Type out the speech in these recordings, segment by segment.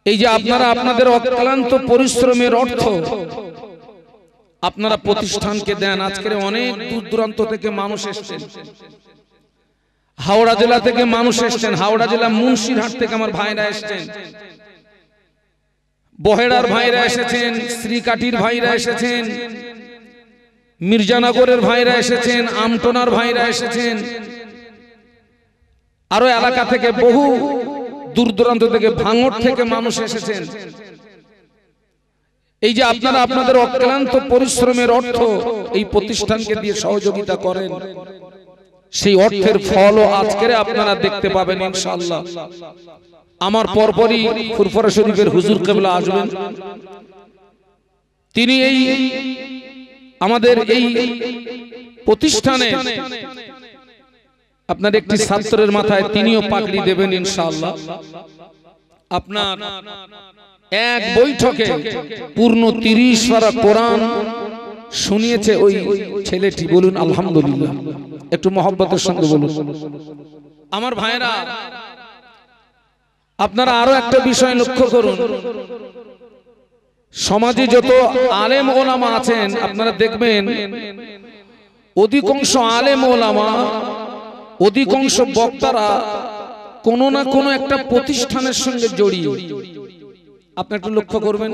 এই যে আপনারা আপনাদের অক্লান্ত পরিশ্রমের অর্থ আপনারা প্রতিষ্ঠানকে দেন। আজকের অনেক দূর দূরান্ত থেকে মানুষ এসেছেন, হাওড়া জেলা থেকে মানুষ এসেছেন, হাওড়া জেলা মুন্সিরহাট থেকে আমার ভাইরা এসেছেন, বহেড়ার ভাইরা এসেছেন, শ্রীকাঠির ভাইরা এসেছেন, মির্জানগরের ভাইরা এসেছেন, আমটনার ভাইরা এসেছেন, আরো এলাকা থেকে বহু দূর দূরান্ত থেকে ভাঙড় থেকে মানুষ এসেছেন। এই যে আপনারা আপনাদের অক্লান্ত পরিশ্রমের অর্থ এই প্রতিষ্ঠানকে দিয়ে সহযোগিতা করেন, সেই অর্থের ফলও আজকের আপনারা দেখতে পাবেন ইনশাআল্লাহ। আমার পরপরই ফুরফুরা শরীফের হুজুর কেবলা আসবেন। তিনি এই আমাদের এই প্রতিষ্ঠানে আপনার একটি ছাত্রের মাথায় তিনিও পাগড়ি দেবেন ইনশাআল্লাহ। আপনার এক বৈঠকে পূর্ণ 30 পারা কোরআন শুনিয়েছে ওই ছেলেটি। বলুন আলহামদুলিল্লাহ, একটু মহব্বতের সঙ্গে বলুন। আমার ভাইরা, আপনারা আরো একটা বিষয় লক্ষ্য করুন, সমাজে যত আলেম ওলামা আছেন আপনারা দেখবেন অধিকাংশ আলেম ওলামা, অধিকাংশ বক্তারা কোনো না কোনো একটা প্রতিষ্ঠানের সঙ্গে জড়িয়ে। আপনি একটু লক্ষ্য করবেন,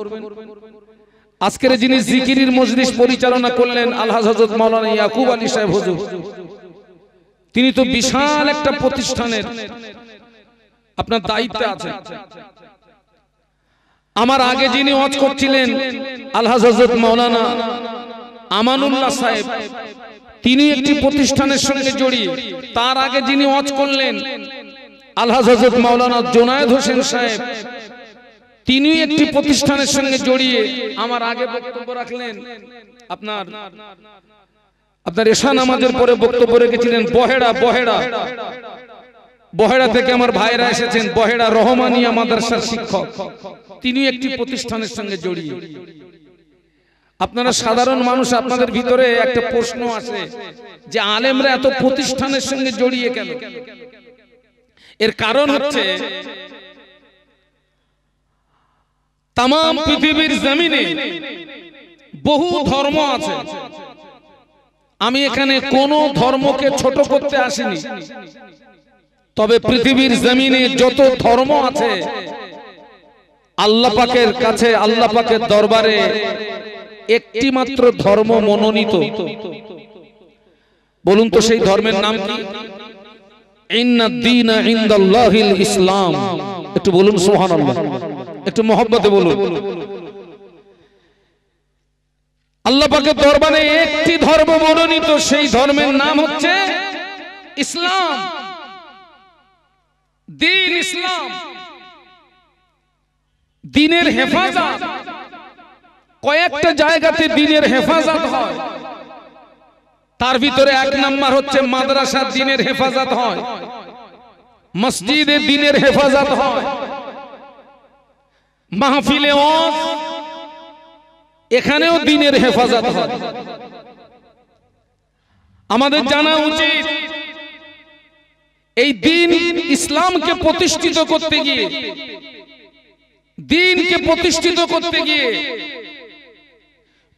আজকের যিনি জিকিরের মজলিস পরিচালনা করলেন আলহাজ হযরত মাওলানা ইয়াকুব আলী সাহেব হুজুর, তিনি তো বিশাল একটা প্রতিষ্ঠানের আপনার দায়িত্বে আছেন। আমার আগে যিনি ওয়াজ করছিলেন আলহাজ হযরত মাওলানা আমানুল্লাহ সাহেব, তিনি একটি প্রতিষ্ঠানের সঙ্গে জড়িয়ে। তার আগে যিনি ওয়াজ করলেন আলহাজ হযরত মাওলানা জুনায়েদ হোসেন সাহেব, তিনি একটি প্রতিষ্ঠানের সঙ্গে জড়িয়ে। আমার আগে বক্তব্য রাখলেন আপনার এশা নামাজের পরে বক্তব্য রেখেছিলেন বহেড়া থেকে আমার ভাইরা এসেছেন, বহেড়া রহমানিয়া মাদ্রাসার শিক্ষক, তিনি একটি প্রতিষ্ঠানের সঙ্গে জড়িয়ে। আপনারা সাধারণ মানুষ, আপনাদের ভিতরে একটা প্রশ্ন আসে যে আলেমরা এত প্রতিষ্ঠানের সঙ্গে জড়িয়ে কেন? এর কারণ হচ্ছে তাম পৃথিবীর জমিনে বহু ধর্ম আছে। আমি এখানে কোন ধর্মকে ছোট করতে আসিনি, তবে পৃথিবীর জমিনে যত ধর্ম আছে আল্লাহ পাকের কাছে, আল্লাহ পাকের দরবারে একটি মাত্র ধর্ম মনোনীত। বলুন তো সেই ধর্মের নাম কি? ইন্নাদ-দীনা ইনদাল্লাহিল ইসলাম। একটু বলুন সুবহানাল্লাহ, একটু মহব্বতে বলুন। আল্লাহ পাকের দরবারে একটি ধর্ম মনোনীত, সেই ধর্মের নাম হচ্ছে ইসলাম, দ্বীন ইসলাম। দ্বীনের হেফাজত কয়েকটা জায়গাতে দ্বীনের হেফাজত হয়, তার ভিতরে এক নাম্বার হচ্ছে মাদ্রাসার দ্বীনের হেফাজত হয়, মসজিদে দ্বীনের হেফাজত হয়, মাহফিলে ওয়াজ এখানেও দ্বীনের হেফাজত হয়। আমাদের জানা উচিত এই দ্বীন ইসলামকে প্রতিষ্ঠিত করতে গিয়ে, দ্বীনকে প্রতিষ্ঠিত করতে গিয়ে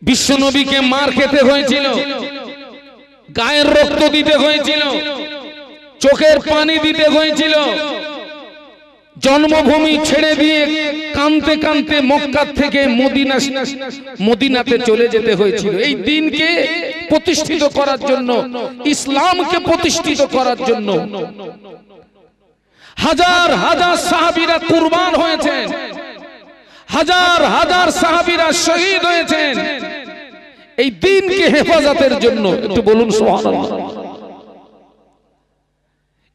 বিশ্বনবীকে মার খেতে হয়েছিল, গায়ের রক্ত দিতে হয়েছিল, চোখের পানি দিতে হয়েছিল, জন্মভূমি ছেড়ে দিয়ে কাঁদতে কাঁদতে মক্কা থেকে মদিনাতে চলে যেতে হয়েছিল এই দ্বীনকে প্রতিষ্ঠিত করার জন্য, ইসলামকে প্রতিষ্ঠিত করার জন্য। হাজার হাজার সাহাবীরা কুরবান হয়েছেন, হাজার হাজার সাহাবীরা শহীদ হয়েছেন এই দ্বীনকে হেফাজতের জন্য। একটু বলুন সুবহানাল্লাহ।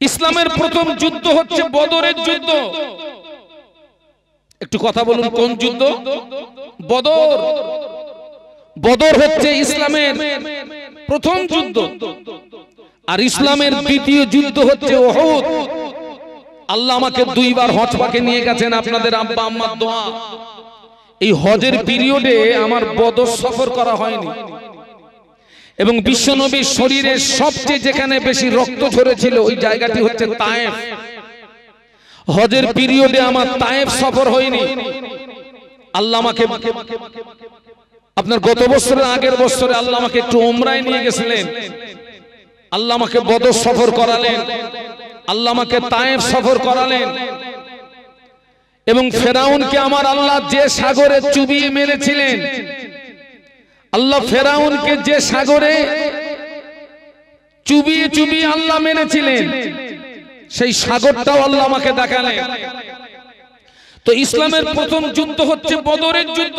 ইসলামের প্রথম যুদ্ধ হচ্ছে বদরের যুদ্ধ। একটু কথা বলুন, কোন যুদ্ধ? বদর। বদর হচ্ছে ইসলামের প্রথম যুদ্ধ, আর ইসলামের দ্বিতীয় যুদ্ধ হচ্ছে উহুদ। আল্লাহ আমাকে 2 বার হজ পাকে নিয়ে গেছেন, আপনাদের আব্বা আম্মার দোয়া। এই হজের পিরিয়ডে আমার বদর সফর করা হয়নি, এবং বিশ্বনবীর শরীরে সবচেয়ে যেখানে বেশি রক্ত ঝরেছিল ওই জায়গাটি হচ্ছে তায়েফ। হজের পিরিয়ডে আমার তায়েফ সফর হয়নি, আল্লাহ আমাকে আপনার গত বছরের আগের বছরে আল্লাহ আমাকে একটু উমরায় নিয়ে গেছিলেন, আল্লাহ আমাকে বদর সফর করালেন, আল্লাহ আমাকে তায়েফ সফর করালেন। এবং ফেরাউনকে আমার আল্লাহ যে সাগরে চুবিয়ে মেরেছিলেন, আল্লাহ ফেরাউনকে যে সাগরে চুবিয়ে চুবিয়ে আল্লাহ মেরেছিলেন, সেই সাগরটাও আল্লাহ আমাকে দেখালেন। তো ইসলামের প্রথম যুদ্ধ হচ্ছে বদরের যুদ্ধ।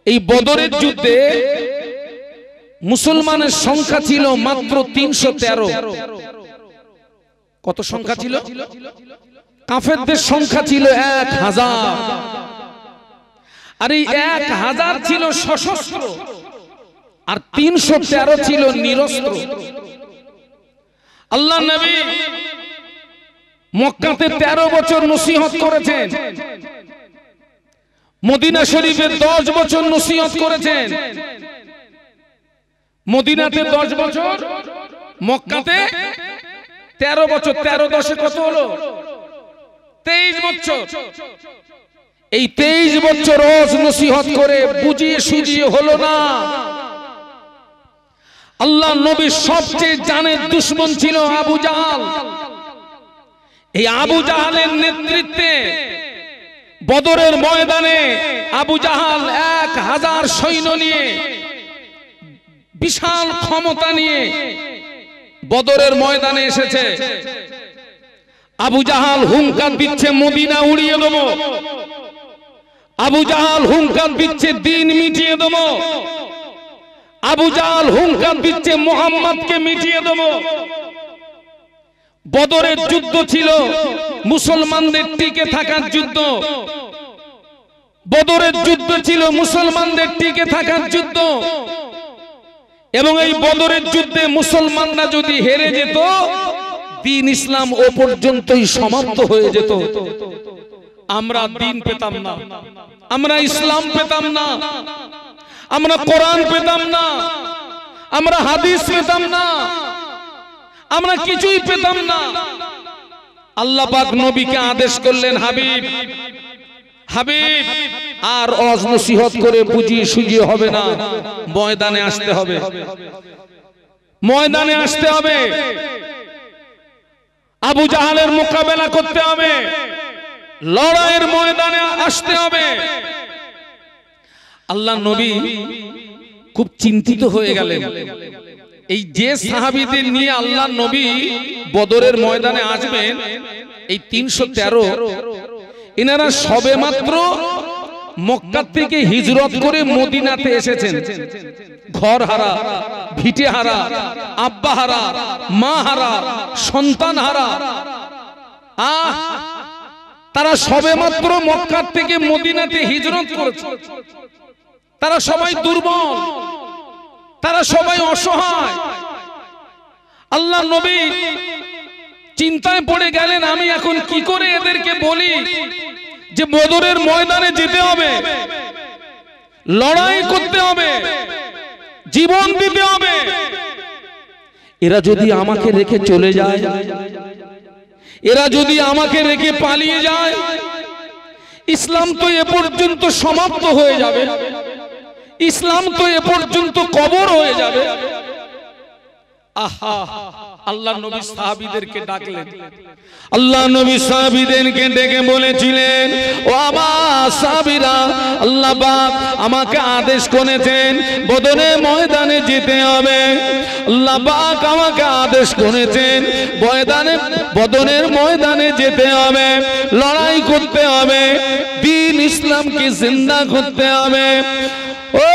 এই বদরের যুদ্ধে মুসলমানের সংখ্যা ছিল মাত্র 313। কত সংখ্যা ছিল? কাফেরদের সংখ্যা ছিল 1000। আর এই 1000 ছিল সশস্ত্র, আর 313 ছিল নিরস্ত্র। আল্লাহ নবী মক্কাতে 13 বছর নসিহত করেছেন, মদিনা শরীফে 10 বছর নসিহত করেছেন। মদিনাতে 10 বছর, মক্কাতে 13 বছর। 13 10 কত হলো? 23 বছর। এই 23 বছর রোজ নসিহত করে বুঝিয়ে সুজিয়ে হলো না। আল্লাহ নবীর সবচেয়ে জানের দুশমন ছিল আবু জাহাল। এই আবু জাহালের নেতৃত্বে বদরের ময়দানে আবু জাহাল 1000 সৈন্য নিয়ে, বিশাল ক্ষমতা নিয়ে বদরের ময়দানে এসেছে। আবু জাহাল হুঙ্কার দিচ্ছে মদিনা উড়িয়ে দেব, আবু জাহাল হুঙ্কার দিচ্ছে দিন মিটিয়ে দেব, আবু জাহাল হুঙ্কার দিচ্ছে মুহাম্মদকে মিটিয়ে দেব। বদরের যুদ্ধ ছিল মুসলমানদের টিকে থাকার যুদ্ধ। বদরের যুদ্ধ ছিল মুসলমানদের টিকে থাকার যুদ্ধ। এবং এই বদরের যুদ্ধে মুসলমানরা যদি হেরে যেত, দ্বীন ইসলাম ও পর্যন্তই সমাপ্ত হয়ে যেত। আমরা দ্বীন পেতাম না, আমরা ইসলাম পেতাম না, আমরা কোরআন পেতাম না, আমরা হাদিস পেতাম না, আমরা কিছুই পেতাম না। আল্লাহ পাক নবীকে আদেশ করলেন, হাবিব হাবিব আর ওয়াজ নসিহত করে বুঝিয়ে সুজিয়ে হবে না, ময়দানে আসতে হবে, ময়দানে আসতে হবে। আবু জাহালের মোকাবেলা করতে হবে, লড়াইয়ের ময়দানে আসতে হবে। আল্লাহ নবী খুব চিন্তিত হয়ে গেলেন। এই যে সাহাবীদের নিয়ে আল্লাহ নবী বদরের ময়দানে আসবেন, এই 313, এনারা সবেমাত্র মক্কা থেকে হিজরত করে মদিনাতে এসেছেন। ঘর হারা, ভিটে হারা, আব্বা হারা, মা হারা, সন্তান হারা। তারা সবেমাত্র মক্কা থেকে মদিনাতে হিজরত করেছে। তারা সবাই দুর্বল, তারা সবাই অসহায়। আল্লাহ নবী চিন্তায় পড়ে গেলেন, আমি এখন কি করে এদেরকে বলি যে বদরের ময়দানে যেতে হবে, লড়াই করতে হবে, জীবন দিতে হবে। এরা যদি আমাকে রেখে চলে যায়, এরা যদি আমাকে রেখে পালিয়ে যায়, ইসলাম তো এ পর্যন্ত সমাপ্ত হয়ে যাবে, ইসলাম তো এ পর্যন্ত কবর হয়ে যাবে। আহা, আল্লাহ নবী সাহাবীদেরকে ডাকলেন। আল্লাহ নবী সাহাবীদেরকে ডেকে বলেছিলেন, ও আমার সাহাবীরা, আল্লাহ পাক আমাকে আদেশ করেছেন বদরের ময়দানে যেতে হবে। আল্লাহ পাক আমাকে আদেশ করেছেন বদরের ময়দানে যেতে হবে, লড়াই করতে হবে, দ্বীন ইসলামকে জিন্দা করতে হবে। ও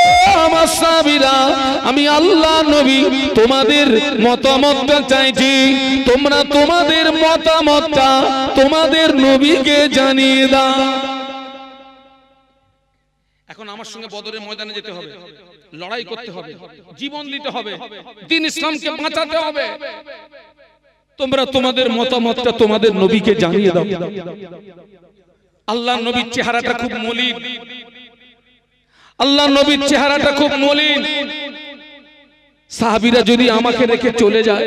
আমার সাহাবীরা, আমি আল্লাহ নবী তোমাদের মতামতটা চাইছি। তোমরা তোমাদের মতামতটা তোমাদের নবীকে জানিয়ে দাও। এখন আমার সঙ্গে বদরের ময়দানে যেতে হবে, লড়াই করতে হবে, জীবন দিতে হবে, দ্বীন ইসলামকে বাঁচাতে হবে। তোমরা তোমাদের মতামতটা তোমাদের নবীকে জানিয়ে দাও। আল্লাহ নবীর চেহারাটা খুব মলিন, আল্লাহ নবীর চেহারাটা খুব মলিন। সাহাবীরা যদি আমাকে রেখে চলে যায়,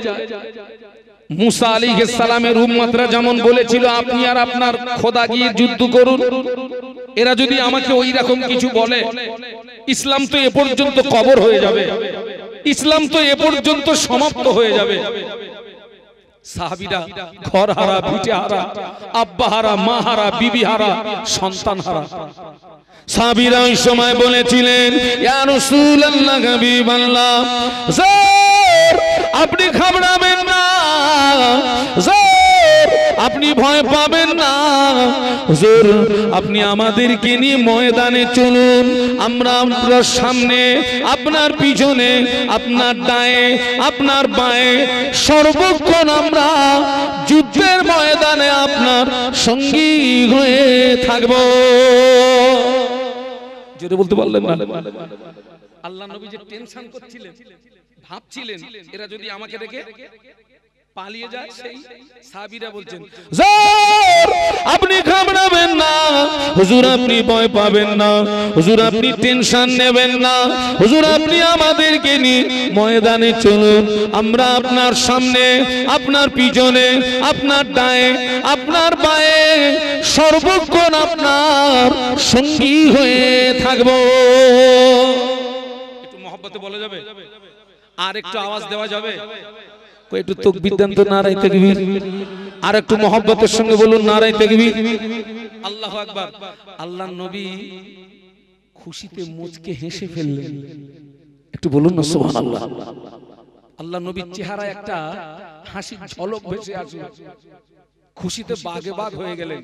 মুসা আলাইহিস সালামের উম্মতরা যেমন বলেছিল আপনি আর আপনার খোদা গিয়ে যুদ্ধ করুন, এরা যদি আমাকে ওই রকম কিছু বলে, ইসলাম তো এ পর্যন্ত কবর হয়ে যাবে, ইসলাম তো এ পর্যন্ত সমাপ্ত হয়ে যাবে। সাহাবীরা ঘর হারা, ভিটে হারা, আব্বা হারা, মা হারা, বিবি হারা, সন্তান হারা। সাহাবীরা ওই সময় বলেছিলেন, ইয়া রাসূলুল্লাহ, হাবিবাল্লাহ, আপনি ঘাবড়াবেন না, আপনি ভয় পাবেন না, হুজুর আপনি আমাদেরকে নিয়ে ময়দানে চলুন, আমরা আপনার সামনে, আপনার পিছনে, আপনার ডায়ে, আপনার বাঁয়ে, সর্বক্ষণ আমরা যুদ্ধের ময়দানে আপনার সঙ্গী হয়ে থাকব। জোরে বলতে পারলেন না? আল্লাহ নবী যে টেনশন করছিলেন, ভাবছিলেন এরা যদি আমাকে দেখে পালিয়ে যায়, সেই সাহাবীরা বলছেন, আপনি ঘাবড়াবেন না হুজুর, আপনি ভয় পাবেন না হুজুর, আপনি টেনশন নেবেন না হুজুর, আপনি আমাদেরকে নিয়ে ময়দানে চলুন, আমরা আপনার সামনে, আপনার পিছনে, আপনার ডায়ে, আপনার বাঁয়ে, সর্বক্ষণ আপনার সঙ্গী হয়ে থাকবো। একটু মহব্বতে বলা যাবে? আর একটু আওয়াজ দেওয়া যাবে? একটু তাকবীর দেন তো, নারায়ে তাকবীর। আর একটু মহব্বতের সঙ্গে বলুন, নারায়ে তাকবীর। আল্লাহু আকবার। আল্লাহর নবী খুশিতে মুচকে হেসে ফেললেন। একটু বলুন না সুবহানাল্লাহ। আল্লাহর নবীর চেহারায় একটা হাসির ঝলক ভেসে আসে, খুশিতে বাগে বাগ হয়ে গেলেন।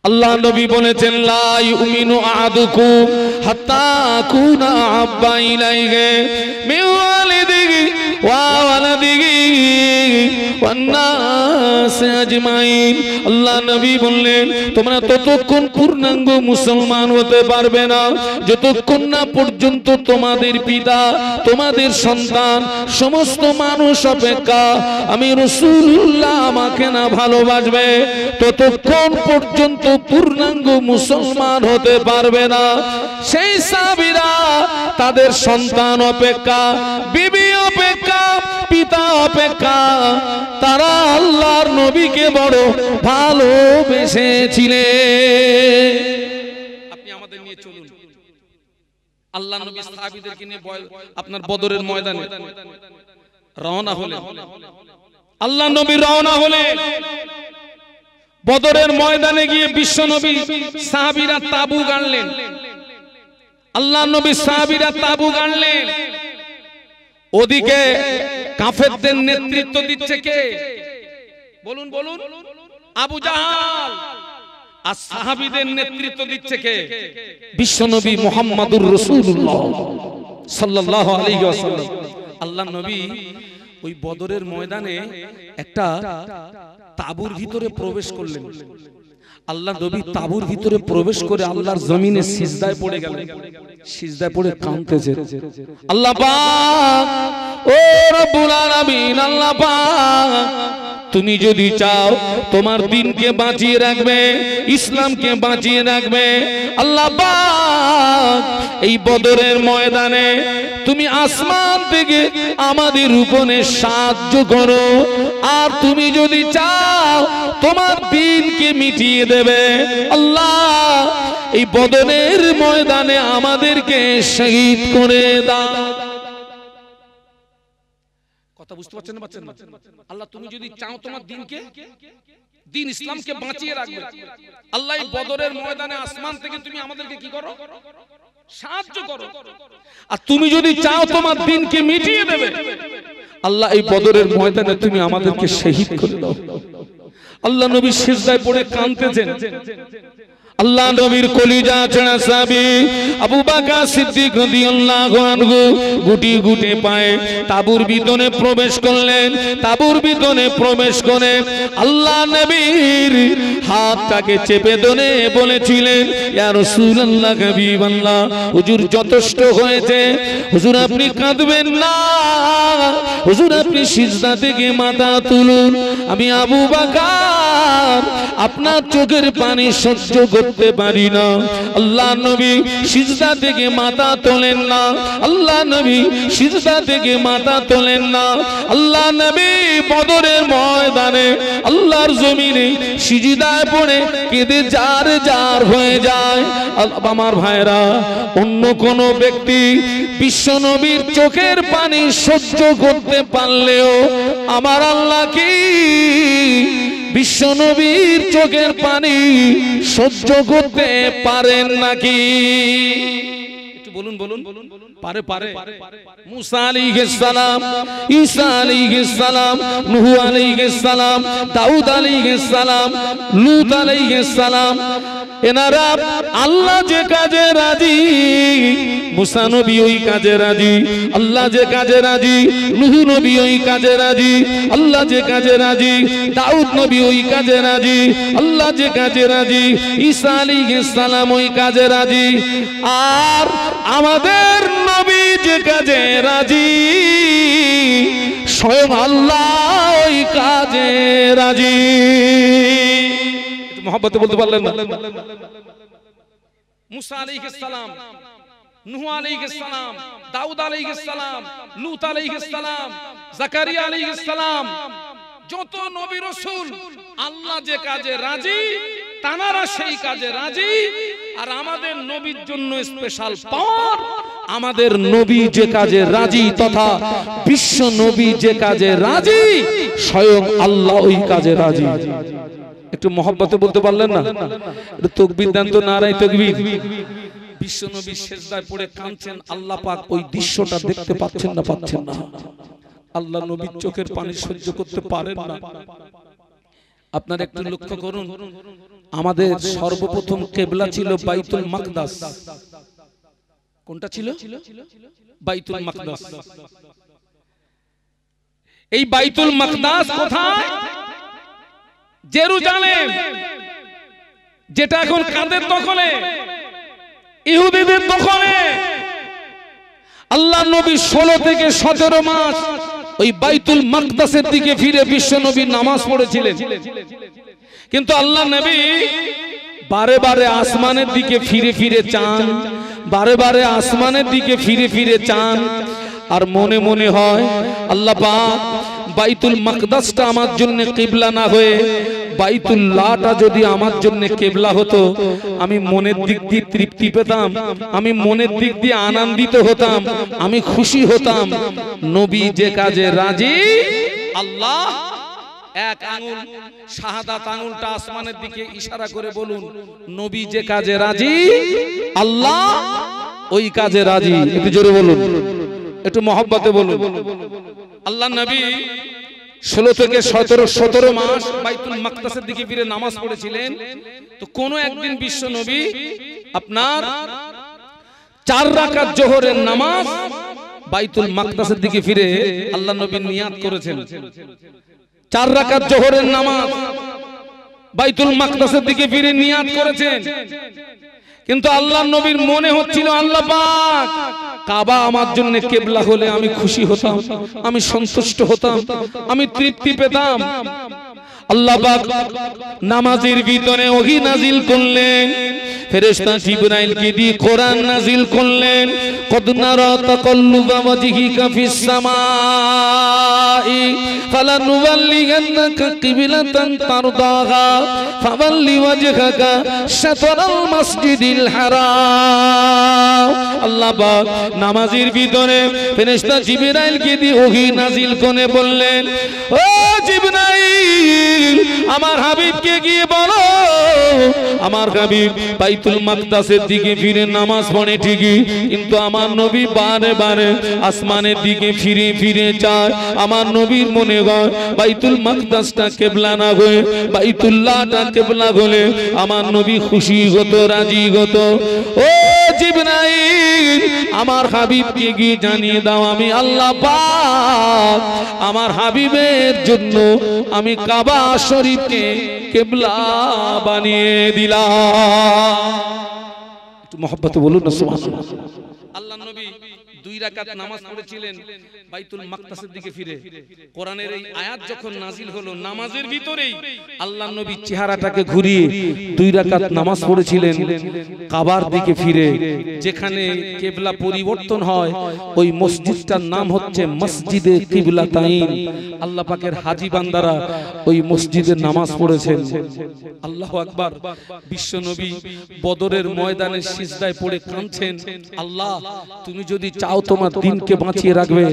আল্লাহ নবী বলেছেন, লা ইউমিনু আহাদুকুম হাত্তা কুনা আব্বা ইলাইহি মিন ওয়ালিদিহি ওয়া ওয়ালাদিহি ওয়ান নাস আজমাইন। আল্লাহ নবী বললেন, তোমরা ততক্ষণ পূর্ণাঙ্গ মুসলমান হতে পারবে না যতক্ষণ না পর্যন্ত তোমাদের পিতা, তোমাদের সন্তান, সমস্ত মানুষ অপেক্ষা আমি রাসূলুল্লাহ আমাকে না ভালোবাসবে, ততক্ষণ পর্যন্ত পূর্ণাঙ্গ মুসলমান হতে পারবে না। সেই সাহাবীরা তাদের সন্তান অপেক্ষা, বিবি অপেক্ষা, পিতা অপেক্ষা তারা আল্লাহর নবীকে বড় ভালোবেসেছিলেন। আপনি আমাদের নিয়ে চলুন। আল্লাহর নবী সাহাবীদেরকে নিয়ে আপনার বদরের ময়দানে রওনা হলেন। আল্লাহর নবী রওনা হলেন বদরের ময়দানে গিয়ে বিশ্বনবী সাহাবীরা তাবু গাড়লেন। আল্লাহর নবী সাহাবীরা তাবু গাড়লেন। ওদিকে কাফেরদের নেতৃত্ব দিচ্ছে কে? বলুন বলুন। আবু জাহাল। আর সাহাবীদের নেতৃত্ব দিচ্ছে কে? বিশ্বনবী মুহাম্মদুর রাসূলুল্লাহ সাল্লাল্লাহু আলাইহি ওয়াসাল্লাম। আল্লাহর নবী ওই বদরের ময়দানে একটা তাবুর ভিতরে প্রবেশ করলেন। আল্লাহ নবী তাবুর ভিতরে প্রবেশ করে আল্লাহর জমিনে সিজদায় পড়ে গেলেন। সিজদায় পড়ে কাঁদতেছেন, আল্লাহ পাক, ও রব্বুল আলামিন, আল্লাহ পাক তুমি যদি চাও তোমার দ্বীনকে বাঁচিয়ে রাখবে, ইসলামকে বাঁচিয়ে রাখবে, আল্লাহ পাক এই বদরের ময়দানে তুমি আসমান থেকে আমাদের উপরে সাহায্য করো। আর তুমি যদি চাও তোমার দ্বীনকে মিটিয়ে দেবে, আল্লাহ এই বদরের ময়দানে আমাদেরকে শহীদ করে দাও। কথা বুঝতে পারছেন না? পাচ্ছেন না? আল্লাহ তুমি যদি চাও তোমার দ্বীনকে, দ্বীন ইসলামকে বাঁচিয়ে রাখবে, আল্লাহ এই বদরের ময়দানে আসমান থেকে তুমি আমাদেরকে কি করো? সাহায্য করো। আর তুমি যদি চাও তোমার দ্বীনকে মিটিয়ে দেবে, আল্লাহ এই বদরের ময়দানে তুমি আমাদেরকে শহীদ করে দাও। আল্লাহ নবী সিজদায় পড়ে কাঁদতেছেন। আল্লাহ নবীর কলিজা ছেঁড়া সাহাবী আবু বকর সিদ্দিক রাদিয়াল্লাহু আনহু গুটি গুটি পায়ে তাবুর ভিতরে প্রবেশ করলেন। তাবুর ভিতরে প্রবেশ করে আল্লাহ নবীর হাতটাকে চেপে ধরে বলেছিলেন, ইয়া রাসূলুল্লাহ, হাবিবাল্লাহ, হুজুর যথেষ্ট হয়েছে, হুজুর আপনি কাঁদবেন না, হুজুর আপনি সিজদা থেকে মাথা তুলুন। আমি আবু বকর আপনার চোখের পানি সহ্য করতে করতে পারি না। আল্লাহ নবী সিজদা থেকে মাথা তোলেন না, আল্লাহ নবী সিজদা থেকে মাথা তোলেন না। আল্লাহ নবী বদরের ময়দানে আল্লাহর জমিনে সিজদায় পড়ে কেঁদে জার জার হয়ে যায়। আমার ভাইরা, অন্য কোন ব্যক্তি বিশ্ব নবীর চোখের পানি সহ্য করতে পারলেও আমার আল্লাহ কি বিশ্ব নবীর চোখের পানি সহ্য করতে পারেন নাকি? বলুন বলুন, পারে পারে? মুসা আলাইহিস সালাম, ঈসা আলাইহিস সালাম, নূহ আলাইহিস সালাম, দাউদ আলাইহিস সালাম, লূত আলাইহিস সালাম, এনারা আল্লাহ যে কাজে রাজি, মুসা নবী ওই কাজে রাজি। আল্লাহ যে কাজে রাজি, নূহ নবী ওই কাজে রাজি। আল্লাহ যে কাজে রাজি, দাউদ নবী ওই কাজে রাজি। আল্লাহ যে কাজে রাজি, ঈসা আলাইহিস সালাম ওই কাজে রাজি। আর আমাদের নবী যে কাজে রাজি, স্বয়ং আল্লাহ ওই কাজে রাজি। মহব্বতে বলতে পারলেন না? মুসা আলাইহিস সালাম, নূহ আলাইহিস সালাম, দাউদ আলাইহিস সালাম, লূত আলাইহিস সালাম, জাকারিয়া আলাইহিস সালাম, যত নবী রাসূল আল্লাহ যে কাজে রাজি তানারা সেই কাজে রাজি। আর আমাদের নবীর জন্য স্পেশাল পাওয়ার, আমাদের নবী যে কাজে রাজি তথা বিশ্ব নবী যে কাজে রাজি, স্বয়ং আল্লাহ ওই কাজে রাজি। একটু মহব্বতে বলতে পারলেন না? তাকবীর দেন তো, নারায়ে তাকবীর। বিশ্ব নবী সিজদায় পড়ে কাঁদছেন, আল্লাহ পাক ওই দৃশ্যটা দেখতে পাচ্ছেন না? পাচ্ছেন না? আল্লাহ নবীর চোখের পানি সহ্য করতে পারেন না। আপনারা একটু লক্ষ্য করুন, আমাদের সর্বপ্রথম কিবলা ছিল বাইতুল মাকদাস। কোনটা ছিল? বাইতুল মাকদাস। এই বাইতুল মাকদাস কোথায়? জেরুজালেম, যেটা এখন কাদের দখলে? ইহুদিদের দখলে। আল্লাহ নবী 16 থেকে 17 মাস ওই বাইতুল মাকদাসের দিকে ফিরে বিশ্ব নবী নামাজ পড়েছিলেন। কিন্তু আল্লাহ নবী বারে বারে আসমানের দিকে ফিরে ফিরে চান, বারে বারে আসমানের দিকে ফিরে ফিরে চান। আর মনে মনে হয়, আল্লাহ পাক বাইতুল মাকদাসটা আমার জন্য কিবলা না হয়ে বাইতুল্লাহটা যদি আমার জন্য কিবলা হতো, আমি মনের দিক দিয়ে তৃপ্তি পেতাম, আমি মনের দিক দিয়ে আনন্দিত হতাম, আমি খুশি হতাম। নবী যে কাজে রাজি, আল্লাহ এক আঙ্গুল শাহাদাত আঙ্গুলটা আসমানের দিকে ইশারা করে বলুন, নবী যে কাজে রাজি, আল্লাহ ওই কাজে রাজি। একটু জোরে বলুন, একটু মহব্বতে বলুন। আল্লাহ নবী 16 থেকে 17 মাস বাইতুল মাকদাসের দিকে ফিরে নামাজ পড়েছিলেন। তো কোন একদিন বিশ্ব নবী আপনার 4 রাকাত জোহরের নামাজ বাইতুল মাকদাসের দিকে ফিরে আল্লাহ নবী নিয়াত করেছেন। 4 রাকাত জোহরের নামাজ বাইতুল মাকদাসের দিকে ফিরে নিয়াত করেছেন। কিন্তু আল্লাহ নবীর মনে হচ্ছিল, আল্লাহ পাক কাবা আমার জন্য কিবলা হলে আমি খুশি হতাম, আমি সন্তুষ্ট হতাম, আমি তৃপ্তি পেতাম। আল্লাহ পাক নামাজের ভিতরে ওহী নাজিল করলেন, ফেরেশতা জিবরাইলকে দিয়ে কোরআন নাজিল করলেন। কদ নারা তাকাল্লুবা ওয়াজহিকা ফিস সামাই ফালানুওয়াল্লিয়ান্নাকা কিবলাতান তারদাহা ফাওয়াল্লি ওয়াজহাকা শাতরাল মাসজিদিল হারাম। আল্লাহ পাক নামাজের ভিতরে ফেরেশতা জিবরাইলকে দিয়ে ওহী নাজিল করে বললেন, ও জিবরাইল, আমার হাবিবকে গিয়ে বলো, আমার হাবিব বাইতুল মাকদাসের দিকে ফিরে নামাজ পড়ে ঠিকই, কিন্তু আমার নবী বারে বারে আসমানের দিকে ফিরে ফিরে যায়। আমার নবীর মনে হয় বাইতুল মাকদাসটা কিবলা না হয়ে বাইতুল্লাহটা কিবলা হলে আমার নবী খুশি হতো, রাজি হতো। ও জিবরাইল, আমার হাবিবকে গিয়ে জানিয়ে দাও, আমি আল্লাহ পাক আমার হাবিবের জন্য আমি কাবা শরীফকে কিবলা বানিয়ে দিলাম। একটু মহব্বতে বলুন না সুবহানাল্লাহ। আল্লাহ নবী 2 রাকাত নামাজ পড়েছিলেন বাইতুল মাকদাসের দিকে ফিরে। কোরআনের এই আয়াত যখন নাজিল হলো, নামাজের ভিতরেই আল্লাহর নবী চেহারাটাকে ঘুরিয়ে 2 রাকাত নামাজ পড়েছিলেন কাবার দিকে ফিরে। যেখানে কিবলা পরিবর্তন হয় ওই মসজিদটার নাম হচ্ছে মসজিদে কিবলাতাইন। আল্লাহ পাকের হাজী বান্দারা ওই মসজিদে নামাজ পড়েছেন। আল্লাহু আকবার। বিশ্ব নবী বদরের ময়দানে সিজদায় পড়ে কাঁদছেন, আল্লাহ তুমি যদি চাও তোমার দ্বীনকে বাঁচিয়ে রাখবে,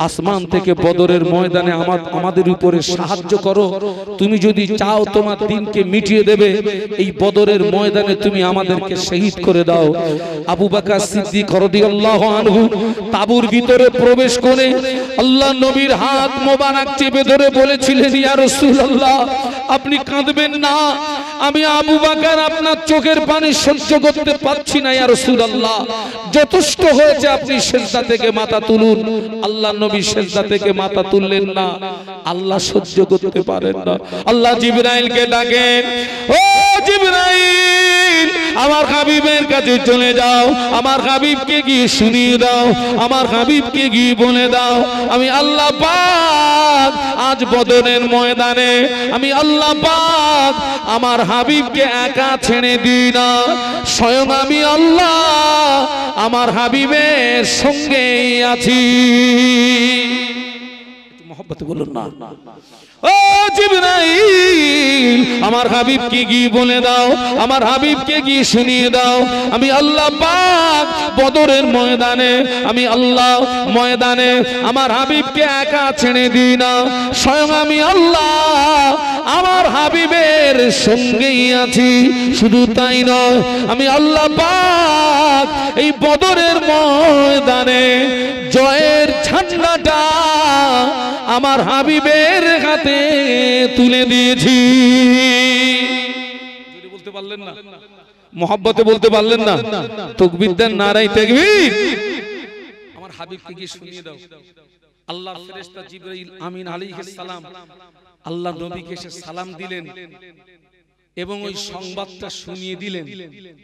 আসমান থেকে বদরের ময়দানে আমাদের উপরে সাহায্য করো। তুমি যদি চাও তোমার দ্বীনকে মিটিয়ে দেবে, এই বদরের ময়দানে তুমি আমাদেরকে শহীদ করে দাও। আবু বকর সিদ্দিক রাদিয়াল্লাহু আনহু তাঁবুর ভিতরে প্রবেশ করে আল্লাহ নবীর হাত মোবারক চেপে ধরে বলেছিলেন, ইয়া রাসূলুল্লাহ আপনি কাঁদবেন না, আমি আবু বকর আপনার চোখের পানি সহ্য করতে পারছি না ইয়া রাসূলুল্লাহ, যথেষ্ট হয়েছে, আপনি সিজদা থেকে মাথা তুলুন। আল্লাহ নবী সিজদা থেকে মাথা তুললেন না, আল্লাহ সহ্য করতে পারেন না। আল্লাহ জিবরাইলকে ডাকেন, ও জিবরাইল আমার হাবিবের কাছে চলে যাও, আমার হাবিবকে গিয়ে শুনিয়ে দাও, আমার হাবিবকে গিয়ে বলে দাও আমি আল্লাহ পাক আজ বদরের ময়দানে আমি আল্লাহ পাক আমার হাবিবকে একা ছেড়ে দিই না, স্বয়ং আমি আল্লাহ আমার হাবিবের সঙ্গেই আছি। মহব্বতে বলুন না, ও জিবরাইল আমার হাবিবকে গিয়ে বলে দাও, আমার হাবিবকে গিয়ে শুনিয়ে দাও আমি আল্লাহ পাক বদরের ময়দানে আমি আল্লাহ ময়দানে আমার হাবিবকে একা ছেড়ে দিই না, স্বয়ং আমি আল্লাহ আমার হাবিবের সঙ্গেই আছি। শুধু তাই নয়, আমি আল্লাহ পাক এই বদরের ময়দানে জয়ের ঝান্ডাটা আমার হাবিবের হাতে তুলে দিয়েছি। যদি বলতে পারলেন না, মহব্বতে বলতে পারলেন না, তাকবীর দেন, নারায়ে তাকবীর। আমার হাবিবকে গিয়ে শুনিয়ে দাও। আল্লাহর ফেরেশতা জিবরাইল আমিন আলাইহিস সালাম আল্লাহ নবীকে এসে সালাম দিলেন এবং ওই সংবাদটা শুনিয়ে দিলেন।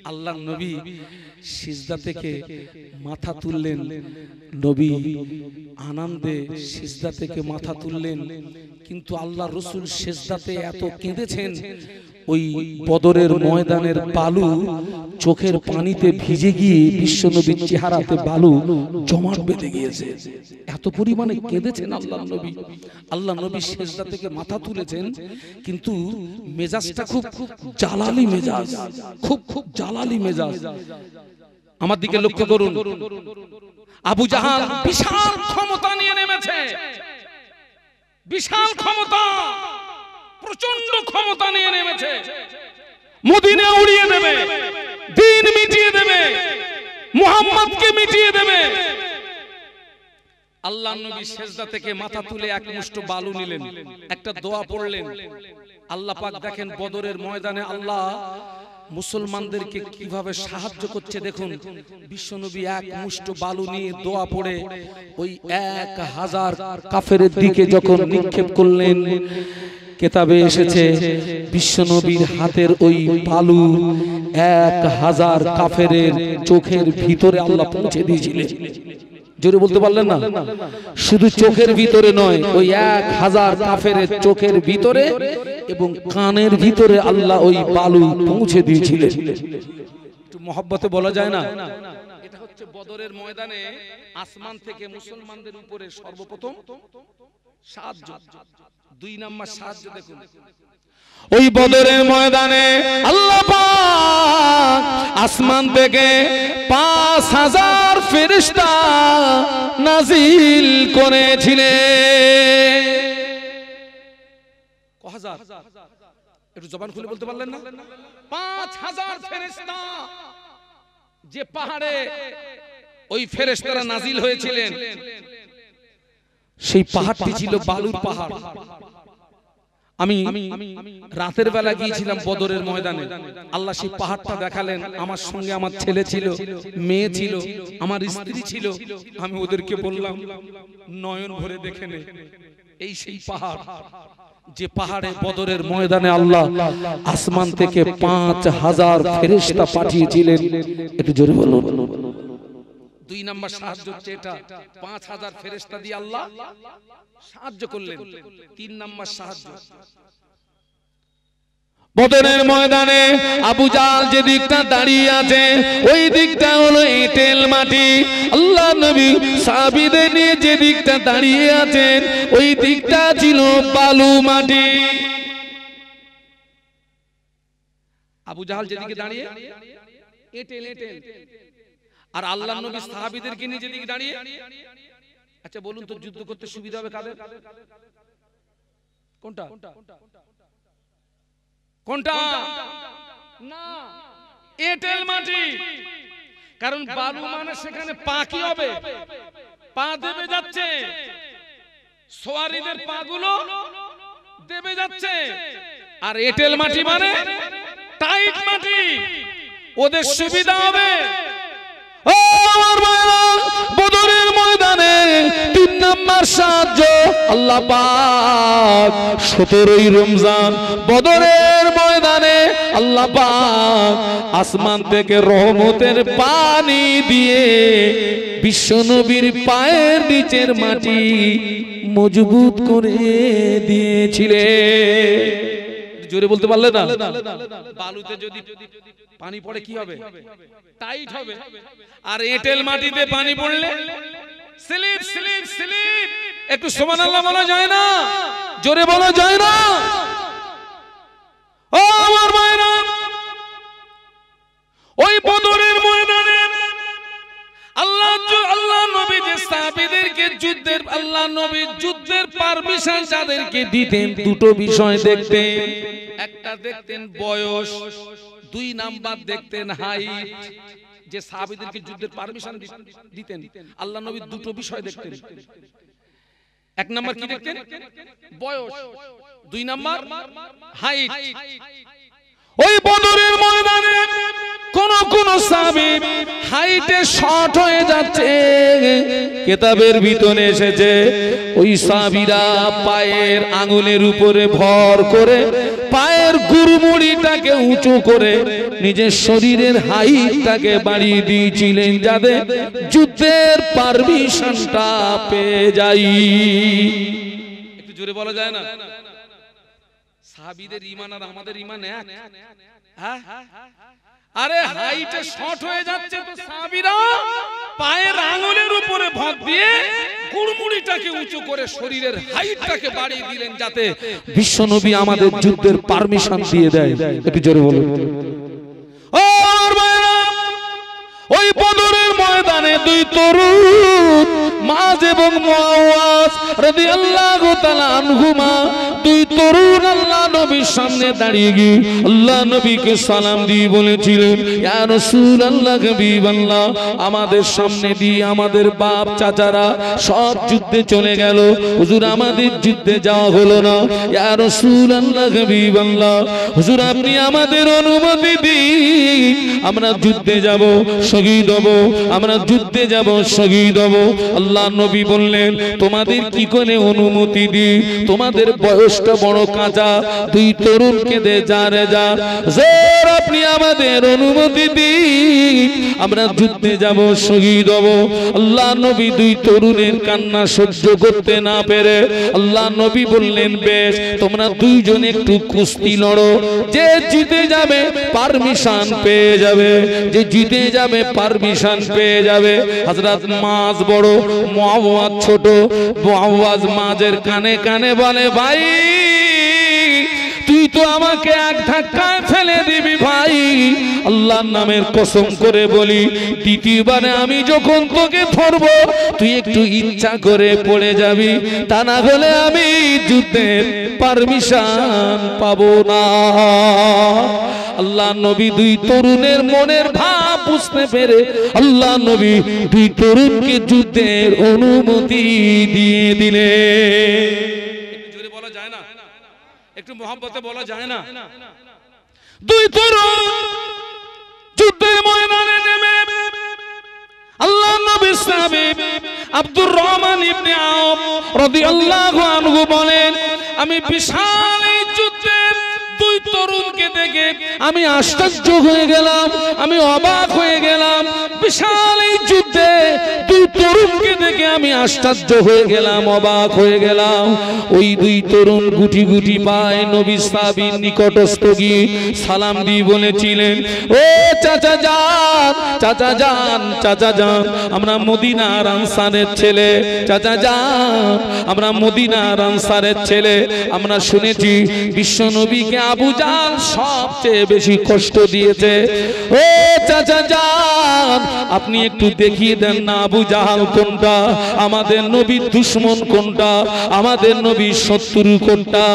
আল্লাহ নবী সিজদা থেকে মাথা তুললেন, নবী আনন্দে সিজদা থেকে মাথা তুললেন। কিন্তু আল্লাহ রাসূল সিজদাতে এত কেঁদেছেন, ওই বদরের ময়দানের বালু চোখের পানিতে ভিজে গিয়ে বিশ্বনবীর চেহারাতে বালু জমাট বেঁধে গিয়েছে। এত পরিমাণে কেঁদেছেন আল্লাহ নবী। আল্লাহ নবী সিজদা থেকে মাথা তুলেছেন, কিন্তু মেজাজটা খুব জালালি মেজাজ, খুব জালালি মেজাজ। আমার দিকে লক্ষ্য করুন, আবু জাহাল বিশাল ক্ষমতা নিয়ে নেমেছে, বিশাল ক্ষমতা, প্রচন্ড ক্ষমতা নিয়ে নেমেছে। মদিনা উড়িয়ে দেবে, দ্বীন মিটিয়ে দেবে, মুহাম্মদকে মিটিয়ে দেবে। আল্লাহর নবী সিজদা থেকে মাথা তুলে এক মুষ্ঠ বালু নিলেন, একটা দোয়া পড়লেন। আল্লাহ পাক দেখেন বদরের ময়দানে আল্লাহ মুসলমানদেরকে কিভাবে সাহায্য করছে দেখুন। বিশ্বনবী এক মুষ্ঠ বালু নিয়ে দোয়া পড়ে ওই 1000 কাফেরের দিকে যখন নিক্ষেপ করলেন, কিতাবে এসেছে বিশ্বনবীর হাতের ওই বালু 1000 কাফেরের চোখের ভিতরে আল্লাহ পৌঁছে দিয়েছিলেন। জোরে বলতে পারলেন না? শুধু চোখের ভিতরে নয়, ওই 1000 কাফেরের চোখের ভিতরে এবং কানের ভিতরে আল্লাহ ওই বালু পৌঁছে দিয়েছিলেন। একটু মহব্বতে বলা যায় না? এটা হচ্ছে বদরের ময়দানে আসমান থেকে মুসলমানদের উপরে সর্বপ্রথম সাহায্য। 2 নাম্বার সাহায্য দেখুন, ওই বদরের ময়দানে আল্লাহ পাক আসমান থেকে 5000 ফেরেশতা নাজিল করেছিলেন। কয়হাজার? একটু জবান খুলে বলতে পারলেন না? 5000 ফেরেশতা, যে পাহাড়ে ওই ফেরেশতারা নাজিল হয়েছিলেন, সেই পাহাড়টি ছিল বালুর পাহাড়। আমি রাতের বেলা গিয়েছিলাম বদরের ময়দানে, আল্লাহ সেই পাহাড়টা দেখালেন। আমার সঙ্গে আমার ছেলে ছিল, মেয়ে ছিল, আমার স্ত্রী ছিল। আমি ওদেরকে বললাম, নয়ন ভরে দেখে নে, এই সেই পাহাড় যে পাহাড়ে বদরের ময়দানে আল্লাহ আসমান থেকে 5000 ফেরেশতা পাঠিয়েছিলেন। একটু জোরে বলুন। দুই নাম্বার সাহায্য হচ্ছে এটা, 5000 ফেরেশতা দিয়ে আল্লাহ সাহায্য করলেন। তিন নাম্বার সাহায্য বদরের ময়দানে আবু জাহল যে দিকটা দাঁড়িয়ে আছে ওই দিকটা হলো এঁটেল মাটি, আল্লাহ নবী সাহাবীদের নিয়ে যে দিকটা দাঁড়িয়ে আছেন ওই দিকটা ছিল বালু মাটি। আবু জাহল যেদিকে দাঁড়িয়ে এঁটেল এঁটেল, আর আল্লাহ নবী সাহাবীদেরকে নিয়ে যেদিকে দাঁড়িয়ে, আচ্ছা বলুন তো যুদ্ধ করতে সুবিধা হবে কাদের? কোনটা কোনটা? না, এঁটেল মাটি। কারণ বালু মানে সেখানে পা কি হবে? পা দেবে যাচ্ছে, সওয়ারীদের পা গুলো দেবে যাচ্ছে। আর এঁটেল মাটি মানে টাইট মাটি, ওদের সুবিধা হবে। ও আমার ভাইরা, বদরের ময়দানে তিন নাম্বার সাহায্য আল্লাহ পাক 17ই রমজান বদরের ময়দানে আল্লাহ পাক আসমান থেকে রহমতের পানি দিয়ে বিশ্বনবীর পায়ের নিচের মাটি মজবুত করে দিয়েছিলেন। জোরে বলতে পারলে না? বালুতে যদি পানি পড়ে কি হবে? টাইট হবে। আর এঁটেল মাটিতে পানি পড়লে স্লিপ স্লিপ স্লিপ। একটু সুবহানাল্লাহ বলা যায় না? জোরে বলা যায় না? ও আমার ভাইরা, ওই বদরের ময়দানে আল্লাহ নবী যে সাহাবীদেরকে যুদ্ধের, আল্লাহ নবী যুদ্ধের পারমিশন যাদেরকে দিতেন দুটো বিষয় দেখতেন। একটা দেখতেন বয়স, দুই নাম্বার দেখতেন হাইট। যে সাহাবীদেরকে যুদ্ধের পারমিশন দিতেন আল্লাহ নবী দুটো বিষয় দেখতেন। এক নাম্বার কি দেখতেন? বয়স। দুই নাম্বার হাইট। ওই বদরের ময়দানে কোন সাহাবী হাইটে শর্ট হয়ে যাচ্ছে, কিতাবের ভিতরে এসেছে ওই সাহাবীরা পায়ের আঙ্গুলের উপরে ভর করে পায়ের গুরুমুড়িটাকে উঁচু করে নিজের শরীরের হাইটটাকে বাড়িয়ে দিয়েছিলেন যাতে যুদ্ধের পারমিশনটা পেয়ে যাই। একটু জোরে বলা যায় না? সাহাবীদের ঈমান আর আমাদের ঈমান এক? হ্যাঁ, আরে হাইটে শর্ট হয়ে যাচ্ছে তো সাহাবীরা পায়ের আঙ্গুলের উপরে ভর দিয়ে গুড়মুড়িটাকে উঁচু করে শরীরের হাইটটাকে বাড়িয়ে দিলেন যাতে বিশ্বনবী আমাদের যুদ্ধের পারমিশন দিয়ে দেয়। একটু জোরে বলুন। ও ভাইরা, ওই বদরের ময়দানে দুই তরুণ মাঝ এবং মুআওয়াজ রাদিয়াল্লাহু তাআলা আনহুমা, দুই তরুণ আল্লাহ নবীর সামনে দাঁড়িয়ে গিয়ে আল্লাহ নবীকে সালাম দিয়ে বলেছিলেন, ইয়া রাসূলুল্লাহ, হাবিবাল্লাহ, আমাদের সামনে দিয়ে আমাদের বাপ চাচারা সব যুদ্ধে চলে গেল, হুজুর আমাদের যুদ্ধে যাওয়া হলো না। ইয়া রাসূলুল্লাহ, হাবিবাল্লাহ, হুজুর আপনি আমাদের অনুমতি দিন, আমরা যুদ্ধে যাব, শহীদ হব, আমরা যুদ্ধে যাব, শহীদ হব। আল্লাহ নবী বললেন, তোমাদের কি করে অনুমতি দিই? তোমাদের বয়সটা বড় কাঁচা, দুই তরুণকে দে যা রে যা, জোর আপনি আমাদের অনুমতি দিন, আমরা যুদ্ধে যাব, শহীদ হব। আল্লাহ নবী দুই তরুণের কান্না সহ্য করতে না পেরে আল্লাহ নবী বললেন, বেশ, তোমরা দুইজন একটু কুস্তি লড়ো, যে জিতে যাবে পারমিশন পেয়ে যাবে, যে জিতে যাবে পারমিশন পেয়ে যাবে। হযরত মাজ বড়, মুআওয়াজ ছোট। মুআওয়াজ মাজের কানে কানে বলে, ভাই তুই তো আমাকে এক ধাক্কায় ফেলে দিবি ভাই, আল্লাহর নামের কসম করে বলি, দ্বিতীয়বারে আমি যখন তোকে ধরবো তুই একটু ইচ্ছা করে পড়ে যাবি, তা না হলে আমি যুদ্ধের পারমিশন পাবো না। আল্লাহ নবী দুই তরুণের মনের ভাব বুঝতে পেরে আল্লাহ নবী দুই তরুণকে যুদ্ধের অনুমতি দিয়ে দিলেন। একটু জোরে বলা যায় না? একটু মোহাব্বতে বলা যায় না? দুই তরুণ যুদ্ধের ময়দানে নেমে আল্লাহ নবী সাহাবী আব্দুর রহমান ইবনে আওফ রাদিয়াল্লাহু আনহু বলেন, আমি বিশাল এই যুদ্ধে দুই তরুণকে দেখে আমি আশ্চর্য হয়ে গেলাম, আমি অবাক হয়ে গেলাম। বিশাল এই যুদ্ধে দুই তরুণকে দেখে আমি আশ্চর্য হয়ে গেলাম, অবাক হয়ে গেলাম। ওই দুই তরুণ গুটি গুটি পায় নবী সাহাবীর নিকটস্থ গিয়ে সালাম দিয়ে বলেছিলেন, ও চাচা যান, চাচা যান, চাচা যান, আমরা মদিনার আনসারের ছেলে। চাচা যান, আমরা মদিনার আনসারের ছেলে। আমরা শুনেছি বিশ্ব নবীকে আবু জাহল সবচেয়ে বেশি কষ্ট দিয়েছে। ও চাচা যান, আপনি একটু দেখিয়ে দেন না আবু জাহল কোনটা, আমাদের নবীর দুশমন কোনটা, আমাদের নবীর শত্রু কোনটা।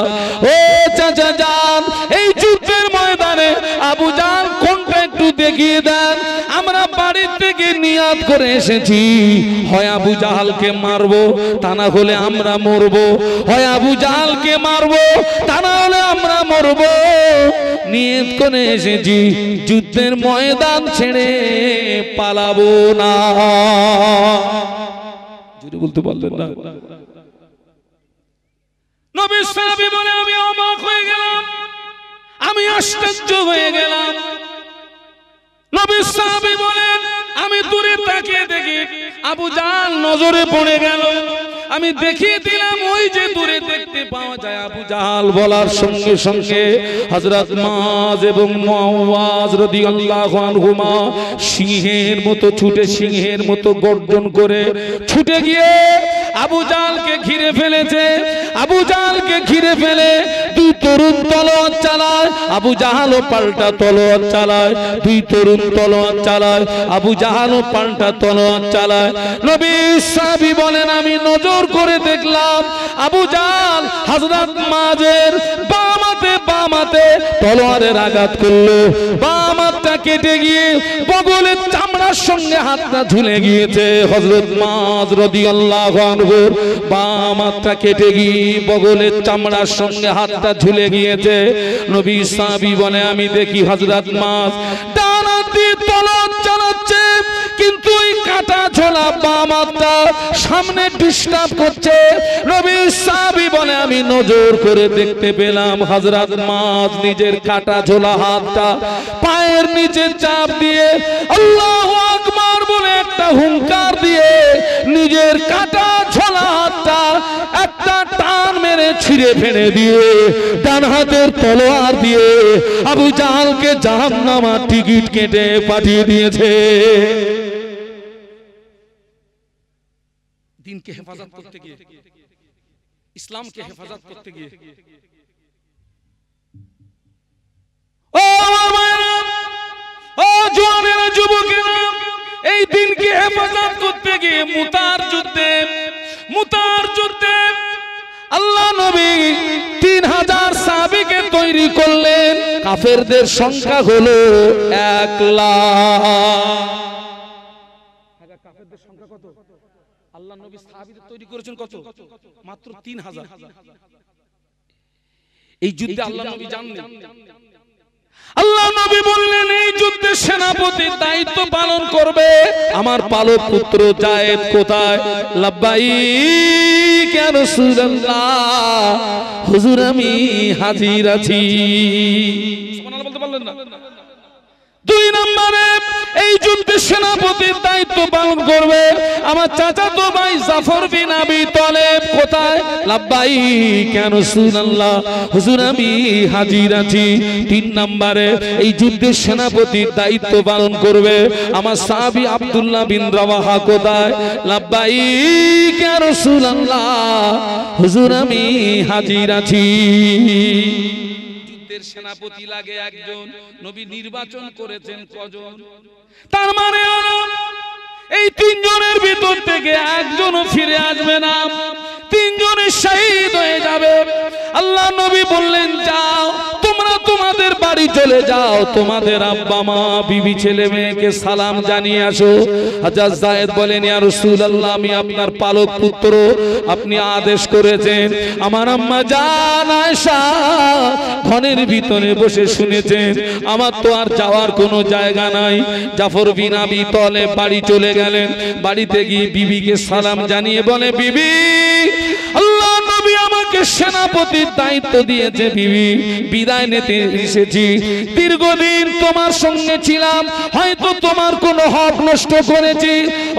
ও চাচা যান, এই যুদ্ধের ময়দানে আবু জাহল কোনটা একটু দেখিয়ে দেন। আমরা বাড়ির থেকে নিয়াত করে এসেছি, হয় আবু জাহলকে মারবো, তা না হলে আমরা মরবো। হয় আবু জাহলকে মারবো, তা না হলে আমরা মরবো। নিয়ত করে এসেছি, যুদ্ধের ময়দান ছেড়ে পালাবো না। যদি বলতে পারলেন না। নবী সাহাবী বলে আমি অবাক হয়ে গেলাম, আমি আশ্চর্য হয়ে গেলাম। নবী সাহাবী বলেন আমি দূরে তাকিয়ে দেখি আবু জাহল নজরে পড়ে গেল। আমি দেখিয়ে দিলাম ওই যে দূরে দেখতে পাওয়া যায় আবু জাহল। বলার সঙ্গে সঙ্গে হযরত মুআয এবং মুআওয়াজ রাদিয়াল্লাহু আনহুমা সিংহের মতো ছুটে, সিংহের মতো গর্জন করে ছুটে গিয়ে আবু জাহলকে ঘিরে ফেলেছে। আবু জাহলকে ঘিরে ফেলে দুই তরুণ তলোয়ার চালায়, আবু জাহলও পাল্টা তলোয়ার চালায়। দুই তরুণ তলোয়ার চালায়, আবু জাহলও পাল্টা তলোয়ার চালায়। নবী সাহাবী বলেন আমি নজর করে দেখলাম আবু জাহল হযরত মুআযের বাম হাতে তলোয়ারের আঘাত করলো। বাম হাতটা কেটে গিয়ে বগলের চামড়ার সঙ্গে হাতটা ঝুলে গিয়েছে। হযরত মুআয রাদিয়াল্লাহু আনহু বাম হাতটা কেটে গিয়ে বগলের চামড়ার সঙ্গে হাতটা ঝুলে গিয়েছে। নবী সাহাবী বলে আমি দেখি হযরত মুআয ডান হাত দিয়ে তলোয়ার চালাচ্ছে, কিন্তু ওই কাটা ঝোলা বাম হাতটা সামনে ডিস্টার্ব করছে। নবী সাহাবী বলে আমি নজর করে দেখতে পেলাম হযরত মুআয নিজের কাটা ঝোলা হাতটা পায়ের নিচে চাপ দিয়ে আল্লাহু আকবার বলে একটা হুঙ্কার দিয়ে নিজের কাটা ঝোলা হাতটা একটা টান মেরে ছিঁড়ে ফেলে দিয়ে ডান হাতের তলোয়ার দিয়ে আবু জাহলকে জাহান্নামের টিকিট কেটে পাঠিয়ে দিয়েছে। দিনকে হেফাজত করতে গিয়ে, ইসলামকে হেফাজত করতে গিয়ে, ও আমার ভাইরা, ও জওয়ানেরা, যুবকেরা, এই দিনকে হেফাজত করতে গিয়ে মুতার যুদ্ধে আল্লাহ নবী 3000 সাহাবীকে তৈরি করলেন। কাফেরদের সংখ্যা হলো 1 লাখ। কাফেরদের সংখ্যা কত? আল্লাহ নবী সাহাবীদের তৈরি করেছেন কত? মাত্র 3000। এই যুদ্ধে আল্লাহ নবী জানলেন, আল্লাহ নবী বললেন এই যুদ্ধে সেনাপতির দায়িত্ব পালন করবে আমার পালক পুত্র যায়েদ। কোথায়? লাব্বাইক ইয়া রাসূলুল্লাহ, হুজুর আমি হাজির আছি। সুবহানাল্লাহ বলতে পারলেন না? 2 নম্বরে এই যুদ্ধে সেনাপতির দায়িত্ব পালন করবে আমার চাচাতো ভাই জাফর বিন আবি তালেব। কোথায়? লাব্বাইক ইয়া রাসূলুল্লাহ, হুজুর আমি হাজির আছি। 3 নম্বরে এই যুদ্ধের সেনাপতির দায়িত্ব পালন করবে আমার সাহাবী আব্দুল্লাহ বিন রাওয়াহা। কোথায়? লাব্বাইক ইয়া রাসূলুল্লাহ, হুজুর আমি হাজির আছি। সেনাপতি লাগে একজন, নবী নির্বাচন করেছেন কজন? তার মানে এই 3 জনের ভিতর থেকে একজনও ফিরে আসবে না, 3 জনের শহীদ হয়ে যাবে। আল্লাহ নবী বললেন যাও তোমরা তোমাদের বাড়ি চলে যাও, তোমাদের আব্বা মা বিবি ছেলে মেয়েকে সালাম জানিয়ে আসো। হযরত যায়েদ বলেন ইয়া রাসূলুল্লাহ আমি আপনার পালক পুত্র, আপনি আদেশ করেছেন। আমার আম্মা জান আয়েশা ঘরের ভিতরে বসে শুনেছেন, আমার তো আর যাওয়ার কোনো জায়গা নাই। জাফর বিন আবি তালেব বাড়ি চলে গেলেন। বাড়িতে গিয়ে বিবিকে সালাম জানিয়ে বলে বিবি আল্লাহ নবী আমাকে আমাকে সেনাপতির দায়িত্ব দিয়েছে বিবি, বিদায় নিতে এসেছি। দীর্ঘদিন তোমার সঙ্গে ছিলাম, হয়তো তোমার কোনো হক নষ্ট করেছি,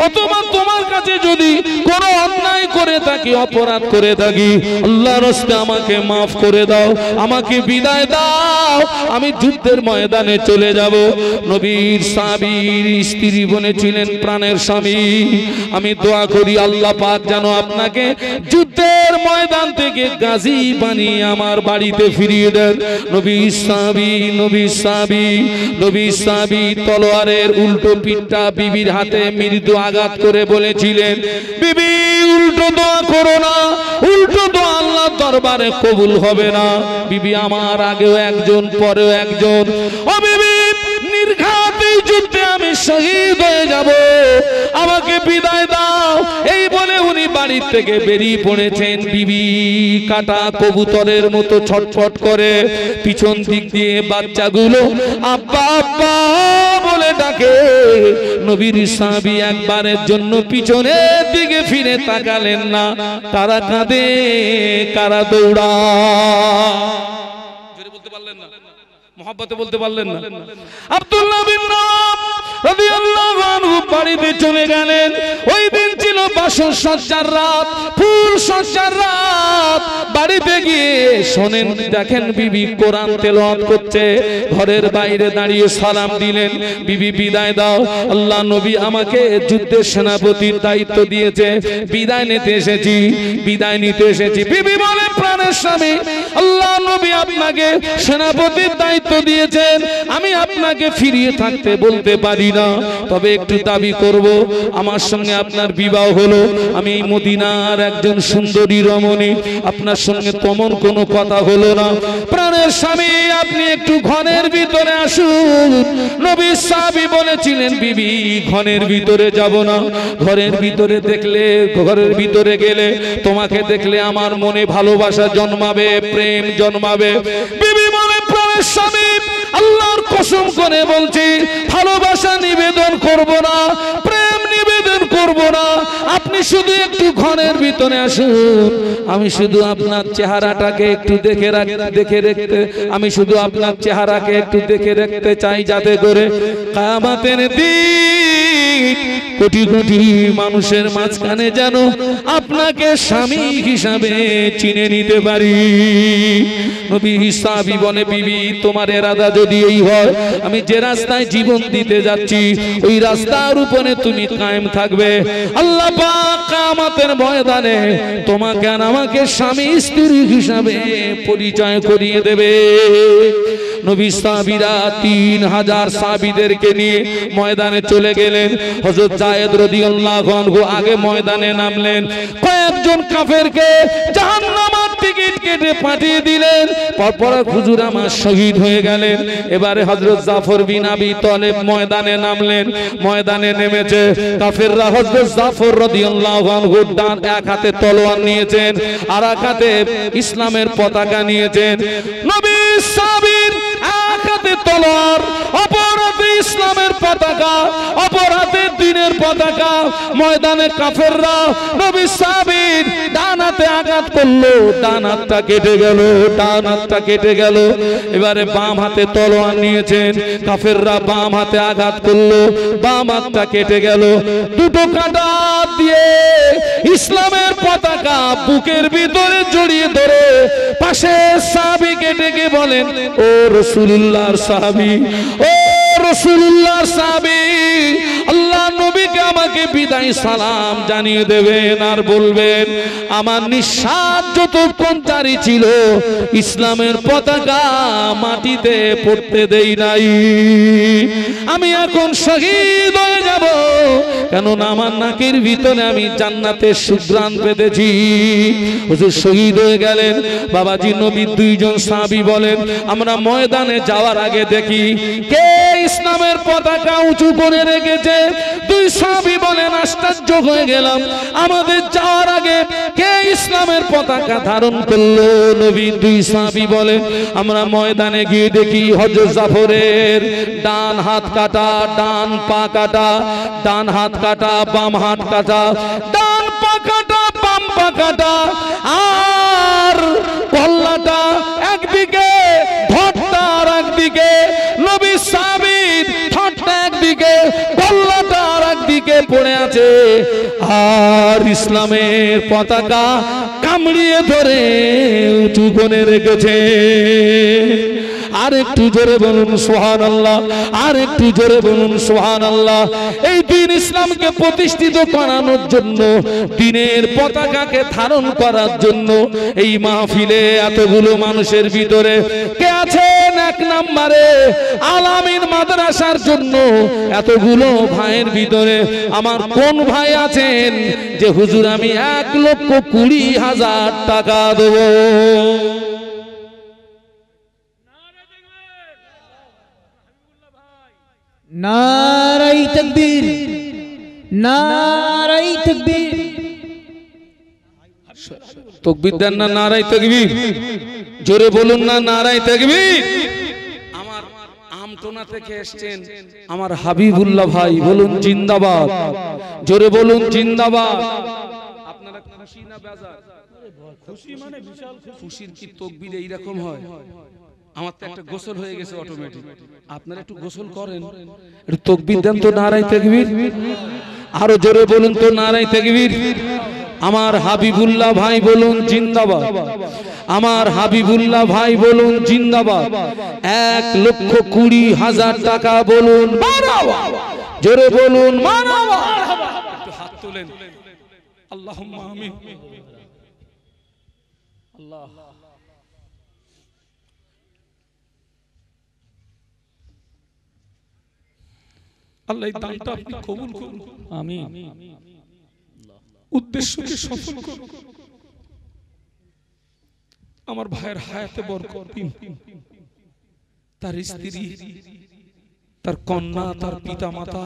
অথবা তোমার কাছে যদি কোনো অন্যায় করে থাকি, অপরাধ করে থাকি, আল্লাহর রাস্তে আমাকে মাফ করে দাও, আমাকে বিদায় দাও, আমি যুদ্ধের ময়দানে চলে যাব। নবীর সাহাবীর স্ত্রী বলেছিলেন, প্রাণের স্বামী, আমি দোয়া করি আল্লাহ পাক যেন আপনাকে যুদ্ধের ময়দান থেকে গাজী বানিয়ে আমার বাড়িতে ফিরিয়ে দেন। নবীর সাহাবী তলোয়ারের উল্টো পিঠটা বিবির হাতে মৃদু আঘাত করে বলেছিলেন, বিবি উল্টো দোয়া করো না, উল্টো দোয়া আল্লাহর দরবারে কবুল হবে না। বিবি আমার আগেও একজন, পরেও একজন, ও বিবি নির্ঘাত এই যুদ্ধে আমি শহীদ হয়ে যাব, আমাকে বিদায় দাও। এই বলে উনি বাড়ি থেকে বেরিয়ে পড়েছেন। বিবি কাটা কবুতরের মতো ছটফট করে পিছন দিক দিয়ে বাচ্চাগুলো আব্বা আব্বা বলে ডাকে। নবীর সাহাবী একবারের জন্য পিছনের দিকে ফিরে তাকালেন না। কারা কাঁদে, কারা দৌড়ায়, জোরে বলতে পারলেন না, মোহাব্বতে বলতে পারলেন না। আব্দুল্লাহ বিন রাম রাদিয়াল্লাহু আনহু বাড়িতে চলে গেলেন। ওই দিন ছিল বাসর সজ্জার রাত, ফুল সজ্জার রাত। বাড়িতে গিয়ে শোনেন, দেখেন বিবি কোরআন তেলাওয়াত করছে। ঘরের বাইরে দাঁড়িয়ে সালাম দিলেন, বিবি বিদায় দাও, আল্লাহ নবী আমাকে যুদ্ধের সেনাপতির দায়িত্ব দিয়েছে, বিদায় নিতে এসেছি, বিদায় নিতে এসেছি। বিবি বলে, প্রাণের স্বামী, আল্লাহ নবী আপনাকে সেনাপতির দায়িত্ব দিয়েছেন, আমি আপনাকে ফিরিয়ে থাকতে বলতে পারি না, তবে একটু দাবি করব, আমার সঙ্গে আপনার বিবাহ হলো, আমি মদিনার একজন সুন্দরী রমণী, আপনার সঙ্গে তেমন কোনো কথা হলো না। প্রাণের স্বামী, আপনি একটু ঘরের ভিতরে আসুন। নবী সাহাবী বলেছিলেন, বিবি ঘরের ভিতরে যাব না, ঘরের ভিতরে দেখলে, ঘরের ভিতরে গেলে তোমাকে দেখলে আমার মনে ভালোবাসা জন্মাবে, প্রেম জন্মাবে। বিবি বলে, প্রাণের স্বামী, আল্লাহর কসম করে বলছি, ভালোবাসা নিবেদন করব না, প্রেম নিবেদন করব না, আপনি শুধু একটু ঘরের ভিতরে আসুন, আমি শুধু আপনার চেহারাটাকে একটু দেখে রাখতে, আমি শুধু আপনার চেহারাকে একটু দেখে রাখতে চাই, যাতে করে কিয়ামতের দিন কোটি কোটি মানুষের মাঝখানে যেন আপনাকে স্বামী হিসাবে চিনে নিতে পারি। নবী সাহাবী বলে, বিবি তোমার ইরাদা যদি এই হয়, আমি যে রাস্তায় জীবন দিতে যাচ্ছি ওই রাস্তার উপরে তুমি কায়েম থাকবে, আল্লাহ পাক কিয়ামতের ময়দানে তোমাকে আর আমাকে স্বামী স্ত্রী হিসাবে পরিচয় করিয়ে দেবে। নবী সাহাবীরা 3000 সাহাবীদেরকে নিয়ে ময়দানে চলে গেলেন। হযরত যায়েদ রাদিয়াল্লাহু আনহু আগে ময়দানে নামলেন, কয়েকজন কাফেরকে জাহান্নামের টিকিট কেটে পাঠিয়ে দিলেন, পরপর হুজুর আমার শহীদ হয়ে গেলেন। এবারে হযরত জাফর বিন আবি তালেব ময়দানে নামলেন। ময়দানে নেমেছে কাফেররা, হযরত জাফর রাদিয়াল্লাহু আনহু ডান এক হাতে তলোয়ার নিয়েছেন, আর এক হাতে ইসলামের পতাকা নিয়েছেন। নবী সাহাবীর এক হাতে তলোয়ার, অপর হাতে ইসলামের পতাকা, অপর হাতে দ্বীনের পতাকা। ময়দানে কাফেররা নবী সাহাবীর ডান হাতে আঘাত করলো, ডান হাতটা কেটে গেল, ডান হাতটা কেটে গেল। এবারে বাম হাতে তলোয়ার নিয়েছেন কাফেররা, বাম হাতে আঘাত করলো, বাম হাতটা কেটে গেল। দুটো কাঁটা দিয়ে ইসলামের পতাকা বুকের ভিতরে জড়িয়ে ধরে পাশে সাহাবীকে ডেকে বলেন, ও রাসূলুল্লাহর সাহাবী, ও রাসূলুল্লাহর সাহাবী, আল্লাহ নবীকে আমাকে বিদায় সালাম জানিয়ে দেবেন, আর বলবেন আমার নিঃশ্বাস যতক্ষণ জারি ছিল ইসলামের পতাকা মাটিতে পড়তে দেই নাই, আমি এখন শহীদ হয়ে যাব, কেননা আমার নাকের ভিতরে আমি জান্নাতের সুঘ্রাণ পেতেছি। হুজুর শহীদ হয়ে গেলেন। বাবাজি নবীর দুইজন সাহাবী বলেন, আমরা ময়দানে যাওয়ার আগে দেখি কে ইসলামের পতাকা উঁচু করে রেখেছে। দুই সাহাবী বলেন, আশ্চর্য হয়ে গেলাম, আমাদের যাওয়ার আগে কে ইসলামের পতাকা ধারণ করলো। নবী দুই সাহাবী বলেন, আমরা ময়দানে গিয়ে দেখি হযরত জাফরের ডান হাত কাটা, ডান পা কাটা, ডান হাত কাটা, বাম হাত কাটা, ডান পা কাটা, বাম পা পতাকাটা আর কল্লাটা একদিকে, ধরটা আর একদিকে, নবী সাবিত ধরটা একদিকে, কল্লাটা আর একদিকে পড়ে আছে, আর ইসলামের পতাকা কামড়িয়ে ধরে উঁচু করে রেখেছে। আর একটু জোরে বলুন সুবহানাল্লাহ, আর একটু জোরে বলুন সুবহানাল্লাহ। এই দিন ইসলামকে প্রতিষ্ঠিত করানোর জন্য, দিনের পতাকাকে ধারণ করার জন্য এই মাহফিলে এতগুলো মানুষের ভিতরে কে আছেন এক নম্বরে আলামিন মাদ্রাসার জন্য? এতগুলো ভাইয়ের ভিতরে আমার কোন ভাই আছেন যে হুজুর আমি 1,20,000 টাকা দেবো? নারায়ে তাকবীর, নারায়ে তাকবীর। তাকবীর দেন না নারায়ে তাকবীর? জোরে বলুন না নারায়ে তাকবীর। আমার আমটোনা থেকে এসেছেন আমার হাবিবুল্লাহ ভাই, বলুন জিন্দাবাদ। জোরে বলুন জিন্দাবাদ। আপনারা খুশি না বেজার? খুশি মানে বিশাল খুশির কি তাকবীর এইরকম হয়? আমার তো একটা গোসল হয়ে গেছে অটোমেটিক। আপনারা একটু গোসল করেন, একটু তাকবীর দেন তো নারায়ে তাকবীর। আরো জোরে বলুন তো নারায়ে তাকবীর। আমার হাবিবুল্লাহ ভাই বলুন জিন্দাবাদ। আমার হাবিবুল্লাহ ভাই বলুন জিন্দাবাদ। 1,20,000 টাকা বলুন মারহাবা। জোরে বলুন মারহাবা। একটু হাত তুলেন। আল্লাহুম্মা আমিন। আল্লাহ আল্লাহ এই দানটা আপনি কবুল করুন। আমিন। উদ্দেশ্যকে সফল করুন। আমার ভাইয়ের হায়াতে বরকত দিন, তার স্ত্রী, তার কন্যা, তার পিতা মাতা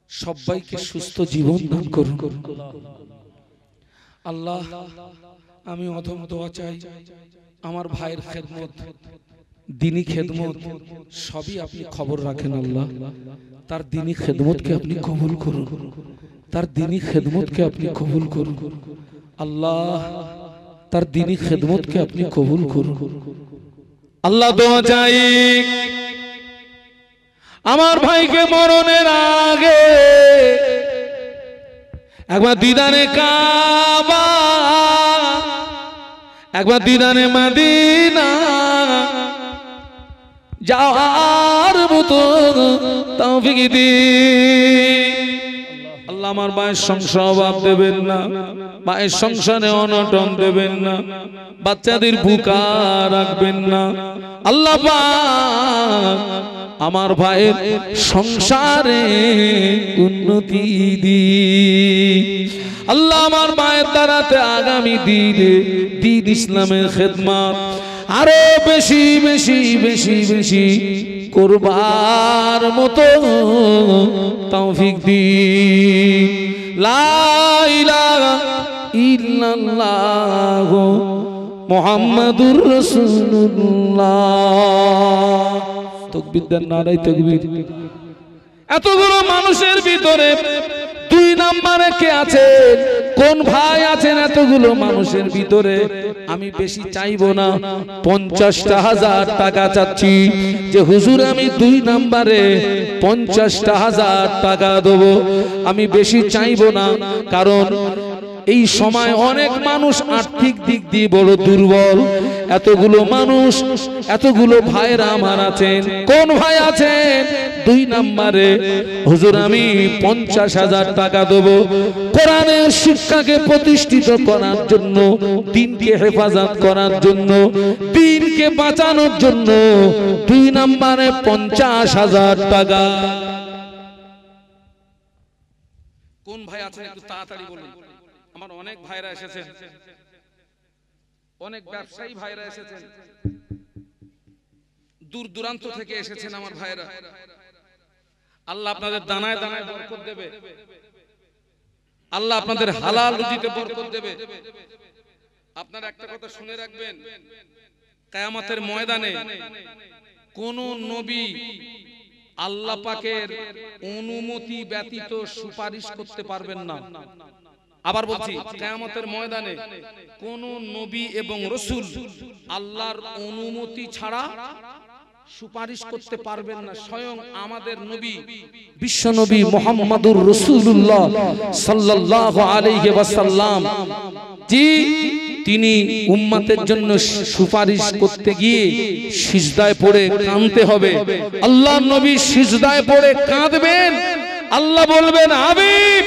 সবাইকে সুস্থ জীবন দান করুন। আল্লাহ আমি অধম দোয়া চাই, আমার ভাইয়ের খেদমত, দিনী খেদমত সবই আপনি খবর রাখেন। আল্লাহ তার দিনী খেদমতকে আপনি কবুল করুন, তার দিনী খেদমতকে আপনি কবুল করুন। আল্লাহ তার দিনী খেদমতকে আপনি কবুল করুন। আল্লাহ দোয়া চাই আমার ভাইকে মরণের আগে একবার দিদানে কাবা, একবার দিদানে মদিনা যাওয়ার মতো তৌফিক দিন। আল্লাহ আমার ভাইয়ের সংসার অভাব দেবেন না, ভাইয়ের সংসারে অনটন দেবেন না, বাচ্চাদের ভুকা রাখবেন না। আল্লাহ পাক আমার ভাইয়ের সংসারে উন্নতি দিন। আল্লাহ আমার মায়ের দ্বারাতে আগামী দিনে দিন ইসলামের খেদমত আরো বেশি বেশি বেশি বেশি করবার মতো তৌফিক দিন। লা ইলাহা ইল্লাল্লাহ মুহাম্মাদুর রাসূলুল্লাহ। তাকবীর দেন নারায়ে তাকবীর। এতগুলো মানুষের ভিতরে 2 নম্বরে কে আছেন? কোন ভাই আছেন? এতগুলো মানুষের ভিতরে আমি বেশি চাইবো না, 50,000 টাকা চাচ্ছি যে হুজুর আমি 2 নম্বরে 50,000 টাকা দেবো। আমি বেশি চাইবো না, কারণ এই সময় অনেক মানুষ আর্থিক দিক দিয়ে বড় দুর্বল। এতগুলো মানুষ, এতগুলো ভাইরা আমার আছেন। কোন ভাই আছেন 2 নম্বরে? হুজুর আমি 50,000 টাকা দেবো কোরআনের শিক্ষাকে প্রতিষ্ঠিত করার জন্য, দ্বীনকে হেফাজত করার জন্য, দ্বীনকে বাঁচানোর জন্য। 2 নম্বরে 50,000 টাকা। কোন ভাই আছেন একটু তাড়াতাড়ি বলুন। আমার অনেক ভাইরা এসেছেন, অনেক ব্যবসায়ী ভাইরা এসেছেন, দূর দূরান্ত থেকে এসেছেন আমার ভাইরা। আল্লাহ আপনাদের দানায় দানায় বরকত দেবে, আল্লাহ আপনাদের হালাল রুজিতে বরকত দেবে। আপনারা একটা কথা শুনে রাখবেন, কিয়ামতের ময়দানে কোন নবী আল্লাহ পাকের অনুমতি ব্যতীত সুপারিশ করতে পারবেন না। আবার বলছি কিয়ামতের ময়দানে কোন নবী এবং রাসূল আল্লাহর অনুমতি ছাড়া সুপারিশ করতে পারবেন না। স্বয়ং আমাদের নবী বিশ্ব নবী মুহাম্মদুর রাসূলুল্লাহ সাল্লাল্লাহু আলাইহি ওয়াসাল্লাম তিনি উম্মতের জন্য সুপারিশ করতে গিয়ে সিজদায় পড়ে কাঁদতে হবে। আল্লাহর নবী সিজদায় পড়ে কাঁদবেন, আল্লাহ বলবেন হাবিব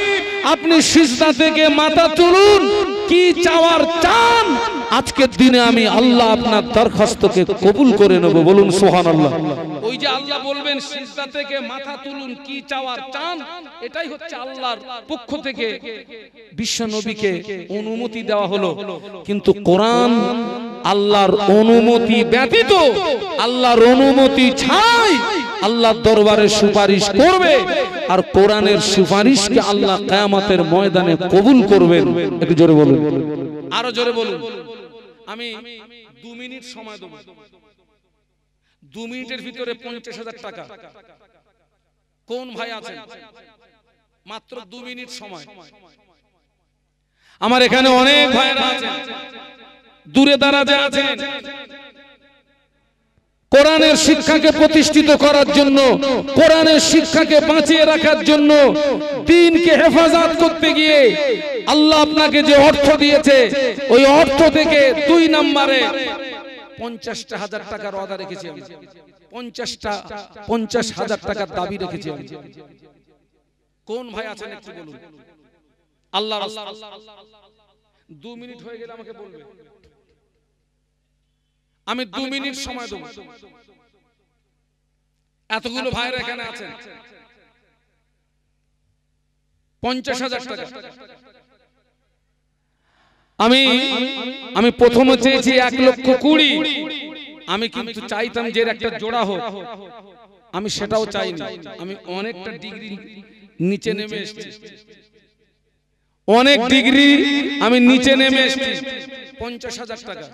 আপনি সিজদা থেকে মাথা তুলুন, কি চাওয়ার চান, আজকের দিনে আমি আল্লাহ আপনার দরখাস্তকে কবুল করে নেব। বলুন সুবহানাল্লাহ। ওই যে আল্লাহ বলবেন সিজদা থেকে মাথা তুলুন, কি চাওয়ার চান, এটাই হচ্ছে আল্লাহর পক্ষ থেকে বিশ্ব নবীকে অনুমতি দেওয়া হলো। কিন্তু কোরআন আল্লাহর অনুমতি ব্যতীত, আল্লাহর অনুমতি ছাড়াই আল্লাহর দরবারে সুপারিশ করবে, আর কোরআনের সুপারিশকে আল্লাহ কিয়ামতের ময়দানে কবুল করবেন। একটু জোরে বলুন, আরো জোরে বলুন। আমি 2 মিনিট সময় দেব, 2 মিনিটের ভিতরে 50,000 টাকা। কোন ভাই আছেন? মাত্র 2 মিনিট সময়। আমার এখানে অনেক ভাইরা আছেন, দূরে দারাজে আছেন, কোরআনের শিক্ষাকে প্রতিষ্ঠিত করার জন্য, কোরআনের শিক্ষাকে বাঁচিয়ে রাখার জন্য, দ্বীনকে হেফাজত করতে গিয়ে আল্লাহ আপনাকে যে অর্থ দিয়েছে, ওই অর্থ থেকে 2 নম্বরে 50,000 টাকার ওয়াদা রেখেছি আমি, 50,000 টাকার দাবি রেখেছি আমি। কোন ভাই আছেন একটু বলুন। আল্লাহ 2 মিনিট হয়ে গেলে আমাকে বলবে, আমি 2 মিনিট সময় দেব। এতগুলো ভাইরা এখানে আছেন, 50,000 টাকা। আমি প্রথমে চেয়েছি 1,20,000। আমি কিন্তু চাইতাম যে একটা জোড়া হোক, আমি সেটাও চাইনি। আমি অনেকটা ডিগ্রি নিচে নেমে এসেছি, অনেক ডিগ্রি আমি নিচে নেমে এসেছি। 50,000 টাকা।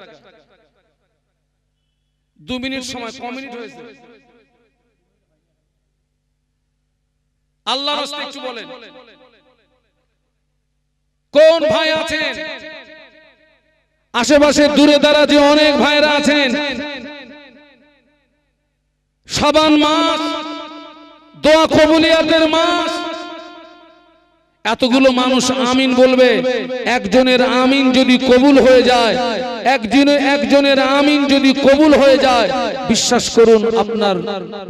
2 মিনিট সময়, ক মিনিট হয়েছে? আল্লাহর রাস্তায় একটু বলেন, কোন ভাই আছেন? আশেপাশে দূরে দারাজে অনেক ভাইরা আছেন। শাবান মাস, দোয়া কবুলিয়াতের মাস। এতগুলো মানুষ আমিন বলবে, একজনের আমিন যদি কবুল হয়ে যায়, একজনের আমিন যদি কবুল হয়ে যায়, বিশ্বাস করুন আপনার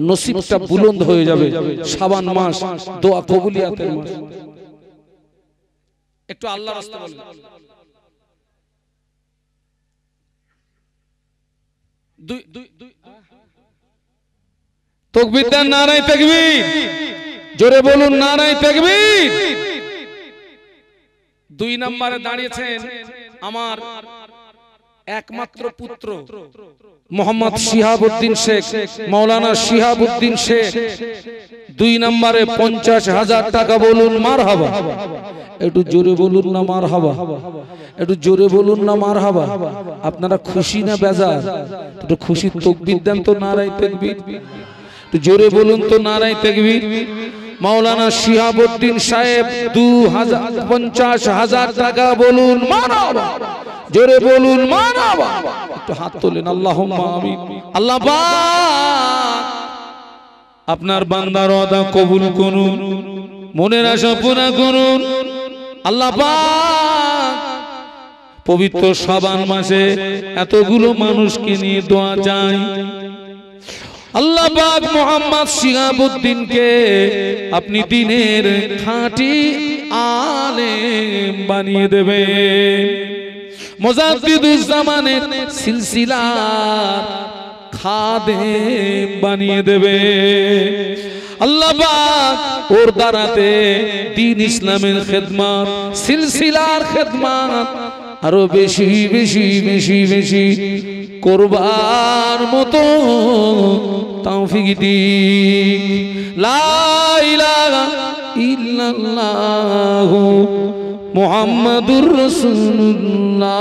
নসিবটা বুলন্দ হয়ে যাবে। শাবান মাস, দোয়া কবুলিয়াতের মাস। একটু আল্লাহর রাস্তা বলেন। তাকবীর দেন, নারায়ে তাকবীর। জোরে বলুন নারায়ে তাকবীর। 2 নম্বরে দাঁড়িয়েছেন আমার একমাত্র পুত্র মোহাম্মদ শিহাবউদ্দিন শেখ, মাওলানা শিহাবউদ্দিন শেখ। 2 নম্বরে 50,000 টাকা। বলুন মারহাবা। একটু জোরে বলুন না মারহাবা, একটু জোরে বলুন না মারহাবা। আপনারা খুশি না বেজার? একটু খুশির তাকবীর দেন তো, নারায়ে তাকবীর। একটু জোরে বলুন তো নারায়ে তাকবীর। মাওলানা শিহাবউদ্দিন সাহেব 50,000 টাকা। বলুন মারহাবা, জোরে বলুন মারহাবা। একটু হাত তোলেন, আল্লাহুম্মা আমিন। আল্লাহ পাক আপনার বান্দার ওয়াদা কবুল করুন, মনের আশা পূর্ণ করুন। আল্লাহ পাক পবিত্র শাবান মাসে এতগুলো মানুষকে নিয়ে দোয়া চাই। আল্লাহ পাক মোহাম্মদ শিহাবউদ্দিনকে আপনি দ্বীনের খাঁটি আলেম বানিয়ে দেবেন, মুজাদ্দিদুজ জামানের সিলসিলার খাদেম বানিয়ে দেবে। আল্লাহ পাক ওর দ্বারাতে দ্বীন ইসলামের খেদমত, সিলসিলার খেদমত আরো বেশি বেশি বেশি বেশি করবার মতো তৌফিক দিন। লা ইলাহা ইল্লাল্লাহু মুহাম্মাদুর রাসূলুল্লাহ।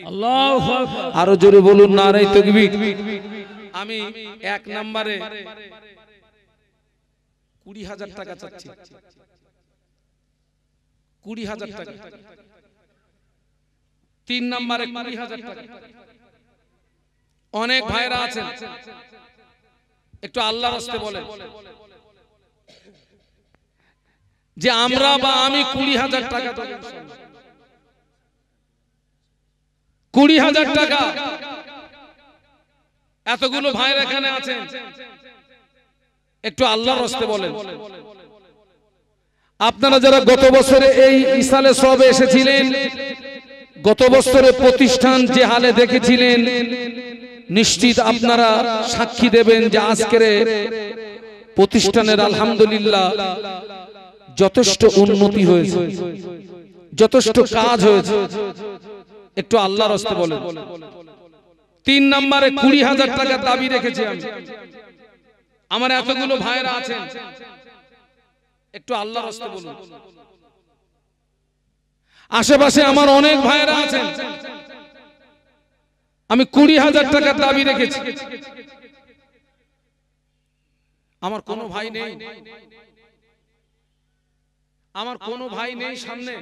আল্লাহু আকবার। আরো জোরে বলুন নারায়ে তাকবীর। আমি 1 নম্বরে 20,000 টাকা চাচ্ছি। 20,000 টাকা। 3 নম্বরে 20,000 টাকা। অনেক ভাইরা আছেন, একটু আল্লাহর রাস্তে বলেন যে আমরা বা আমি 20,000 টাকা দেব। 20,000 টাকা। এতগুলো ভাইরা এখানে আছেন, একটু আল্লাহর রাস্তে বলেন। আপনারা যারা গত বছরে এই ইসালে সবে এসেছিলেন, গত বছরে প্রতিষ্ঠান যে হালে দেখেছিলেন, নিশ্চিত আপনারা সাক্ষী দেবেন যে আজকের প্রতিষ্ঠানের আলহামদুলিল্লাহ যথেষ্ট উন্নতি হয়েছে, যথেষ্ট কাজ হয়েছে। একটু আল্লাহর রাস্তে বলেন। 3 নম্বরে 20,000 টাকা দাবি রেখেছি আমি। আমার এতগুলো ভাইরা আছেন, একটু আল্লাহর রাস্তে বলুন। আশেপাশে আমার অনেক ভাইরা আছেন, আমি 20,000 টাকা দাবি রেখেছি। আমার কোনো ভাই নেই, আমার কোনো ভাই নেই সামনে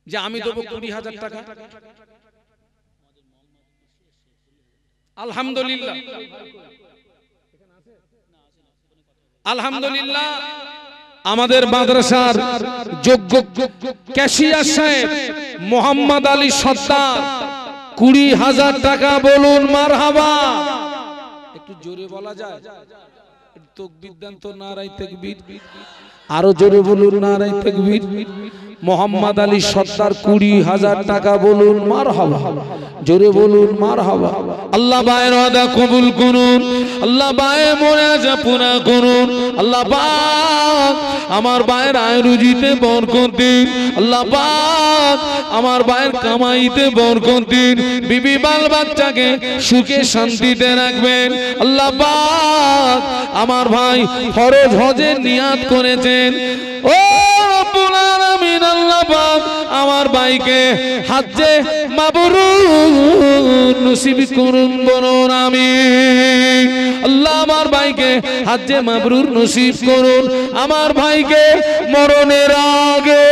যে আমি দেবো 20,000 টাকা। আলহামদুলিল্লাহ, আলহামদুলিল্লাহ আমাদের মাদ্রাসার যোগ্য ক্যাশিয়ার সাহেব মোহাম্মদ আলী সত্তার 20,000 টাকা বলুন মারহাবা। একটু জোরে বলা যায়? তাকবীর দেন তো, নারায়ে তাকবীর। আরো জোরে বলুন নারায়ে তাকবীর। মোহাম্মদ আলী সত্তার 20,000 টাকা বলুন মারহাবা। জোরে বলুন মারহাবা। আল্লাহ বায়ের ওয়াদা কবুল করুন, আল্লাহ বায়ের মুনাজা পুরা করুন। আল্লাহ পাক আমার বায়ের আয় রুজিতে বরকত দিন। আল্লাহ পাক আমার বায়ের কামাইতে বরকত দিন। বিবি বাল বাচ্চাকে সুখে শান্তিতে রাখবেন। আল্লাহ পাক আমার ভাই ফরজ হজের নিয়াত করেছেন, ও রব্বুল আলামিন আল্লাহ পাক আমার ভাইকে হজ্জে মাবরুর নসিব করুন বলুন আমিন। আল্লাহ আমার ভাইকে হজ্জে মাবরুর নসিব করুন। আমার ভাইকে মরণের আগে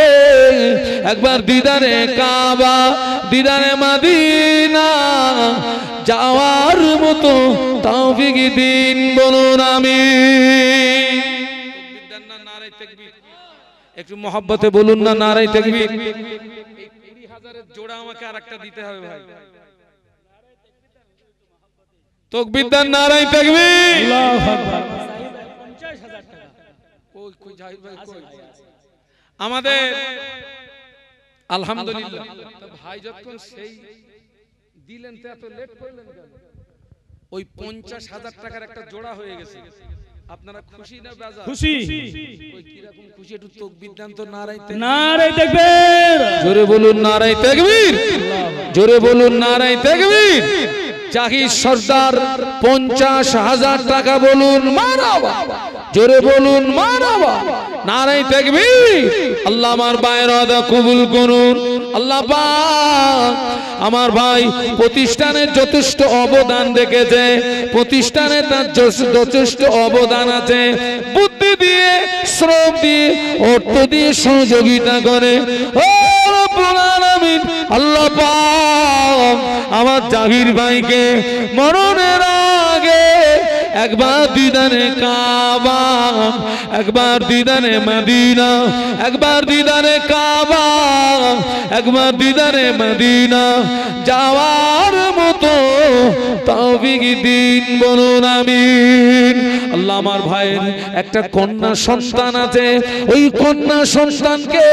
একবার দিদারে কাবা, দিদারে মদিনা যাওয়ার মতো তৌফিক দিন বলুন আমিন। একটু মহব্বতে বলুন না নারায়ে তাকবীর। এই 20,000 এর জোড়া আমাকে আরেকটা দিতে হবে ভাই। তাকবীর দেন, নারায়ে তাকবীর। আল্লাহু আকবার। 50,000 টাকা কই জাহিদ ভাই কই? আমাদের আলহামদুলিল্লাহ ভাই যখন সেই দিলেন তো এত লেট করলেন কেন? ওই 50,000 টাকার একটা জোড়া হয়ে গেছে। আপনারা খুশি না বেজার? খুশি। ওই কি রকম খুশি? একটু তাকবীর দেন তো, নারায়ে তাকবীর। নারায়ে তাকবীর। জোরে বলুন নারায়ে তাকবীর। জোরে বলুন নারায়ে তাকবীর। জাহিদ সরদার 50,000 টাকা বলুন মারহাবা। জোরে বলুন মারহাবা। নারায়ে তাকবীর। আল্লাহ আমার ভাইয়ের ওয়াদা কবুল করুন। আল্লাহ পাক আমার ভাই প্রতিষ্ঠানের যথেষ্ট অবদান রেখেছে, প্রতিষ্ঠানে তার যথেষ্ট অবদান আছে। বুদ্ধি দিয়ে, শ্রম দিয়ে, অর্থ দিয়ে সহযোগিতা করে। ও রব্বুল আলামিন আল্লাহ পাক আমার জাহির ভাইকে মরণের আগে একবার দিদারে কাবা, একবার দিদারে মদিনা, একবার দিদারে কাবা, একবার দিদারে মদিনা যাওয়ার মতো তৌফিক দিন বলুন আমিন। আল্লাহ আমার ভাইয়ের একটা কন্যা সন্তান আছে, ওই কন্যা সন্তানকে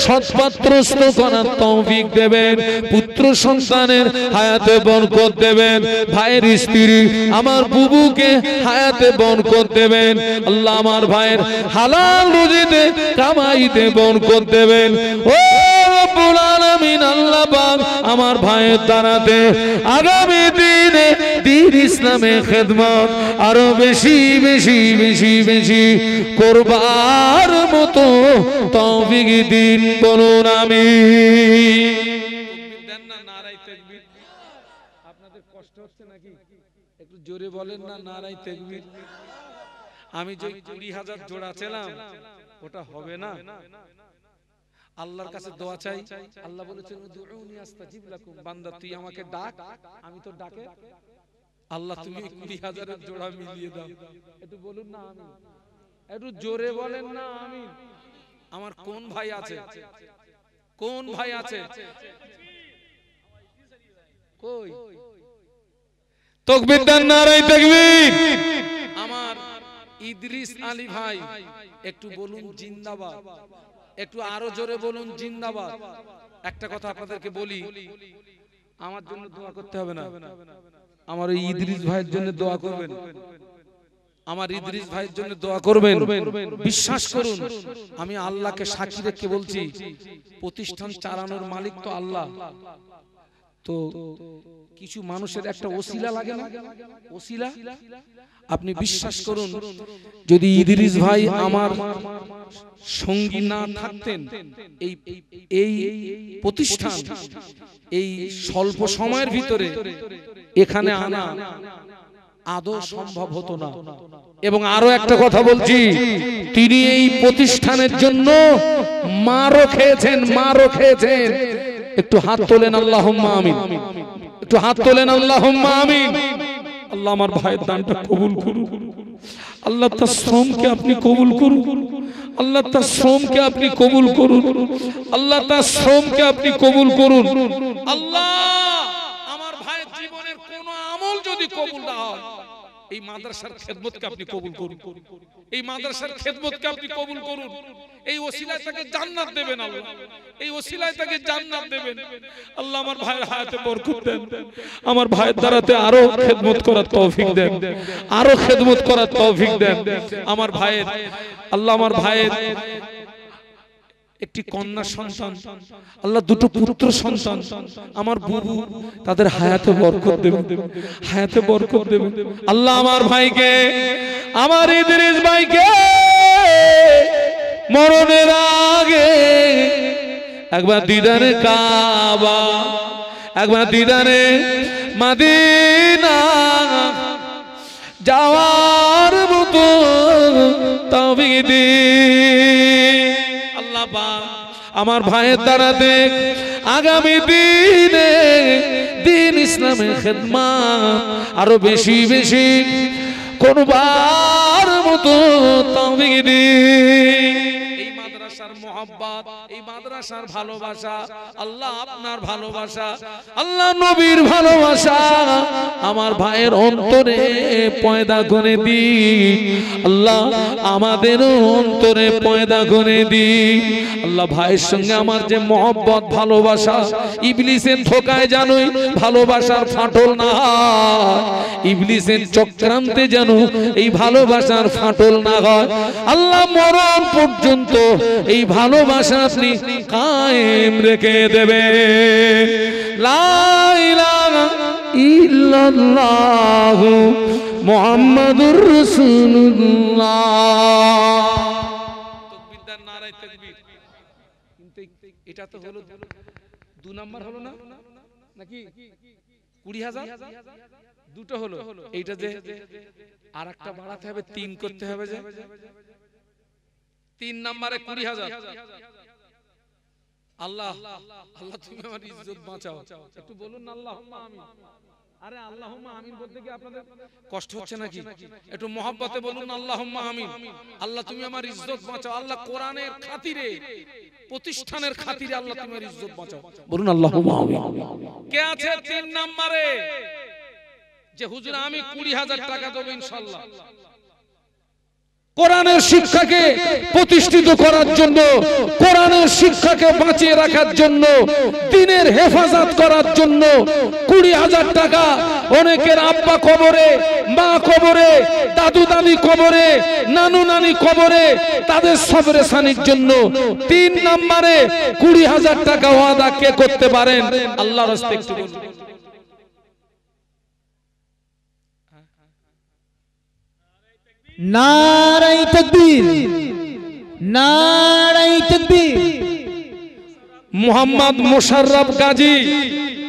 সৎপাত্রস্থ করার তৌফিক দেবেন। পুত্র সন্তানের হায়াতে বরকত দেবেন। ভাইয়ের স্ত্রী আমার বুবুকে হায়াতে বরকত দেবেন। আল্লাহ আমার ভাইয়ের হালাল রুজিতে কামাইতে বরকত দেবেন। ও রব্বুল আলামিন আল্লাহ পাক আমার ভাইয়ের দ্বারাতে আগামী দিনে দ্বীন ইসলামে খেদমত আরো বেশি বেশি বেশি বেশি করবার মতো তৌফিক দিন বলুন আমিন। দেন না নারায়ে তাকবীর। আপনাদের কষ্ট হচ্ছে নাকি? একটু জোরে বলেন না নারায়ে তাকবীর। আমি যে 20,000 জোড়া ছিলাম ওটা হবে না। আল্লাহর কাছে দোয়া চাই, আল্লাহ বলেছেন উদউনি আস্তাজিব লাকুম, বান্দা তুই আমাকে ডাক, আমি তো ডাকে আল্লাহ তুমি 20,000 জোড়া মিলিয়ে দাও। একটু বলুন না আমিন, একটু জোরে বলেন না আমিন। আমার কোন ভাই আছে, কোন ভাই আছে কই? তাকবীর দেন, নারে তাকবীর। আমার ইদ্রিস আলী ভাই একটু বলুন জিন্দাবাদ, একটু আরো জোরে বলুন জিন্দাবাদ। একটা কথা আপনাদেরকে বলি, আমার জন্য দোয়া করতে হবে না, আমার ওই ইদ্রিস ভাইয়ের জন্য দোয়া করবেন, আমার ইদ্রিস ভাইয়ের জন্য দোয়া করবেন। বিশ্বাস করুন, আমি আল্লাহকে সাক্ষী রেখে বলছি, প্রতিষ্ঠান চালানোর মালিক তো আল্লাহ। তো কিছু মানুষের একটা ওসিলা লাগে না, ওসিলা। আপনি বিশ্বাস করুন, যদি ইদ্রিস ভাই আমার সঙ্গী না থাকতেন, এই প্রতিষ্ঠান এই স্বল্প সময়ের ভিতরে এখানে আনা আদৌ সম্ভব হতো না। এবং আরো একটা কথা বলছি, তিনি এই প্রতিষ্ঠানের জন্য মারও খেয়েছেন, মারও খেয়েছেন। একটু হাত তোলেন আল্লাহুম্মা আমিন, একটু হাত তোলেন আল্লাহুম্মা আমিন। আল্লাহ আমার ভাইয়ের দানটা কবুল করুন, আল্লাহ তার শ্রমকে আপনি কবুল করুন, আল্লাহ তার শ্রমকে আপনি কবুল করুন, আল্লাহ তার শ্রমকে আপনি কবুল করুন। আল্লাহ আমার ভাইয়ের জীবনের কোন আমল যদি কবুল না হয়, এই মাদ্রাসার খেদমতকে আপনি কবুল করুন, এই মাদ্রাসার খেদমতকে আপনি কবুল করুন। এই ওসিলায় তাকে জান্নাত দেবেন আল্লাহ, এই ওসিলায় তাকে জান্নাত দেবেন আল্লাহ। আমার ভাইয়ের হায়াতে বরকত দেন, আমার ভাইয়ের দ্বারাতে আরো খেদমত করার তৌফিক দেন, আরো খেদমত করার তৌফিক দেন আমার ভাইয়ের। আল্লাহ আমার ভাইয়ের একটি কন্যা সন্তান, আল্লাহ দুটো পুত্র সন্তান, আমার বুবু, তাদের হায়াতে বরকত দেবেন, হায়াতে বরকত দেবেন আল্লাহ। আমার ভাইকে, আমার ইদ্রিস ভাইকে মরণের আগে একবার দিদারে কাবা, একবার দিদারে মদিনা যাওয়ার মতো তৌফিক দিন আল্লাহ পাক। আমার ভাইয়ের দ্বারা দেখ আগামী দিনে দিন ইসলামের খেদমত আরো বেশি বেশি করবার মতো তৌফিক দিন। এই মাদ্রাসার মোহাব্বত, এই মাদ্রাসার ভালোবাসা, আল্লাহ আপনার ভালোবাসা, আল্লাহ নবীর ভালোবাসা আমার ভাইয়ের অন্তরে পয়দা করে দিন আল্লাহ, আমাদের অন্তরে পয়দা করে দিন আল্লাহ। ভাইয়ের সঙ্গে আমার যে মোহাব্বত ভালোবাসা, ইবলিসের ধোকায় জানোই ভালোবাসার ফাটল না হয়, ইবলিসের চক্রান্তে যেন এই ভালোবাসার ফাটল না হয় আল্লাহ। মরণ পর্যন্ত এই ভালোবাসা আপনি কায়েম রেখে দেবে। লা ইলাহা ইল্লাল্লাহু মুহাম্মাদুর রাসূলুল্লাহ। তাকবীর দেন, নারে তাকবীর। কিন্তু এটা তো হলো 2 নাম্বার হলো না নাকি? 20,000 দুটো হলো, এইটা যে আরেকটা বাড়াতে হবে, 3 করতে হবে, যে 3 নম্বরে 20,000। আল্লাহ আল্লাহ তুমি আমার ইজ্জত বাঁচাও, একটু বলুন আল্লাহুম্মা আমিন। আরে আল্লাহুম্মা আমিন বলতে কি আপনাদের কষ্ট হচ্ছে নাকি? একটু মহব্বতে বলুন আল্লাহুম্মা আমিন। আল্লাহ তুমি আমার ইজ্জত বাঁচাও, আল্লাহ কোরআনের খাতিরে, প্রতিষ্ঠানের খাতিরে আল্লাহ তুমি আমার ইজ্জত বাঁচাও, বলুন আল্লাহুম্মা আমিন। কে আছে 3 নম্বরে যে হুজুর আমি 20,000 টাকা দেব ইনশাআল্লাহ কোরআনের শিক্ষাকে প্রতিষ্ঠিত করার জন্য, কোরআনের শিক্ষাকে বাঁচিয়ে রাখার জন্য, দ্বীনের হেফাজত করার জন্য 20,000 টাকা। অনেকের আব্বা কবরে, মা কবরে, দাদু দাদি কবরে, নানু নানি কবরে, তাদের সবরে সানির জন্য 3 নম্বরে 20,000 টাকা ওয়াদা কে করতে পারেন আল্লাহর রাস্তায় একটু বলুন। নারে তাকবীর, নারে তাকবীর। মোহাম্মদ মোশাররফ গাজী,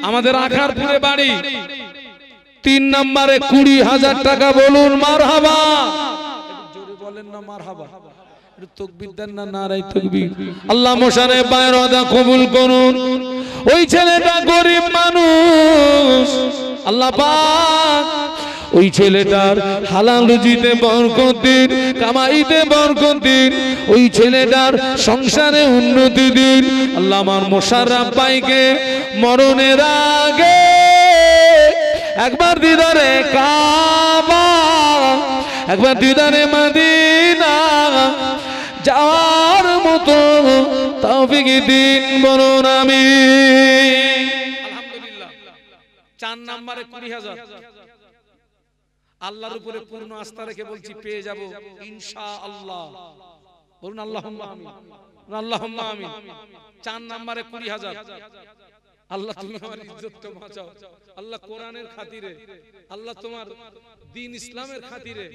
আমাদের আখারপুরে বাড়ি, 3 নম্বরে 20,000 টাকা, বলুন মারহাবা। জোরে বলেন না মারহাবা। তাকবীর দেন না, নারায়ে তাকবীর। আল্লাহ মোশারে বায়রাদা কবুল করুন। ওই ছেলেটা গরিব মানুষ, আল্লাহ পাক ওই ছেলেটার হালাল রুজিতে বরকত দিন, কামাইতে বরকত দিন, ওই ছেলেটার সংসারে উন্নতি দিন। আল্লাহ আমার মোশাররফ ভাইকে মরণের আগে একবার দিদারে কাবা, একবার দিদারে মদিনা যাওয়ার মতো তৌফিক দিন, বলুন আমিন। আলহামদুলিল্লাহ। 4 নম্বরে 20,000। আল্লাহর উপরে পূর্ণ আস্থা রেখে বলছি পেয়ে যাব ইনশাআল্লাহ, বলুন আল্লাহুম্মা আমিন, আল্লাহুম্মা আমিন। 4 নম্বরে 20,000। আল্লাহ তুমি আমার ইজ্জতটা বাঁচাও, আল্লাহ কোরআনের খাতিরে, আল্লাহ তোমার দ্বীন ইসলামের খাতিরে,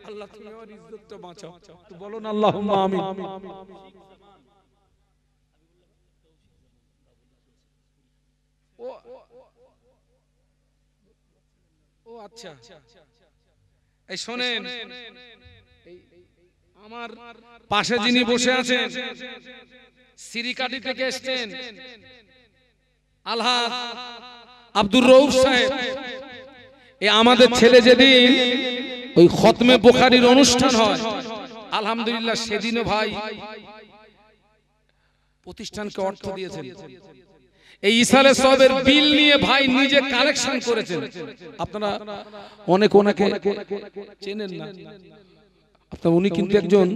আল্লাহ তুমি আমার ইজ্জতটা বাঁচাও, তো বলুন আল্লাহুম্মা আমিন। ও আচ্ছা, এই শোনেন, আমার পাশে যিনি বসে আছেন সিরিকাটি থেকে এসেছেন আলহাজ আব্দুর রউফ সাহেব, এই আমাদের ছেলে যেদিন ওই খতমে বুখারীর অনুষ্ঠান হয়, আলহামদুলিল্লাহ সেদিনও ভাই প্রতিষ্ঠানকে অর্থ দিয়েছেন। এই ইসালে সবের বিল নিয়ে ভাই নিজে কালেকশন করেছেন। আপনারা অনেকে চেনেন না, আপনারা উনি কিন্তু একজন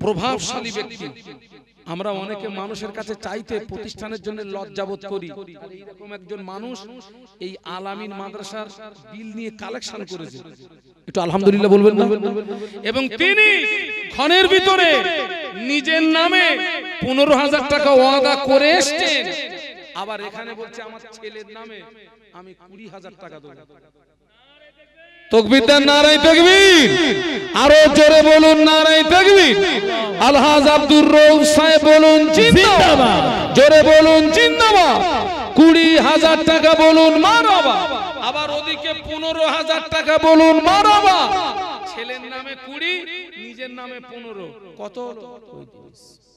প্রভাবশালী ব্যক্তি। আমরা অনেকে মানুষের কাছে চাইতে প্রতিষ্ঠানের জন্য লজ্জাবোধ করি, এরকম একজন মানুষ এই আলামিন মাদ্রাসার বিল নিয়ে কালেকশন করেছে, একটু আলহামদুলিল্লাহ বলবেন না? এবং তিনি ক্ষণের ভিতরে নিজের নামে 15,000 টাকা ওয়াদা করে এসেছেন, আবার এখানে বলছে আমার ছেলের নামে আমি 20,000 টাকা দেব। তাকবীর দেন, নারায়ে তাকবীর। আরো জোরে বলুন নারায়ে তাকবীর। আলহাজ আব্দুর রউফ সাহেব বলুন জিন্দাবাদ, জোরে বলুন জিন্দাবাদ। 20,000 টাকা বলুন মারহাবা, আবার ওদিকে 15,000 টাকা বলুন মারহাবা। ছেলের নামে 20, নিজের নামে 15, কত?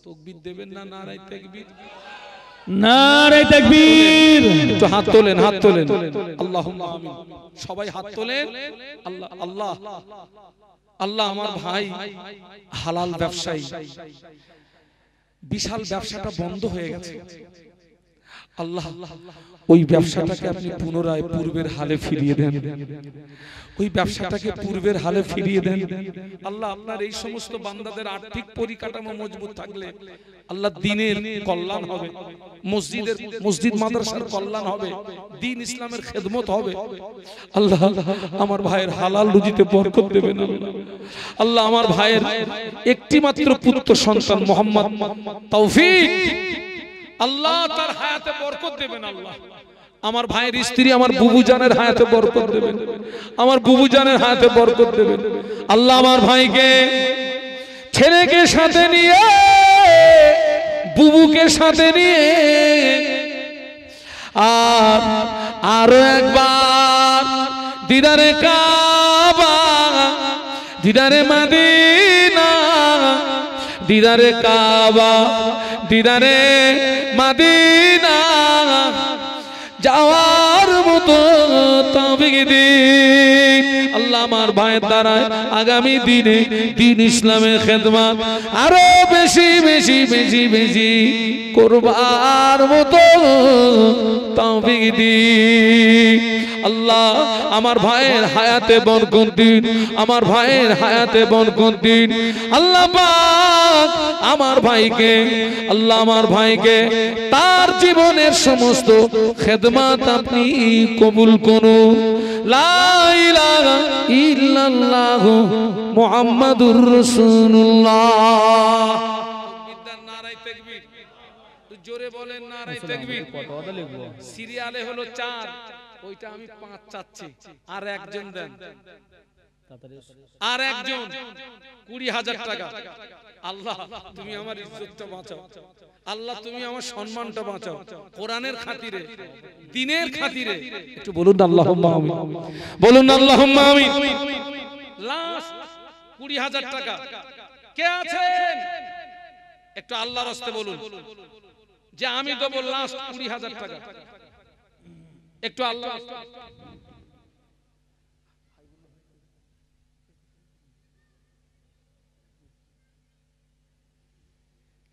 তাকবীর দেবেন না, নারায়ে তাকবীর, নারায়ে তাকবীর। একটু হাত তোলেন, হাত তোলেন, আল্লাহুম্মা আমিন। সবাই হাত তোলেন। আল্লাহ আল্লাহ আল্লাহ, আমার ভাই হালাল ব্যবসায়ী, বিশাল ব্যবসাটা বন্ধ হয়ে গেছে, আল্লাহ ওই ব্যবসাটাকে আপনি পুনরায় পূর্বের হালে ফিরিয়ে দেন, ওই ব্যবসাটাকে পূর্বের হালে ফিরিয়ে দেন। আল্লাহ আপনার এই সমস্ত বান্দাদের আর্থিক পরিকাঠামো মজবুত থাকলে আল্লাহ দ্বীনের কল্যাণ হবে, মসজিদ মাদ্রাসার কল্যাণ হবে, দ্বীন ইসলামের খেদমত হবে। আল্লাহ আমার ভাইয়ের হালাল রুজিতে বরকত দেবেন। আল্লাহ আমার ভাইয়ের একটি মাত্র পুত্র সন্তান মোহাম্মদ তৌফিক, আল্লাহ তার হায়াতে বরকত দেবেন। আল্লাহ আমার ভাইয়ের স্ত্রী আমার বুবু জানের হায়াতে বরকত দেবেন, আমার বুবু জানের হায়াতে বরকত দেবেন। আল্লাহ আমার ভাইকে ছেলেকে সাথে নিয়ে, বুবুকে সাথে নিয়ে আর আরো একবার দিদারে কাবা, দিদারে মদিনা, দিদারে কাবা, দিদারে মদিনা যাওয়ার মতো তৌফিক দিন। আল্লাহ আমার ভাইয়ের দ্বারায় আগামী দিনে দ্বীন ইসলামের খেদমত আরো বেশি বেশি বেশি বেশি করবার মতো তৌফিক দিন। আল্লাহ আমার ভাইয়ের হায়াতে বরকত দিন, আমার ভাইয়ের হায়াতে বরকত দিন। আল্লাহ পাক আমার ভাইকে, আল্লাহ আমার ভাইকে তার জীবনের সমস্ত খেদমত আপনি কবুল করুন। লা ইলাহা ইল্লাল্লাহু মুহাম্মাদুর রাসূলুল্লাহ। নারায়ে তাকবীর, জোরে বলেন নারায়ে তাকবীর। সিরিয়ালে হলো 4, ওইটা আমি 5 চাচ্ছি, আর একজন দেন, আর একজন 20,000 টাকা। আল্লাহ তুমি আমার ইজ্জতটা বাঁচাও, আল্লাহ তুমি আমার সম্মানটা বাঁচাও, কোরআনের খাতিরে, দ্বীনের খাতিরে, একটু বলুন আল্লাহুম্মা আমিন, বলুন আল্লাহুম্মা আমিন। লাস্ট 20,000 টাকা কে আছেন একটু আল্লাহর রাস্তে বলুন যে আমি দেব লাস্ট 20,000 টাকা। একটু আল্লাহ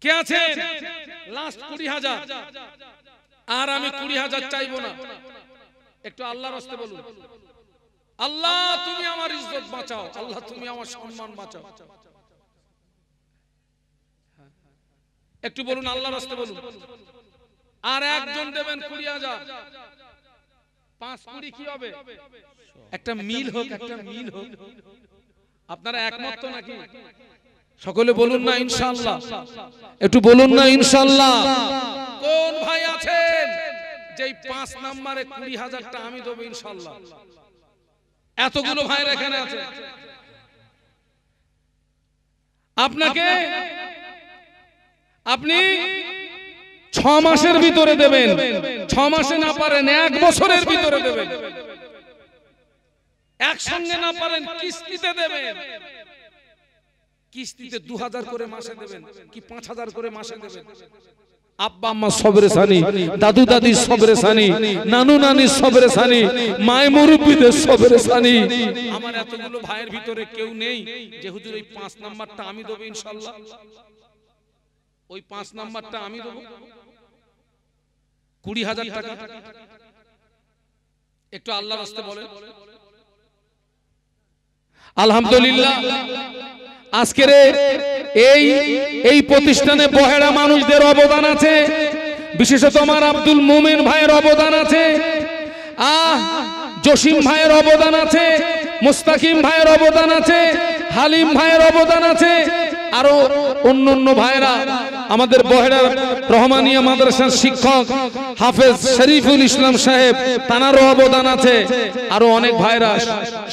কে আছেন লাস্ট 20,000 আর আমি 20,000 চাইবো না। একটু আল্লাহর রাস্তে বলুন আল্লাহ তুমি আমার ইজ্জত বাঁচাও, আল্লাহ তুমি আমার সম্মান বাঁচাও। একটু বলুন আল্লাহর রাস্তে বলুন। আর একজন দেবেন 20,000, 5-20 কি হবে? একটা মিল হোক, একটা মিল হোক। আপনারা একমত তো নাকি? সকলে বলুন না ইনশাআল্লাহ। একটু বলুন না ইনশাআল্লাহ। কোন ভাই আছেন যে 5 নম্বরে 20,000টা আমি দেব ইনশাআল্লাহ? এতগুলো ভাইরা এখানে আছে। আপনাকে আপনি 6 মাসের ভিতরে দেবেন, 6 মাসে না পারেন 1 বছরের ভিতরে দেবেন, একসঙ্গে না পারেন কিস্তিতে দেবেন। কিস্তিতে 2,000 করে মাসে দেবেন কি 5,000 করে মাসে দেবেন? আব্বা আম্মা সবরে সানি, দাদু দাদি সবরে সানি, নানু নানি সবরে সানি, মায় মুরব্বিদের সবরে সানি। আমার এতগুলো ভাইয়ের ভিতরে কেউ নেই যে হুজুর এই 5 নাম্বারটা আমি দেব ইনশাআল্লাহ, ওই 5 নাম্বারটা আমি দেব 20,000 টাকা। একটু আল্লাহর রাস্তে বলেন আলহামদুলিল্লাহ। আজকের এই প্রতিষ্ঠানে বহেড়া মানুষদের অবদান আছে, বিশেষত আমার আব্দুল মোমেন ভাইয়ের অবদান আছে, জসিম ভাইয়ের অবদান আছে, মুস্তাকিম ভাইয়ের অবদান আছে, হালিম ভাইয়ের অবদান আছে, আরো অন্যান্য ভাইরা আমাদের বহেড়ার রহমানিয়া মাদ্রাসার শিক্ষক হাফেজ শরীফুল ইসলাম সাহেব, তানারও অবদান আছে। আরো অনেক ভাইরা,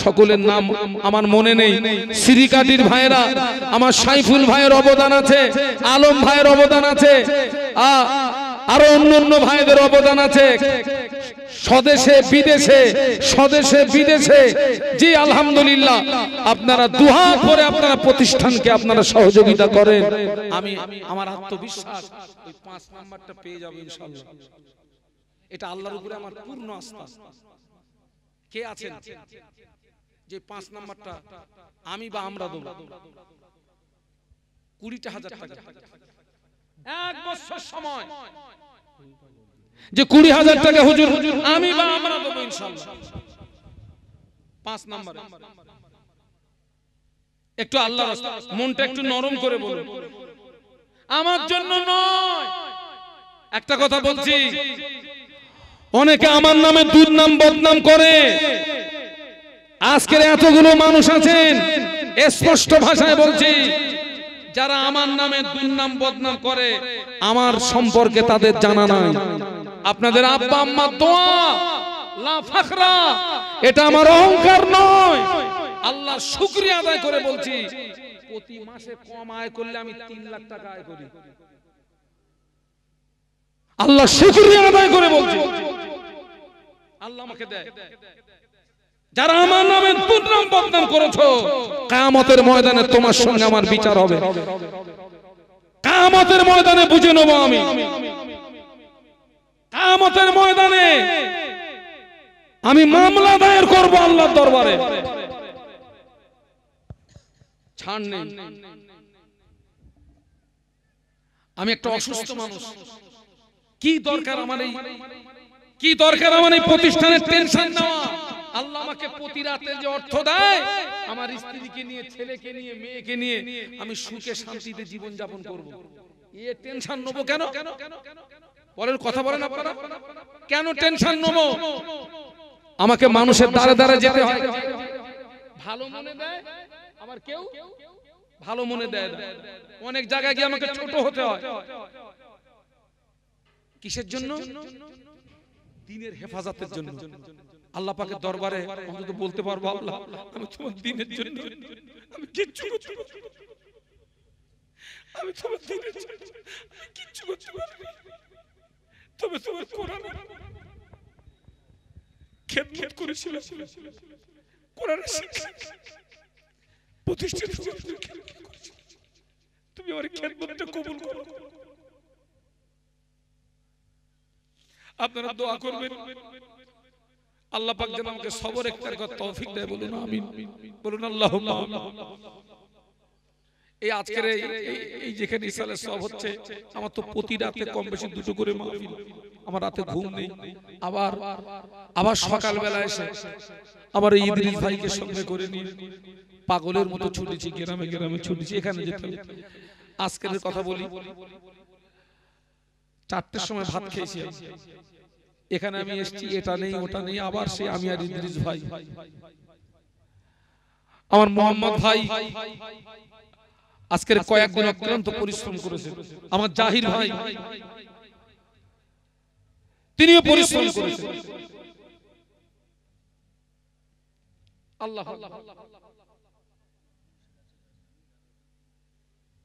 সকলের নাম আমার মনে নেই। সিরিকাটির ভাইরা, আমার সাইফুল ভাইয়ের অবদান আছে, আলম ভাইয়ের অবদান আছে, আরো অন্যান্য ভাইদের অবদান আছে। স্বদেশে বিদেশে, স্বদেশে বিদেশে, জি আলহামদুলিল্লাহ। আপনারা দুহাত ভরে আপনারা প্রতিষ্ঠানকে আপনারা সহযোগিতা করেন। আমি আমার আত্মবিশ্বাস ওই 5 নাম্বারটা পেয়ে যাব ইনশাআল্লাহ। এটা আল্লাহর উপরে আমার পূর্ণ আস্থা। কে আছেন যে 5 নাম্বারটা আমি বা আমরা দেব? 20,000 টাকা, 1 বছর সময়, যে 20,000 টাকা হুজুর আমি বা আমরা দেব ইনশাআল্লাহ 5 নম্বরে। একটু আল্লাহর মনটা একটু নরম করে বলুন, আমার জন্য নয়। একটা কথা বলছি, অনেকে আমার নামে দুর্নাম বদনাম করে। আজকের এতগুলো মানুষ আছেন, স্পষ্ট ভাষায় বলছি, যারা আমার নামে দুর্নাম বদনাম করে আমার সম্পর্কে তাদের জানা নাই। আপনাদের আব্বা আম্মা দোয়া লা ফাখরা, এটা আমার অহংকার নয়, আল্লাহর শুকরিয়া আদায় করে বলছি। প্রতি মাসে কম আয় করলে আমি 3 লাখ টাকা আয় করি, আল্লাহ শুকরিয়া আদায় করে বলছি, আল্লাহ আমাকে দেয়। যারা আমার নামে দুর্নাম বদনাম করেছো, কিয়ামতের ময়দানে তোমার সঙ্গে আমার বিচার হবে। কিয়ামতের ময়দানে বুঝে নেব আমি, কিয়ামতের ময়দানে আমি মামলা দায়ের করব আল্লাহর দরবারে। ছাড় নেই। আমি একটা অসুস্থ মানুষ, কি দরকার আমার এই প্রতিষ্ঠানের টেনশন নেওয়া? আল্লাহ আমাকে প্রতি রাতে যে অর্থ দেয়, আমার স্ত্রীকে নিয়ে, ছেলেকে নিয়ে, মেয়েকে নিয়ে আমি সুখে শান্তিতে জীবন যাপন করব। এই টেনশন নেবো কেন? বলেন, কথা বলেন আপনারা, কেন টেনশন নেবো? আমাকে মানুষের দ্বারে দ্বারে যেতে হয়, ভালো মনে দেয়, আবার কেউ ভালো মনে দেয় না। অনেক জায়গায় গিয়ে আমাকে ছোট হতে হয়। কিসের জন্য? দ্বীনের হেফাজতের জন্য। আল্লাহ পাকের দরবারে অন্তত বলতে পারবো, আল্লাহ আমি তোমার দ্বীনের জন্য আমি কিচ্ছু করতে পারবো না, আমি তোমার দ্বীনের জন্য আমি কিচ্ছু করতে পারবো না, তবে তোমার কোরআনের খেদমত করেছিলাম, কোরআনের শিক্ষা প্রতিষ্ঠিত করেছিলাম। তুমি আমার খেদমতটা কবুল করো। আপনারা দোয়া করবেন আল্লাহ পাক যেন আমাকে সবর ইখতিয়ার করার তৌফিক দেয়। বলুন আমিন, বলুন আল্লাহুম্মা আমিন। এই আজকের এই যেখানে ইসালে সব হচ্ছে, আমার তো প্রতি রাতে কম বেশি দুটো করে মাহফিল, আমার রাতে ঘুম নেই। আবার সকালবেলা এসে আমার এই ইদ্রিস ভাইকে সঙ্গে করে নিয়ে পাগলের মতো ছুটেছি, গ্রামে গ্রামে ছুটেছি, এখানে যেতে। আজকের কথা বলি, 4টার সময় ভাত খেয়েছি, এখানে আমি এসেছি, এটা নেই ওটা নেই, আবার সে আমি আর ইদ্রিস ভাই, আমার মোহাম্মদ ভাই আজকের কয়েকদিন অক্লান্ত পরিশ্রম করেছে। আমার জাহির ভাই তিনিও পরিশ্রম করেছেন। আল্লাহ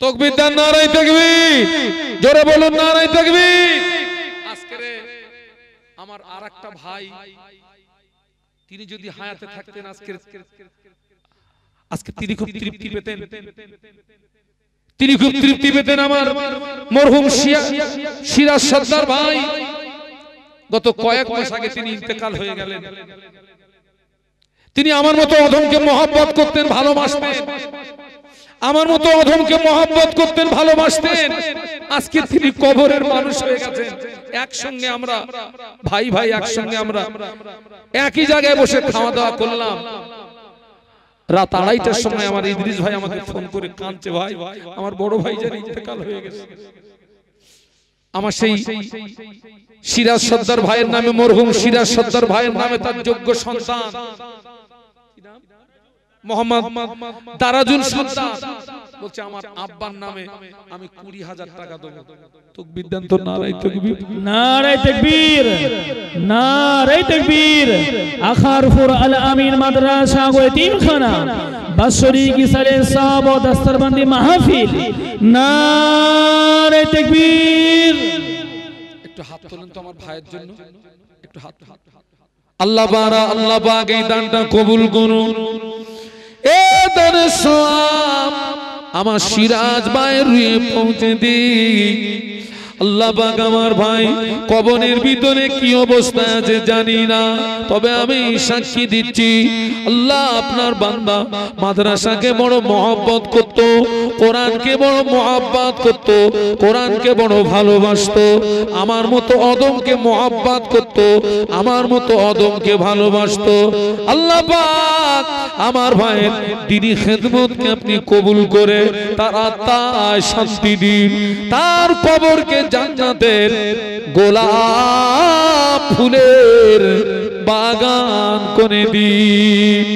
তাকবীর দেন, নারায়ে তাকবীর, জোরে বলুন নারায়ে তাকবীর। আজকের আমার আরেকটা ভাই, তিনি যদি হায়াতে থাকতেন আজকে তিনি খুব তৃপ্তি পেতেন, তিনি খুব তৃপ্তি পেতেন। আমার মরহুম সিরাজ সর্দার ভাই গত কয়েক মাস আগে তিনি ইন্তেকাল হয়ে গেলেন। তিনি আমার মতো অধমকে মহব্বত করতেন, ভালোবাসতেন, আমার মতো অধমকে মহব্বত করতেন, ভালোবাসতেন। আজকে তিনি কবরের মানুষ হয়ে গেছেন। একসঙ্গে আমরা ভাই ভাই একসঙ্গে আমরা একই জায়গায় বসে খাওয়া দাওয়া করলাম। রাত 2:30টার সময় আমার ইদ্রিস ভাই আমাকে ফোন করে কাঁদছে, ভাই আমার বড় ভাই যেন ইন্তেকাল হয়ে গেছে। আমার সেই সিরাজ সর্দার ভাইয়ের নামে, মরহুম সিরাজ সর্দার ভাইয়ের নামে তার যোগ্য সন্তান মোহাম্মদ দারাজুল সর্দার বলছে আমার আব্বার নামে আমি 20,000 টাকা দেব। তাকবীর দেন তো, নারায়ে তাকবীর, নারায়ে তাকবীর, নারায়ে তাকবীর। আখারপুর আল আমিন মাদ্রাসা ও এতিমখানা বাৎসরিক কি সালে সব ও দস্তরবন্দি মাহফিল। নারায়ে তাকবীর। একটু হাত তোলেন তো আমার ভাইয়ের জন্য, একটু হাত। আল্লাহ পাক এই দানটা কবুল করুন। এ দানের সওয়াব আমার সিরাজ ভাইয়ের রুহে পৌঁছে দিন। আল্লাহ পাক আমার ভাই কবরের ভিতরে কি অবস্থা আছে জানি না, তবে আমি সাক্ষী দিচ্ছি আল্লাহ আপনার বান্দা মাদ্রাসাকে বড় মহব্বত করত, কোরআনকে বড় মহব্বত করত, কোরআনকে বড় ভালোবাসতো, আমার মতো অদমকে মহব্বত করত, আমার মতো অদমকে ভালোবাসতো। আল্লাহ পাক আমার ভাইয়ের দিনী খেদমতকে আপনি কবুল করে তার আত্মায় শান্তি দিন, তার কবরকে জান্নাতের গোলাপ ফুলের বাগান করে দিন।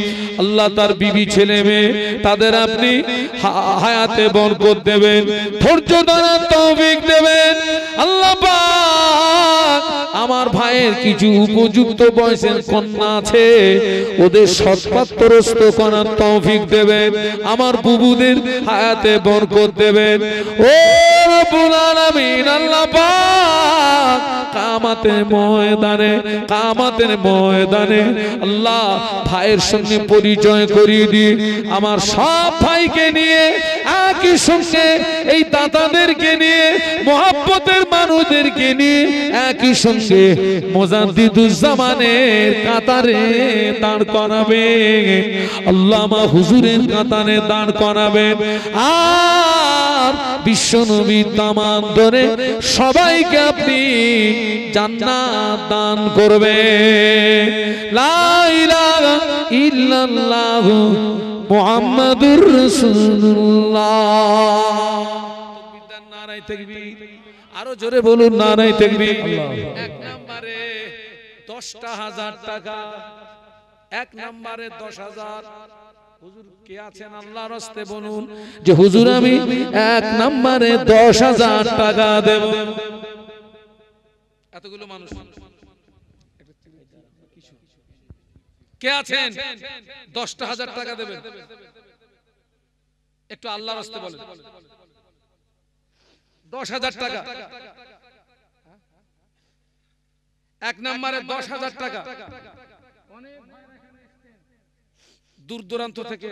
আল্লাহ তার বিবি ছেলে মেয়ে তাদের আপনি হায়াতে বরকত দেবেন, ধৈর্য ধরার তৌফিক দেবেন। আল্লাহ পাক আমার ভাইয়ের কিছু উপযুক্ত বয়সের কন্যা আছে, ওদের সৎপাত্রস্থ করার তৌফিক দেবেন। আমার বুবুদের হায়াতে বরকত দেবেন। ও রব্বুল আলামিন আল্লাহ পাক কিয়ামতের ময়দানে আল্লাহ ভাইয়ের সঙ্গে পরিচয় করিয়ে দিন। আমার সব ভাইকে নিয়ে একই সঙ্গে এই দাতাদেরকে নিয়ে মহব্বতের মানুষদেরকে নিয়ে একই সঙ্গে মুজাদ্দিদুজ্জামানের কাতারে দাঁড় করাবেন, আল্লামা হুজুরের কাতারে দাঁড় করাবেন। আর বিশ্বনবীর দামান ধরে সবাইকে আপনি জান্নাত দান করবেন। লা ইলাহা ইল্লাল্লাহু মুহাম্মাদুর রাসূলুল্লাহ। নারায়ে তাকবীর, আরো জোরে বলুন নারায়ে তাকবীর। এক নম্বরে 10,000 টাকা, এক নম্বরে 10,000। হুজুর কে আছেন আল্লাহর রাস্তে বলুন যে হুজুর আমি এক নম্বরে 10,000 টাকা দেব। এতগুলো মানুষ কে আছেন 10,000 টাকা দেবেন? একটু আল্লাহর রাস্তে বলেন। 10,000 টাকা, এক নম্বরে 10,000 টাকা। দূর দূরান্ত থেকে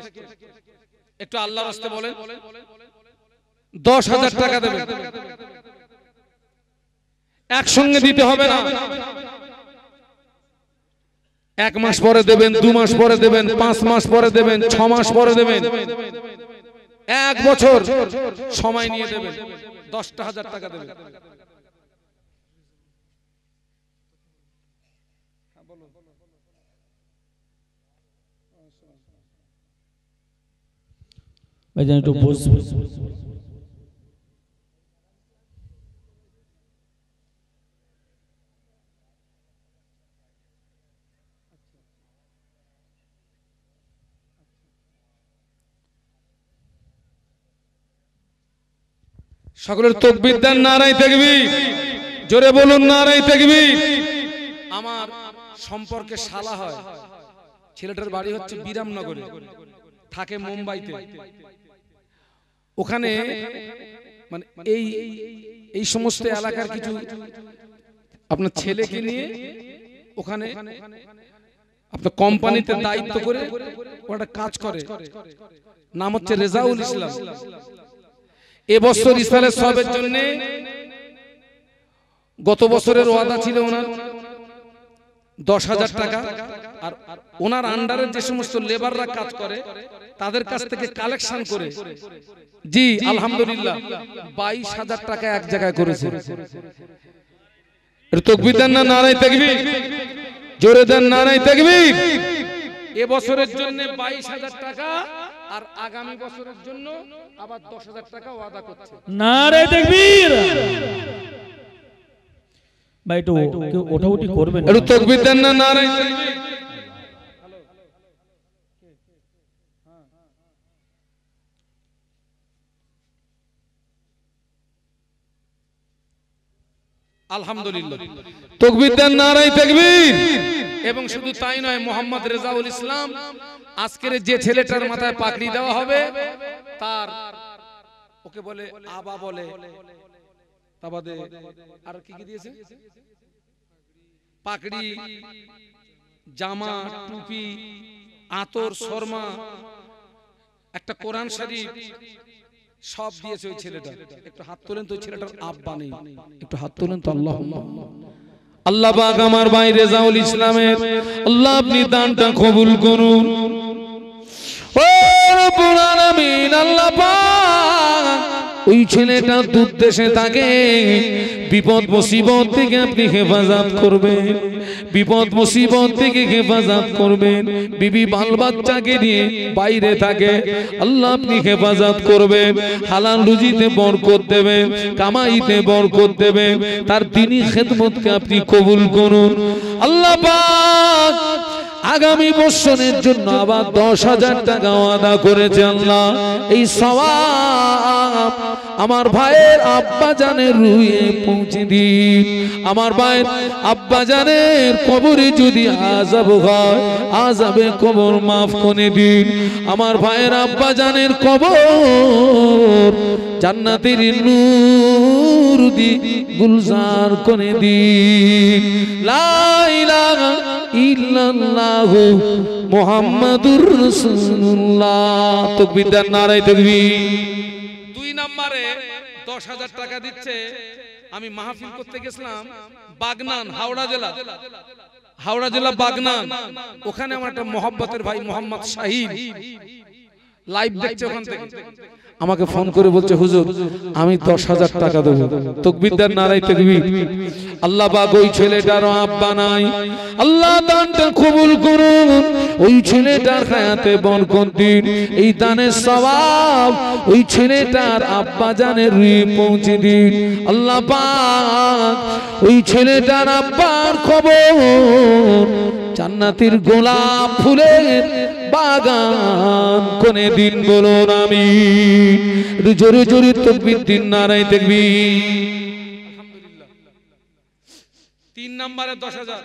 একটু আল্লাহর রাস্তে বলেন। 10,000 টাকা দেবেন। একসঙ্গে দিতে হবে না, 1 মাস পরে দেবেন, 2 মাস পরে দেবেন, 5 মাস পরে দেবেন, 6 মাস পরে দেবেন, 1 বছর সময় নিয়ে দেবেন। 10,000 টাকা দেবেন। ভাইজান একটু বসবে। সকলের তাকবীর দেন, নারায়ে তাকবীর, জোরে বলুন নারায়ে তাকবীর। আমার সম্পর্কে শালা হয়, ছেলেটার বাড়ি হচ্ছে বিরামনগরে, থাকে মুম্বাইতে। ওখানে মানে এই সমস্ত এলাকার কিছু আপনার ছেলেকে নিয়ে ওখানে আপনার কোম্পানিতে দায়িত্ব করে ওটা কাজ করে, নাম হচ্ছে রেজাউল ইসলাম। এবছর ইসলামের সবের জন্য গত বছরের ওয়াদা ছিল ওনার 10,000 টাকা, আর ওনার আন্ডারে যে সমস্ত লেবাররা কাজ করে তাদের কাছ থেকে কালেকশন করে, জি আলহামদুলিল্লাহ 22,000 টাকা এক জায়গায় করেছে। তাকবীর দেন না, নারায়ে তাকবীর, জোরে দেন নারায়ে তাকবীর। এবছরের জন্য 22,000 টাকা, আর আগামী বছরের জন্য আবার 10,000 টাকা ওয়াদা করছে। নারায়ে তাকবীর। ভাই একটু কেউ ওঠাউঠি করবেন, একটু তাকবীর দেন না, নারায়ে তাকবীর। আলহামদুলিল্লাহ, তাকবীর দেন, নারায়ে তাকবীর। এবং শুধু তাই নয়, মোহাম্মদ রেজাউল ইসলাম আজকের যে ছেলেটার মাথায় পাগড়ি দেওয়া হবে তার ওকে বলে আবা বলে, তাবাদে আর কি কি দিয়েছে, পাগড়ি, জামা, টুপি, আতর, শর্মা, একটা কোরআন শরীফ সব দিয়েছে ওই ছেলেটা। একটু হাত তোলেন তো, ওই ছেলেটার আব্বা নেই, একটু হাত তোলেন তো। আল্লাহুম্মা আল্লাহ পাক আমার ভাই রেজাউল ইসলামের আল্লাহ আপনি দানটা কবুল করুন। ও রব্বুল আলামিন, আল্লাহ পাক ওই ছেলেটা দূর দেশে থাকে, বিপদ মুসিবত থেকে আপনি হেফাজত করবেন, বিপদ মুসিবত থেকে হেফাজত করবেন। বিবি বাল বাচ্চাকে নিয়ে বাইরে থাকে, আল্লাহ আপনি হেফাজত করবেন, হালাল রুজিতে বরকত দেবেন, কামাইতে বরকত দেবেন, তার দ্বীনি খেদমতকে আপনি কবুল করুন। আল্লাহ পাক আগামী বছরের জন্য আবার 10,000 টাকা ওয়াদা করেছে। আল্লাহ এই সওয়াব আমার ভাইয়ের আব্বা জানের রুহে পৌঁছে দিন। আমার ভাইয়ের আব্বা জানের কবরে যদি আযাব হয়, আযাবে কবর মাফ করে দিন। আমার ভাইয়ের আব্বা জানের কবর জান্নাতের নূর দিয়ে গুলজার করে দিন। লা ইলাহা ইল্লাল্লাহু মুহাম্মাদুর রাসূলুল্লাহ। তাকবীর দেন, নারায়ে তাকবীর। 2 নম্বরে 10,000 টাকা দিচ্ছে। আমি মাহফিল করতে গেছিলাম বাগনান, হাওড়া জেলা বাগনান। ওখানে আমার একটা মহব্বতের ভাই মোহাম্মদ শাহিন লাইভ দেখছে, ওখান থেকে আমাকে ফোন করে বলছে, হুজুর আমি 10,000 টাকা দেব। তাকবীর দেন, নারায়ে তাকবীর। আল্লাহ পাক ওই ছেলেটারও আব্বা নাই, আল্লাহ দানটা কবুল করুন, ওই ছেলেটার হায়াতে বরকত দিন। এই দানের সওয়াব ওই ছেলেটার আব্বা জানের রুহে পৌঁছে দিন। আল্লাহ পাক ওই ছেলেটার আব্বার কবর জান্নাতের গোলাপ ফুলের বাগান করে দিন, বলুন আমিন। জোরে জোরে তাকবীর দিন, নারায়ে তাকবীর। আলহামদুলিল্লাহ। 3 নম্বরে 10,000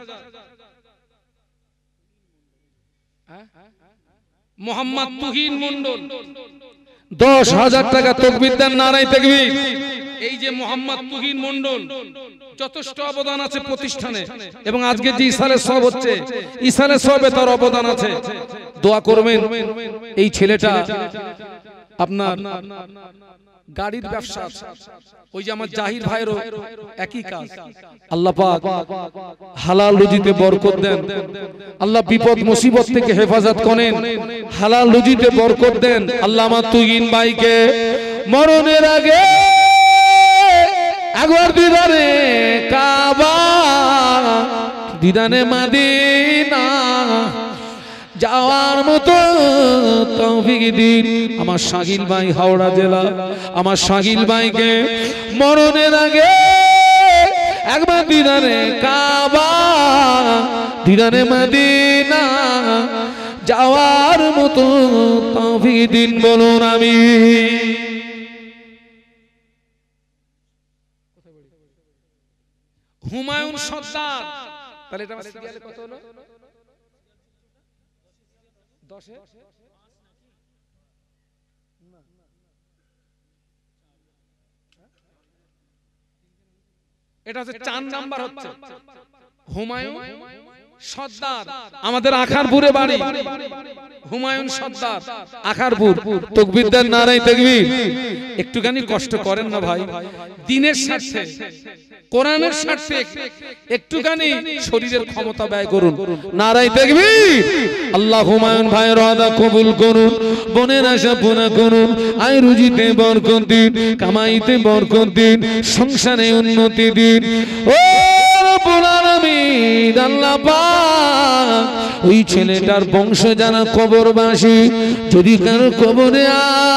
মোহাম্মদ তুহিন মন্ডল 10,000 টাকা। তাকবীর দেন, নারায়ে তাকবীর। এই যে মোহাম্মদ তুহিন মন্ডল যথেষ্ট অবদান আছে প্রতিষ্ঠানে, এবং আজকে যে ইসালের সব হচ্ছে, ইসালের সবে তার অবদান আছে। দোয়া করবেন এই ছেলেটা আপনার গাড়ির ব্যবসা, ওই যে আমার জাহির ভাইয়েরও একই কাজ। আল্লাহ পাক হালাল রুজিতে বরকত দেন, আল্লাহ বিপদ মুসিবত থেকে হেফাজত করেন, হালাল রুজিতে বরকত দেন। আল্লাহ আমার তুহিন ভাইকে মরণের আগে একবার দিদারে কাবা, দিদানে মদিনা যাওয়ার মতো তৌফিক দিন। আমার শাকিল ভাই হাওড়া জেলা, আমার শাকিল ভাইকে মরণের আগে একবার দিদারে কাবা, দিদারে মদিনা যাওয়ার মতো তৌফিক দিন, বলুন আমিন। হুমায়ুন সর্দার, তাহলে এটা সিরিয়ালে কত হলো? 10 এ এটা হচ্ছে 4 নাম্বার হচ্ছে হুমায়ুন সর্দার, আমাদের আখারপুরে বাড়ি। হুমায়ুন সর্দার, আখারপুর। তাকবীর দেন, নারায়ে তাকবীর। একটুখানি কষ্ট করেন না ভাই, দ্বীনের স্বার্থে, কোরআনের স্বার্থে একটুখানি শরীরের ক্ষমতা ব্যয় করুন। নারায়ে তাকবীর। আল্লাহ হুমায়ুন ভাইয়ের ওয়াদা কবুল করুন, বনের আশা পুরা করুন, আয় রুজিতে বরকত দিন, কামাইতে বরকত দিন, সংসারে উন্নতি দিন। ও রব্বুল আলামিন, আল্লাহ পাক ওই ছেলেটার বংশ যারা কবরবাসী, যদি কারো কবরে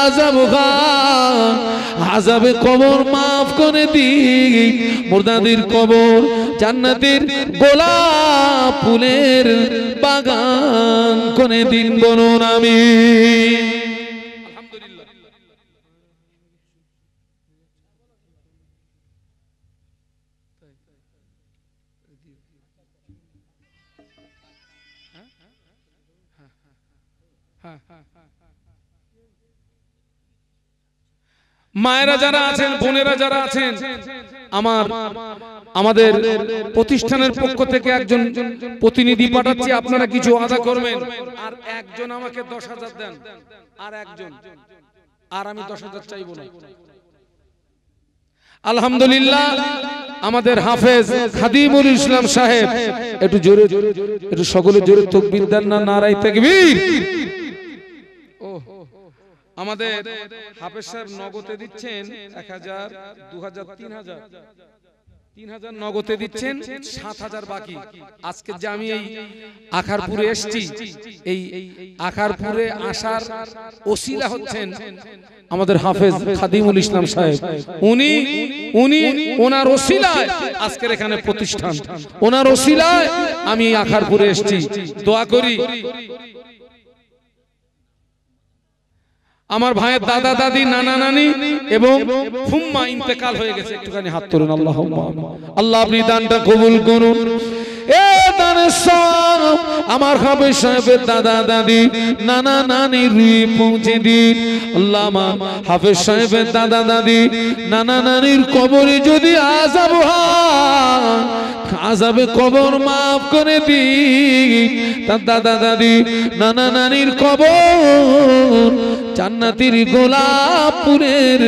আযাব হয়, আযাবে কবর মাফ করে দিন। মুর্দাদের কবর জান্নাতের গোলাপ ফুলের বাগান করে দিন, বলুন আমিন। আলহামদুলিল্লাহ। মায়েরা যারা আছেন, বোনেরা যারা আছেন, আমাদের প্রতিষ্ঠানের পক্ষ থেকে একজন প্রতিনিধি পাঠাচ্ছি, আপনারা কিছু আদা করবেন। আর একজন আমাকে 10,000 দেন, আর একজন, আর আমি 10,000 চাইবো না। আলহামদুলিল্লাহ, আমাদের হাফেজ খাদিমুল ইসলাম সাহেব, একটু জোরে, একটু সকলে জোরে তাকবীর দেন না, নারায়ে তাকবীর। আমাদের হাফেজ সাহেব নগদে দিচ্ছেন 1000, 2000, 3000 নগদে দিচ্ছেন, 7000 বাকি। আজকে যে আমি এই আখারপুরে এসেছি, এই আখারপুরে আসার ওসিলা হচ্ছেন আমাদের হাফেজ খাদিমুল ইসলাম সাহেব। উনি ওনার ওসিলায় আজকের এখানে প্রতিষ্ঠান, ওনার ওসিলায় আমি আখারপুরে এসেছি। দোয়া করি আমার ভাইয়ের দাদা দাদি, নানা নানি এবং ফুম্মা ইন্তেকাল হয়ে গেছে, একটুখানি হাত তুলুন। আল্লাহুম্মা আমিন। আল্লাহ আপনি দানটা কবুল করুন। এ দানের সব আমার হাফেজ সাহেবের দাদা দাদি, নানা নানি রুই পৌঁছে দিন। আল্লাহ আমার হাফেজ সাহেবের দাদা দাদি, নানা নানির কবরে যদি আযাব হয়, আযাবে কবর মাফ করে দিন। তার দাদা দাদি, নানা নানির কবর জান্নাতের গোলাপ ফুলের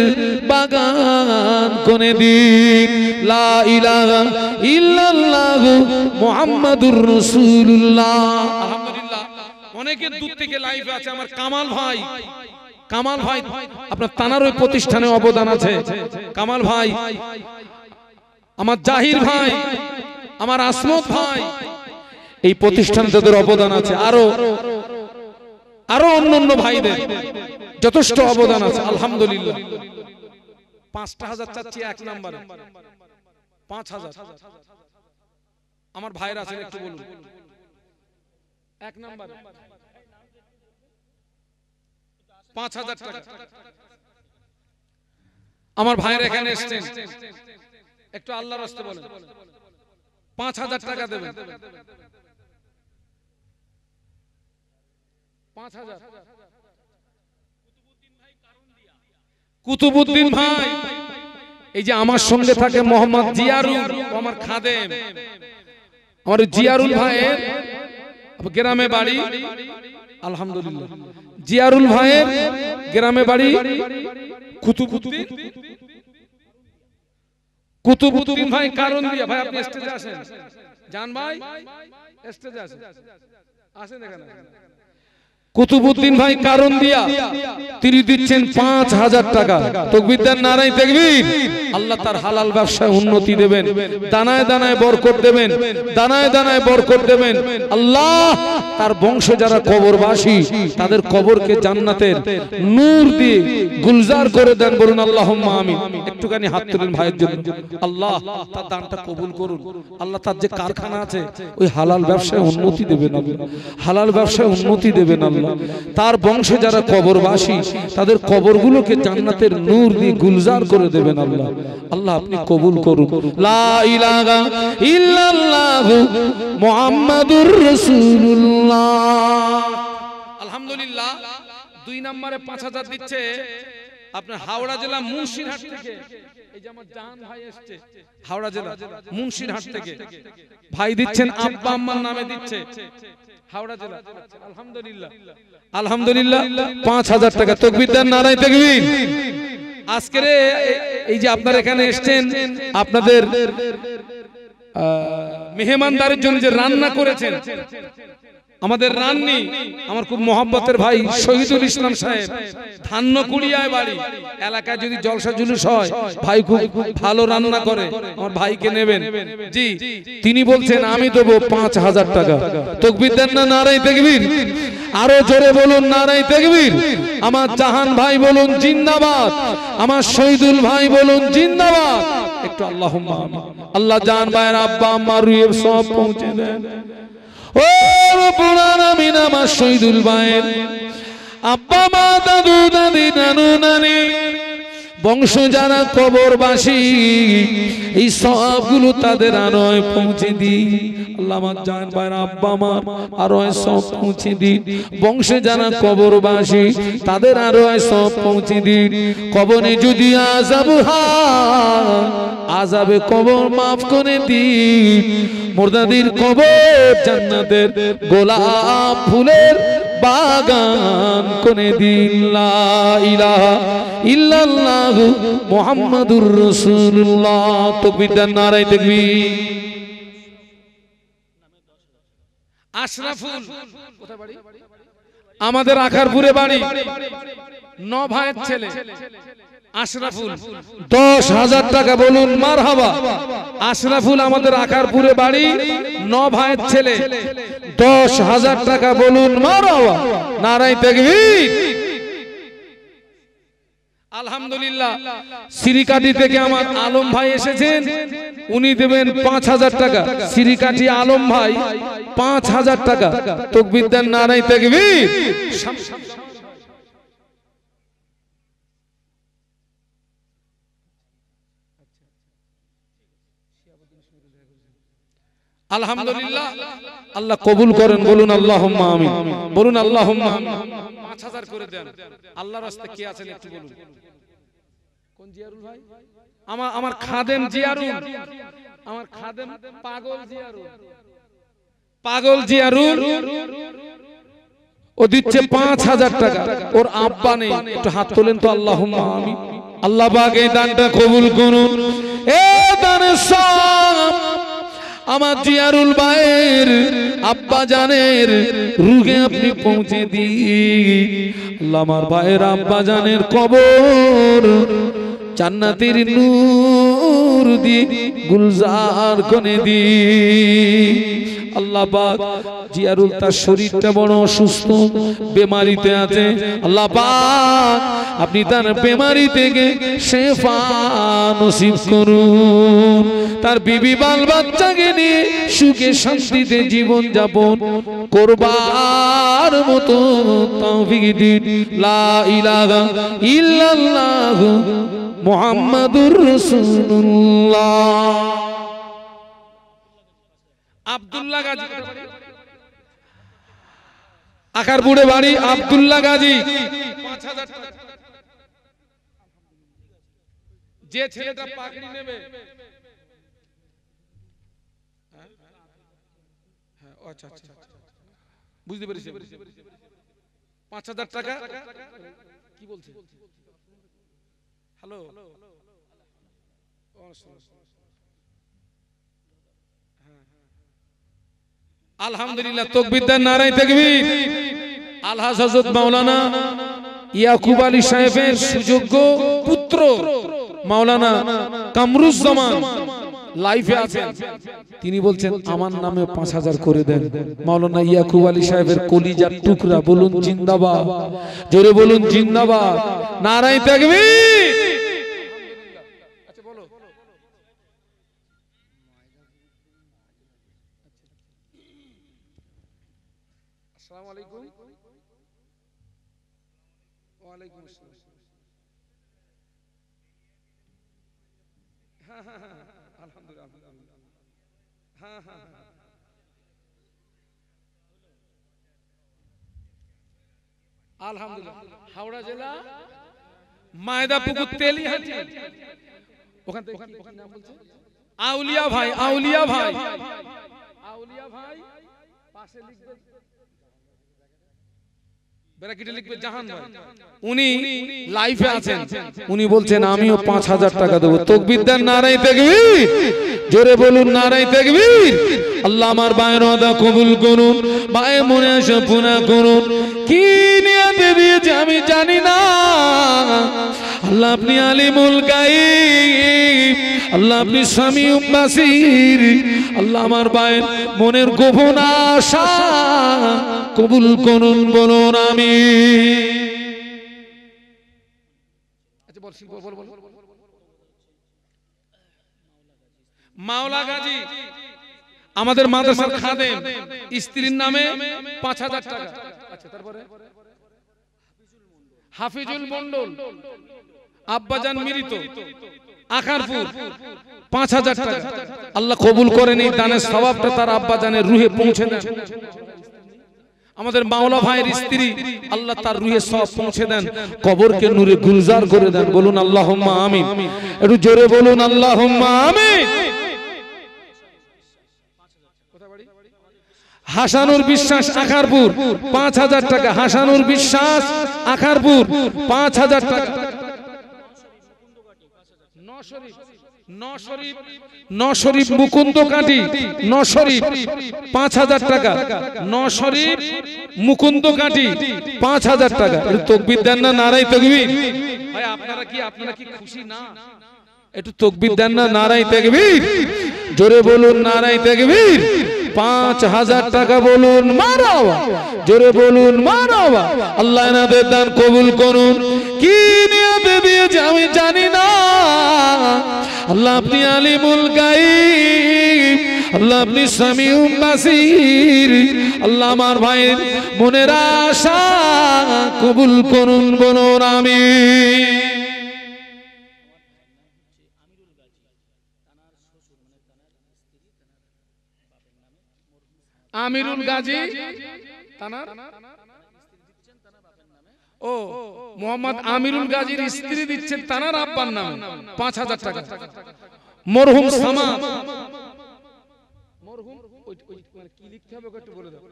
বাগান করে দিন। লা ইলাহা ইল্লাল্লাহ মুহাম্মাদুর রাসূলুল্লাহ। আলহামদুলিল্লাহ, অনেকের দূর থেকে লাইভে আছে আমার কামাল ভাই। কামাল ভাই আপনার তানার ওই প্রতিষ্ঠানে অবদান আছে। কামাল ভাই, আমার জাহির ভাই, আমার আসমত ভাই, এই প্রতিষ্ঠানে তাদের অবদান আছে। আরো অন্য ভাইদের যথেষ্ট অবদান আছে। আলহামদুলিল্লাহ। 5,000 চাচ্ছি এক নম্বরে, 5,000 আমার ভাইরা আছেন, একটু বলুন। এক নম্বরে 5,000 টাকা আমার ভাইরা এখানে এসেছেন, একটু আল্লাহর রাস্তে বলেন। 5,000 টাকা দেবেন। 5,000 কুতুবউদ্দিন ভাই, এই যে আমার সঙ্গে থাকে মোহাম্মদ জিয়ারুল, আমার খাদেম, আমার জিয়ারুল ভাইয়ের গ্রামে বাড়ি। আলহামদুলিল্লাহ, জিয়ারুল ভাইয়ের গ্রামে বাড়ি কুতুবউদ্দিন ভাই কারণ দিয়া। ভাই আপনি স্টেজে আসেন, জান ভাই স্টেজে আসেন, আসেন এখানে। কুতুবউদ্দিন ভাই কারণ দিয়া তিনি দিচ্ছেন 5000 টাকা। তাকবীর দেন, নারায়ে তাকবীর। আল্লাহ তার হালাল ব্যবসায় উন্নতি দেবেন, দানায় দানায় বরকত দেবেন, দানায় দানায় বরকত দেবেন। আল্লাহ তার বংশ যারা কবরবাসী তাদের কবরকে জান্নাতের নূর দিয়ে গুলজার করে দেন, বলুন আল্লাহুম্মা আমিন। একটুখানি হাত তুলেন ভাইয়ের জন্য। আল্লাহ তার দানটা কবুল করুন। আল্লাহ তার যে কারখানা আছে ওই হালাল ব্যবসায় উন্নতি দেবেন আল্লাহ, হালাল ব্যবসায় উন্নতি দেবেন আল্লাহ। তার বংশে যারা কবরবাসী তাদের কবরগুলোকে জান্নাতের নূর দিয়ে গুলজার করে দেবেন আল্লাহ। আল্লাহ আপনি কবুল করুন। লা ইলাহা ইল্লাল্লাহ মুহাম্মাদুর রাসূলুল্লাহ। আলহামদুলিল্লাহ। 2 নম্বরে 5000 দিচ্ছে আপনার হাওড়া জেলা মুন্সিরহাট থেকে। এই যে আমার জান ভাই আসছে হাওড়া জেলা মুন্সিরহাট থেকে, ভাই দিচ্ছেন আব্বা আম্মার নামে দিচ্ছে হাওড়া জেলা। আলহামদুলিল্লাহ, আলহামদুলিল্লাহ। 5000 টাকা। তাকবীর দেন, নারায়ে তাকবীর। আজকের এই যে আপনারা এখানে এসেছেন, আপনাদের মেহমানদারের জন্য যে রান্না করেছেন, আমাদের রান্নি আমার খুব মহব্বতের ভাই শহীদুল ইসলাম সাহেব, ধান্যকুড়িয়ায় বাড়ি। এলাকায় যদি জলসা জুলুস হয়, ভাই খুব ভালো রান্না করে, আমার ভাইকে নেবেন। জি, তিনি বলছেন আমি দেব 5000 টাকা। তাকবীর দেন না, নারায়ে তাকবীর। আরো জোরে বলুন নারায়ে তাকবীর। আমার জাহান ভাই বলুন জিন্দাবাদ, আমার শহীদুল ভাই বলুন জিন্দাবাদ। একটু আল্লাহুম্মা আমিন। আল্লাহ জান ভাইয়ের আব্বা আম্মার রুহের সব পৌঁছে দেন। ও রব্বুল আলামিন, আমার শহীদুল ভাইয়ের আব্বা মা দাদু দাদি নানু নানি বংশ যারা কবরবাসী এই সবগুলো তাদের আরোয় পৌঁছে দি। আল্লাহ আমার জান ভাইয়ের আব্বা মার আরোয় সব পৌঁছে দিন। বংশে যারা কবরবাসী তাদের আরোয় সব পৌঁছে দিন। কবরে যদি আযাব হয়, আযাবে কবর মাফ করে দিন। মুর্দাদের কবর জান্নাতের গোলাপ ফুলের বাগান করে দিন। লা ইলাহা ইল্লাল্লাহু মুহাম্মাদুর রাসূলুল্লাহ। তাকবীর দেন, নারায়ে তাকবীর। আশরাফুল কোথায় বাড়ি? আমাদের আখারপুরে বাড়ি, 9 ভাইয়ের ছেলে আশরাফুল। 10000 টাকা। বলুন মারহাবা। আশরাফুল আমাদের আখারপুরে বাড়ি, 9 ভাইয়ের ছেলে, 10000 টাকা। বলুন মারহাবা, নারায়ে তাকবীর। আলহামদুলিল্লাহ। সিরিকাটি থেকে আমার আলম ভাই এসেছেন, উনি দেবেন 5000 টাকা। সিরিকাটি আলম ভাই 5000 টাকা। তাকবীর দেন, নারায়ে তাকবীর। আলহামদুলিল্লাহ। আল্লাহ কবুল করেন, বলুন আল্লাহুম্মা আমিন। বলুন আল্লাহুম্মা আমিন। 5000 করে দেন। আল্লাহর রাস্তায় কে আছেন একটু বলুন। কোন জিয়ারুল ভাই? আমার খাদেম জিয়ারুল, আমার খাদেম পাগল জিয়ারুল, পাগল জিয়ারুল ও দিচ্ছে 5000 টাকা। ওর আব্বা নেই, একটু হাত তোলেন তো। আল্লাহুম্মা আমিন। আল্লাহ পাক এই দানটা কবুল করুন। এ দানের সব আমার জিয়ারুল ভাইয়ের আব্বা জানের রুহে আপনি পৌঁছে দিন। আল্লাহ আমার ভাইয়ের আব্বা জানের কবর জান্নাতের নূর দিয়ে গুলজার করে দিন। আল্লাহ পাক জিয়ারুল তার শরীরটা বড় অসুস্থ, বেমারিতে আছে। আল্লাহ পাক আপনি তার বেমারি থেকে শেফা নসিব করুন। তার বিবি বাল বাচ্চাকে নিয়ে সুখে শান্তিতে জীবন যাপন করবার মতো তৌফিক দিন। লা ইলাহা ইল্লাল্লাহ মুহাম্মাদুর রাসূলুল্লাহ। আব্দুল্লাহ গাজী আখারপুরে বাড়ি, আব্দুল্লাহ গাজী 5000 টাকা। যে ছেলেটা পাগড়ি নেবে, আচ্ছা আচ্ছা বুঝতে পেরেছি, 5,000 টাকা কি বলছে? হ্যালো, আলহামদুলিল্লাহ, তাকবীর দেন, নারায়ে তাকবীর। আলহাজ হযরত মাওলানা ইয়াকুব আলী সাহেবের সুযোগ্য পুত্র মাওলানা কামরুজ্জামান লাইভে আছেন, তিনি বলছেন আমার নামে 5,000 করে দেন। মাওলানা ইয়াকুব আলী সাহেবের কলিজার টুকরা, বলুন জিন্দাবাদ, জোরে বলুন জিন্দাবাদ, নারায়ে তাকবীর। আচ্ছা বলো, আসসালামু আলাইকুম। ওয়া আলাইকুম আসসালাম। হ্যাঁ হ্যাঁ হ্যাঁ, আলহামদুলিল্লাহ, হ্যাঁ হ্যাঁ হ্যাঁ, আলহামদুলিল্লাহ। হাওড়া জেলা মায়দাপুকুর তেলিহাটি, ওখান থেকে কি নাম বলছে? আউলিয়া ভাই, আউলিয়া ভাই, আউলিয়া ভাই, পাশে লিখবে ব্র্যাকেটে লিখবে জাহান ভাই, উনি লাইভে আছেন, উনি বলছেন আমিও 5,000 টাকা দেব। তাকবীর দেন, নারায়ে তাকবীর, জোরে বলুন নারায়ে তাকবীর। আল্লাহ আমার বায়ের ওয়াদা কবুল করুন, বায়ে মনে আসা পুরা করুন। কি নিয়তে দিয়েছে আমি জানি না, আল্লাহ আপনি আলিমুল গায়ব, আল্লাহ আপনি সামিউম বাসীর। আল্লাহ আমার বায়ের মনের গোপন আশা কবুল করুন, বলুন আমিন। আচ্ছা বল, বল বল। মাওলা গাজী আমাদের মাদ্রাসার খাদেম, স্ত্রীর নামে 5,000 টাকা। আচ্ছা তারপরে হাফিজুল মন্ডল, আব্বাজান মৃত, আখারপুর, 5,000 টাকা। আল্লাহ কবুল করেন, এই দানের সওয়াবটা তার আব্বাজানের রুহে পৌঁছে দেন। আমাদের মাওলা ভাইয়ের স্ত্রী, আল্লাহ তার রুহে সওয়াব পৌঁছে দেন, কবরকে নূরে গুলজার করে দেন, বলুন আল্লাহুম্মা আমিন। একটু জোরে বলুন আল্লাহুম্মা আমিন। হাসানুর বিশ্বাস, আখারপুর, 5,000 টাকা। হাসানুর বিশ্বাস, আখারপুর, 5,000 টাকা। নশরীফ মুকুন্দ কাটি, নশরীফ, 5,000 টাকা। নশরীফ মুকুন্দ কাটি, 5,000 টাকা। একটু তাকবীর দেন না, নারায়ে তাকবীর। ভাই আপনারা কি খুশি না? একটু তাকবীর দেন না, নারায়ে তাকবীর, জোরে বলুন নারায়ে তাকবীর। 5,000 টাকা, বলুন মারহাবা, জোরে বলুন মারহাবা। আল্লাহ এনাদের দান কবুল করুন। কি নিয়তে দিয়েছে আমি জানি না, আল্লাহ আপনি আলিমুল গায়ব, আল্লাহ আপনি সামিউম বাসীর। আল্লাহ আমার ভাইয়ের মনের আশা কবুল করুন, বলুন আমিন। আমিরুল গাজী তানার, ও মোহাম্মদ আমিরুল গাজীর স্ত্রী দিচ্ছেন তানার আব্বার নামে 5,000 টাকা। মরহুম সামা, মরহুম কি লিখতে হবে একটু বলে দাও।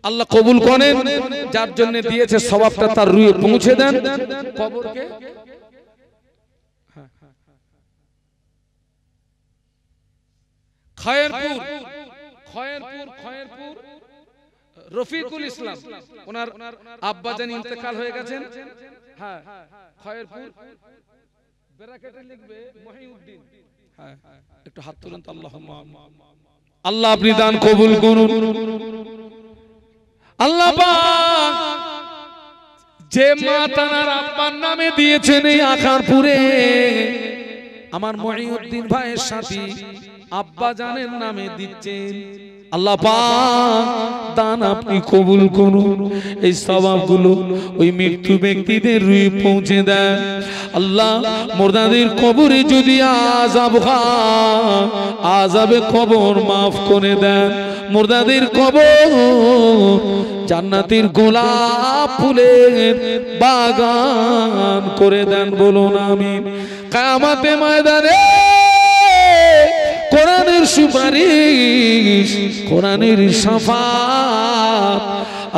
আল্লাহ কবুল করেন, যার জন্য দিয়েছে সওয়াবটা তার রুহে পৌঁছে দেন, কবরকে। খয়েরপুর, খয়েরপুর রফিকুল ইসলাম, ওনার আব্বাজান ইন্তেকাল হয়ে গেছেন। হ্যাঁ, খয়েরপুর, ব্র্যাকেটে লিখবে মহিউদ্দিন। হ্যাঁ, একটু হাত তুলুন তো। আল্লাহুম্মা আল্লাহ আপনি দান কবুল করুন। আল্লাহ পাক যে মা তার আব্বার নামে দিয়েছেন এই আখারপুরে, আমার মহিউদ্দিন ভাইয়ের সাথী আব্বাজানের নামে দিচ্ছেন, আল্লাহ পাক দান আপনি কবুল করুন। এই সওয়াবগুলো ওই মৃত্যু ব্যক্তিদের রুহে পৌঁছে দেন। আল্লাহ মুর্দাদের কবরে যদি আযাব হয়, আযাবে কবর মাফ করে দেন। মুর্দাদের কবর জান্নাতের গোলাপ ফুলের বাগান করে দেন, বলুন আমিন। কিয়ামতের ময়দানে কোরআনের সুপারিশ, কোরআনের শাফাত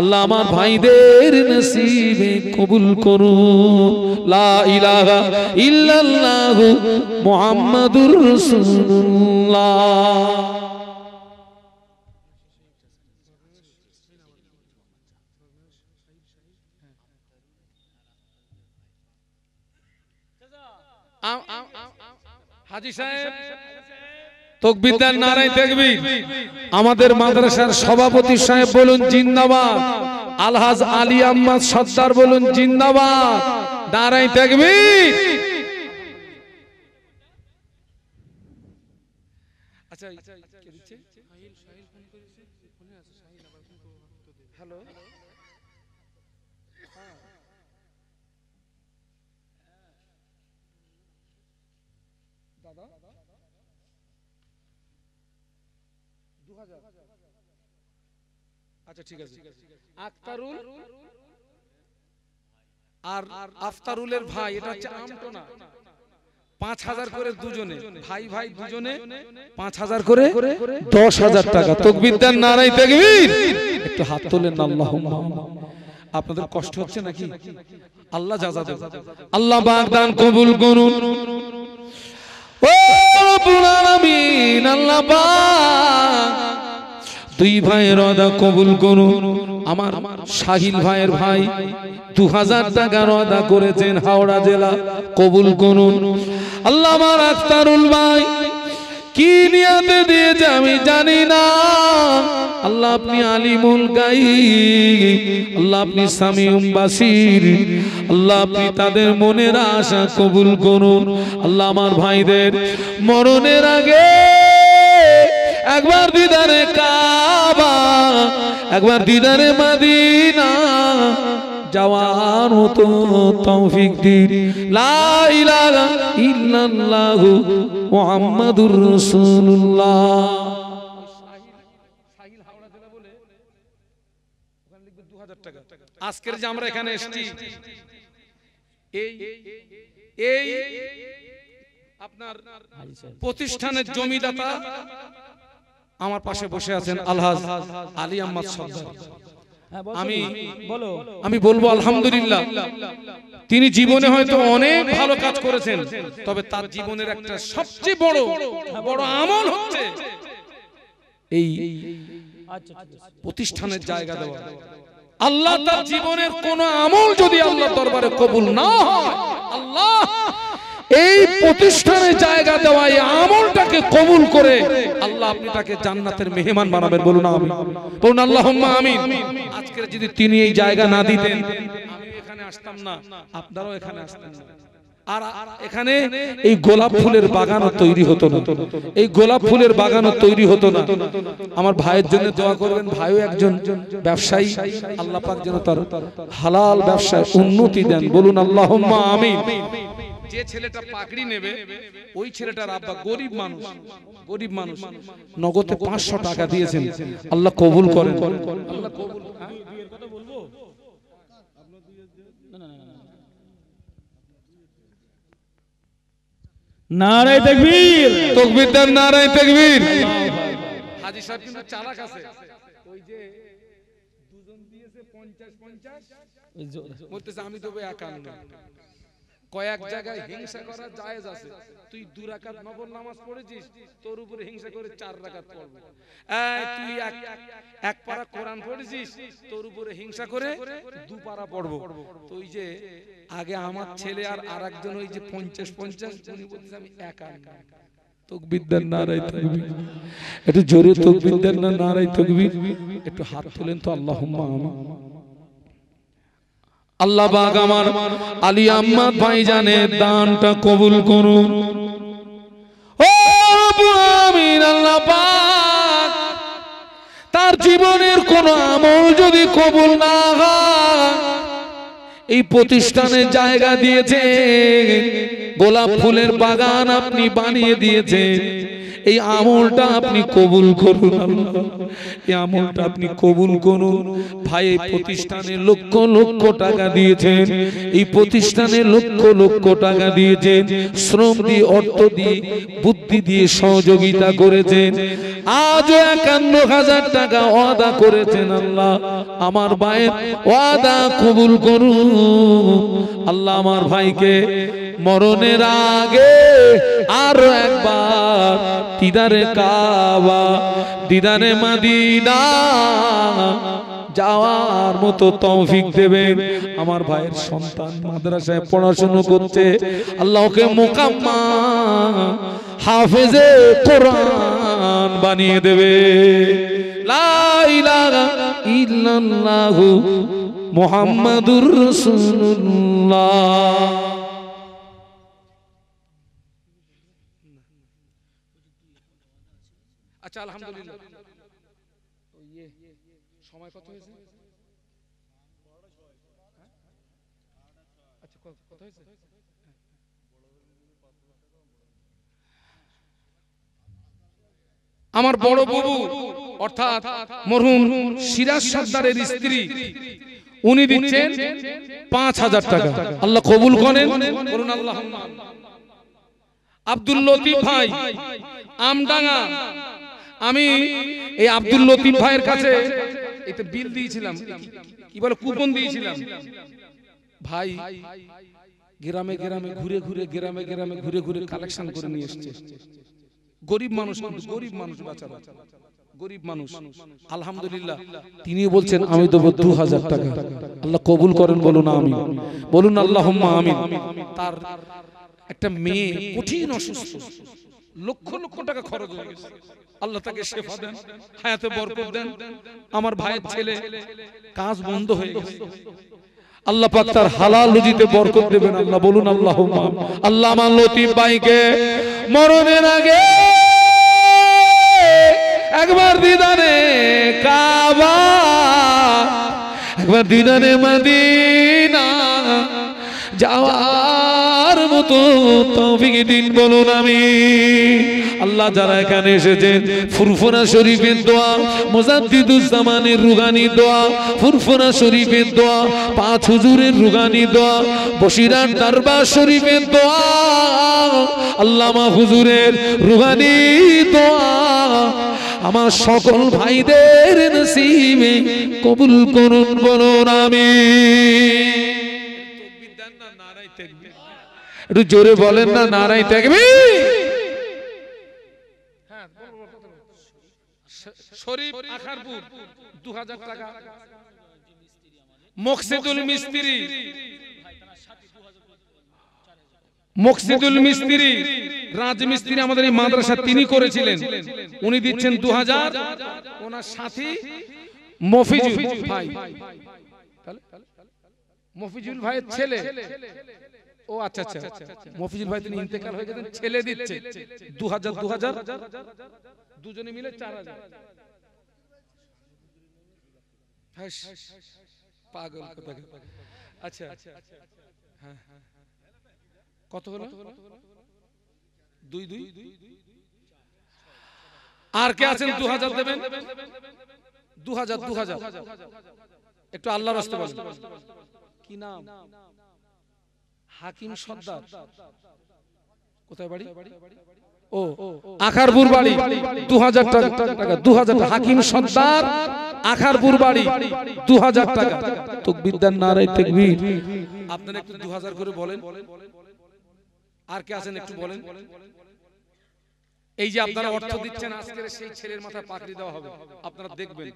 আল্লাহ আমার ভাইদের নসিবে কবুল করুন। লা ইলাহা ইল্লাল্লাহ মুহাম্মাদুর রাসূলুল্লাহ। হাজী সাহেব তাকবীর দেন, নারায়ে তাকবীর। আমাদের মাদ্রাসার সভাপতি সাহেব বলুন জিন্দাবাদ। আলহাজ আলী আহমদ সর্দার বলুন জিন্দাবাদ, নারায়ে তাকবীর। আচ্ছা কে দিচ্ছে? শাহিল ফোন করেছে, ফোনে আছে শাহিল, আবার ফোন করব। হ্যালো দাদা 2000। আচ্ছা ঠিক আছে। আক্তারুল আর আফতারুলের ভাই, এটা হচ্ছে আমটোনা। 5000 করে দুজনে, ভাই ভাই দুজনে 5000 করে 10000 টাকা। তাকবীর দেন, নারায়ে তাকবীর। একটু হাত তোলেন আল্লাহুম্মা। আপনাদের কষ্ট হচ্ছে নাকি? আল্লাহ জাযা দেন, আল্লাহ পাক দান কবুল করুন। ও রব্বুল আলামিন, আল্লাহ পাক দুই ভাইয়ের ওয়াদা কবুল করুন। আমার শাহিল ভাইয়ের ভাই 2000 টাকা ওয়াদা করেছেন হাওড়া জেলা, কবুল করুন। আল্লাহ আমার আক্তারুল ভাই কি নিয়তে দিয়েছে আমি জানি না। আল্লাহ আপনি আলিমুল গায়ব, আল্লাহ আপনি সামিউম বাসির, আল্লাহ আপনি তাদের মনের আশা কবুল করুন। আল্লাহ আমার ভাইদের মরণের আগে একবার দিদারে কাবা, একবার দিদারে মদিনা যাওয়ার মতো তৌফিক দিন। লা ইলাহা ইল্লাল্লাহু মুহাম্মাদুর রাসূলুল্লাহ। শাহিল হাওড়া জেলা বলে ওখানে লিখবে 2000 টাকা। আজকের যে আমরা এখানে এসেছি, এই আপনার প্রতিষ্ঠানের জমিদাতা আমার পাশে বসে আছেন আলহাজ আলী আহমদ সর্দার। আমি বলবো আলহামদুলিল্লাহ, তিনি জীবনে হয়তো অনেক ভালো কাজ করেছেন, তবে তার জীবনের একটা সবচেয়ে বড় আমল হচ্ছে এই প্রতিষ্ঠানের জায়গা দেওয়া। আল্লাহ তার জীবনের কোন আমল যদি আল্লাহর দরবারে কবুল না হয়, আল্লাহ এই প্রতিষ্ঠানে জায়গা দেওয়া এই আমলটাকে কবুল করে আল্লাহ আপনি তাকে জান্নাতের মেহমান বানাবেন। বলুন আমিন, বলুন আল্লাহুম্মা আমিন। আজকে যদি তিনি এই জায়গা না দিতেন, আমি এখানে আসতাম না, আপনারাও এখানে আসতেন না। আর এখানে এই গোলাপ ফুলের বাগানও তৈরি হতো না, এই গোলাপ ফুলের বাগানও তৈরি হতো না। আমার ভাইয়ের জন্য দোয়া করবেন, ভাইও একজন ব্যবসায়ী, আল্লাহ পাক যেন তার হালাল ব্যবসায় উন্নতি দেন। বলুন আল্লাহুম্মা আমিন। যে ছেলেটা পাগড়ি নেবে, ওই ছেলেটার আব্বা গরিব মানুষ, নগদে 500 টাকা দিয়েছেন। আল্লাহ কবুল করেন, আল্লাহ কবুল। কথা বলবো, নারায়ে তাকবীর, তাকবীর দেন, নারায়ে তাকবীর। হাজী সাহেব কিন্তু চালাক আছে, ওই যে দুজন দিয়েছে 50 বলতেছে আমি দেবো 51। কয়েক জায়গায় হিংসা করা জায়েজ আছে। তুই 2 রাকাত নফল নামাজ পড়েছিস, তোর উপরে হিংসা করে 4 রাকাত পড়বে। তুই এক পারা কোরআন পড়েছিস, তোর উপরে হিংসা করে 2 পারা পড়বো। তো ওই যে আগে আমার ছেলে আর আরেকজন ওই যে 50 উনি বলতেছে আমি 51। তাকবীর দেন, নারায়ে তাকবীর। একটু জোরে তাকবীর দেন না, নারায়ে তাকবীর। একটু হাত তোলেন তো আল্লাহুম্মা আমিন। আল্লাহ পাক আমার আলী আহমদ ভাইজানের দানটা কবুল করুন। ও রব্বুল আমিন, আল্লাহ পাক তার জীবনের কোন আমল যদি কবুল না হয়, এই প্রতিষ্ঠানে জায়গা দিয়েছে, গোলাপ ফুলের বাগান আপনি বানিয়ে দিয়েছেন, এই আমলটা আপনি কবুল করুন আল্লাহ, এই আমলটা আপনি কবুল করুন। ভাই এই প্রতিষ্ঠানে লক্ষ লক্ষ টাকা দিয়েছেন, এই প্রতিষ্ঠানে লক্ষ লক্ষ টাকা দিয়েছেন, শ্রম দিয়ে, অর্থ দিয়ে, বুদ্ধি দিয়ে সহযোগিতা করেছেন। আজও 51,000 টাকা ওয়াদা করেছেন আল্লাহ, আমার ভাইয়ের ওয়াদা কবুল করুন আল্লাহ। আমার ভাইকে মরণের আগে আরো একবার দিদারে কাবা, দিদারে মদিনা যাওয়ার মতো তৌফিক দেবেন। আমার ভাইয়ের সন্তান মাদ্রাসায় পড়াশোনা করছে, আল্লাহকে মুকাম্মাল হাফেজে কোরআন বানিয়ে দেবে। লা ইলাহা ইল্লাল্লাহু মুহাম্মাদুর রাসূলুল্লাহ। আচ্ছা আলহামদুলিল্লাহ, সময় কত হয়েছে? আচ্ছা কত হয়েছে? আমার বড় বাবু অর্থাৎ মরহুম সিরাজ সর্দারের স্ত্রী, উনি দিচ্ছেন 5,000 টাকা। আল্লাহ কবুল করেন, বলুন আল্লাহুম্মা। আব্দুল লতিফ ভাই আমডাঙ্গা, আমি এই আব্দুল লতিফ ভাইয়ের কাছে এটা বিল দিয়েছিলাম, কি বলে কুপন দিয়েছিলাম। ভাই গ্রামে গ্রামে ঘুরে ঘুরে, গ্রামে গ্রামে ঘুরে ঘুরে কালেকশন করে নিয়ে এসেছে। গরিব মানুষ, গরিব মানুষ, বাচ্চারা গরিব মানুষ। আলহামদুলিল্লাহ তিনি বলছেন আমি দেব 2,000 টাকা। আল্লাহ কবুল করেন, বলুন আমিন, বলুন আল্লাহুম্মা আমিন। তার একটা মেয়ে কঠিন অসুস্থ, লক্ষ লক্ষ টাকা খরচ হয়ে গেছে, আল্লাহ তাকে শেফা দেন, হায়াতে বরকত দেন। আমার ভাইয়ের ছেলে কাজ বন্ধ হয়ে গেছে, আল্লাহ পাক তার হালাল রুজিতে বরকত দেবেন আল্লাহ, বলুন আল্লাহুম্মা। আল্লাহ আমার লতিফ ভাইকে মরণের আগে একবার দিদারে কাবা, একবার দিদারে মদিনা যাওয়ার মতো তৌফিক দিন, বলুন আমি। আল্লাহ যারা এখানে এসেছেন, ফুরফুরা শরীফের দোয়া, মুজাদ্দিদুজ জামানের রুহানি দোয়া, ফুরফুরা শরীফের দোয়া, 5 হুজুরের রুহানি দোয়া, বসিরার দরবার শরীফের দোয়া, আল্লামা হুজুরের রুহানি দোয়া আমার সকল ভাইদের নসিবে কবুল করুন, বলুন আমিন। একটু জোরে বলেন না, নারায়ে তাকবীর। শরীফ আখারপুর 2,000 টাকা। মকসিদুল মিস্ত্রি, মকসিদুল মিস্ত্রি রাজমিস্ত্রি আমাদের এই মাদ্রাসা তিনি করেছিলেন, উনি দিচ্ছেন 2,000। ওনার সাথী মফিজুল ভাই, মফিজুল ভাইয়ের ছেলে, ও আচ্ছা আচ্ছা, মফিজুল ভাই তিনি ইন্তেকাল হয়ে গেছেন, ছেলে দিচ্ছে 2,000 দুজনে মিলে 4,000। পাগল কথা। আচ্ছা হ্যাঁ, কত হলো? 2 আর কে আছেন 2,000 দেবেন? 2,000 একটু আল্লাহর রাস্তায় বলেন কি নাম? হাকিম সর্দার, কোথায় বাড়ি? ও আখারপুর বাড়ি, 2,000 টাকা। 2,000 টাকা হাকিম সর্দার, আখারপুর বাড়ি, 2,000 টাকা। তাকবীর দেন, নারায়ে তাকবীর। আপনারা একটু 2,000 করে বলেন। আর কে আছেন একটু বলেন। এই যে আপনারা অর্থ দিচ্ছেন, আজকের সেই ছেলের মাথায় পাগড়ি দেওয়া হবে, আপনারা দেখবেন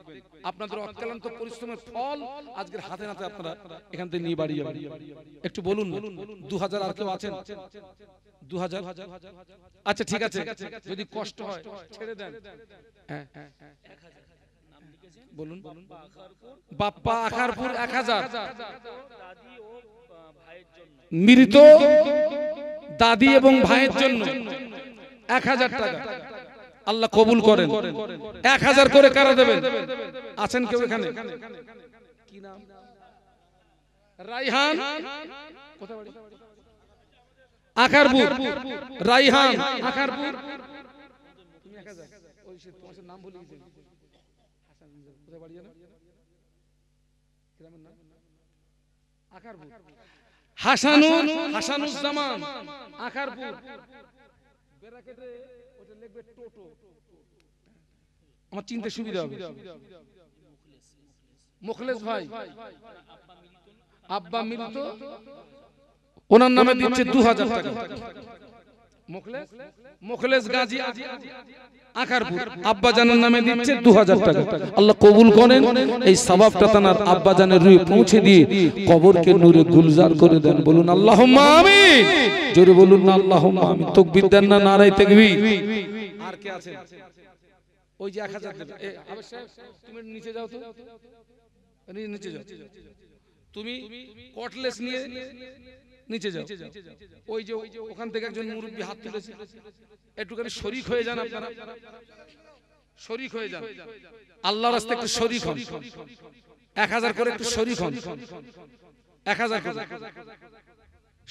আপনাদের অক্লান্ত পরিশ্রমের ফল আজকের হাতে নাতে আপনারা এখান থেকে নিয়ে বাড়ি যাবেন। একটু বলুন 2,000। আর কেউ আছেন? 2,000। আচ্ছা ঠিক আছে, যদি কষ্ট হয় ছেড়ে দেন। হ্যাঁ বলুন। বাপ্পা আখারপুর 1,000। মৃত দাদি এবং ভাইয়ের জন্য 1,000 টাকা। আল্লাহ কবুল করেন। 1,000 করে কারা দেবেন? আছেন কেউ এখানে? কি নাম? রাইহান, কোথায় বাড়ি? আখারপুর। রাইহান আখারপুর ওই সে তোমার নাম ভুলে গেছি, কোথায় বাড়ি জানো, গ্রামের নাম আকারপুর, হাসানুজ্জামান আকারপুর, ব্র্যাকেটে ওটা লিখবে টোটো, আমার চিনতে সুবিধা হবে। মুখলেস ভাই, আব্বা মিলিত, ওনার নামে দিচ্ছে 2000 টাকা। মুখলেস গাজী আকারপুর, আব্বা জানের নামে দিচ্ছে 2000 টাকা। আল্লাহ কবুল করেন, এই সওয়াবটা তার আব্বা জানের রুহে পৌঁছে দিয়ে কবরকে নূরে গুলজার করে দেন। বলুন আল্লাহুম্মা আমিন, জোরে বলুন না আল্লাহুম্মা আমিন। তাকবীর দেন না, নারায়ে তাকবীর। আর কে আছে? ওই যে 1000 দেবে। আবার সাহেব তুমি নিচে যাও তো, নিচে যাও, তুমি কটলেস নিয়ে নিচে যাও। ওই যে ওখান থেকে একজন মুরব্বি হাত তুলেছে, একটুখানি শরীক হয়ে যান, আপনারা শরীক হয়ে যান, আল্লাহর রাস্তায় একটু শরীক হন, 1000 করে একটু শরীক হন, 1000 করে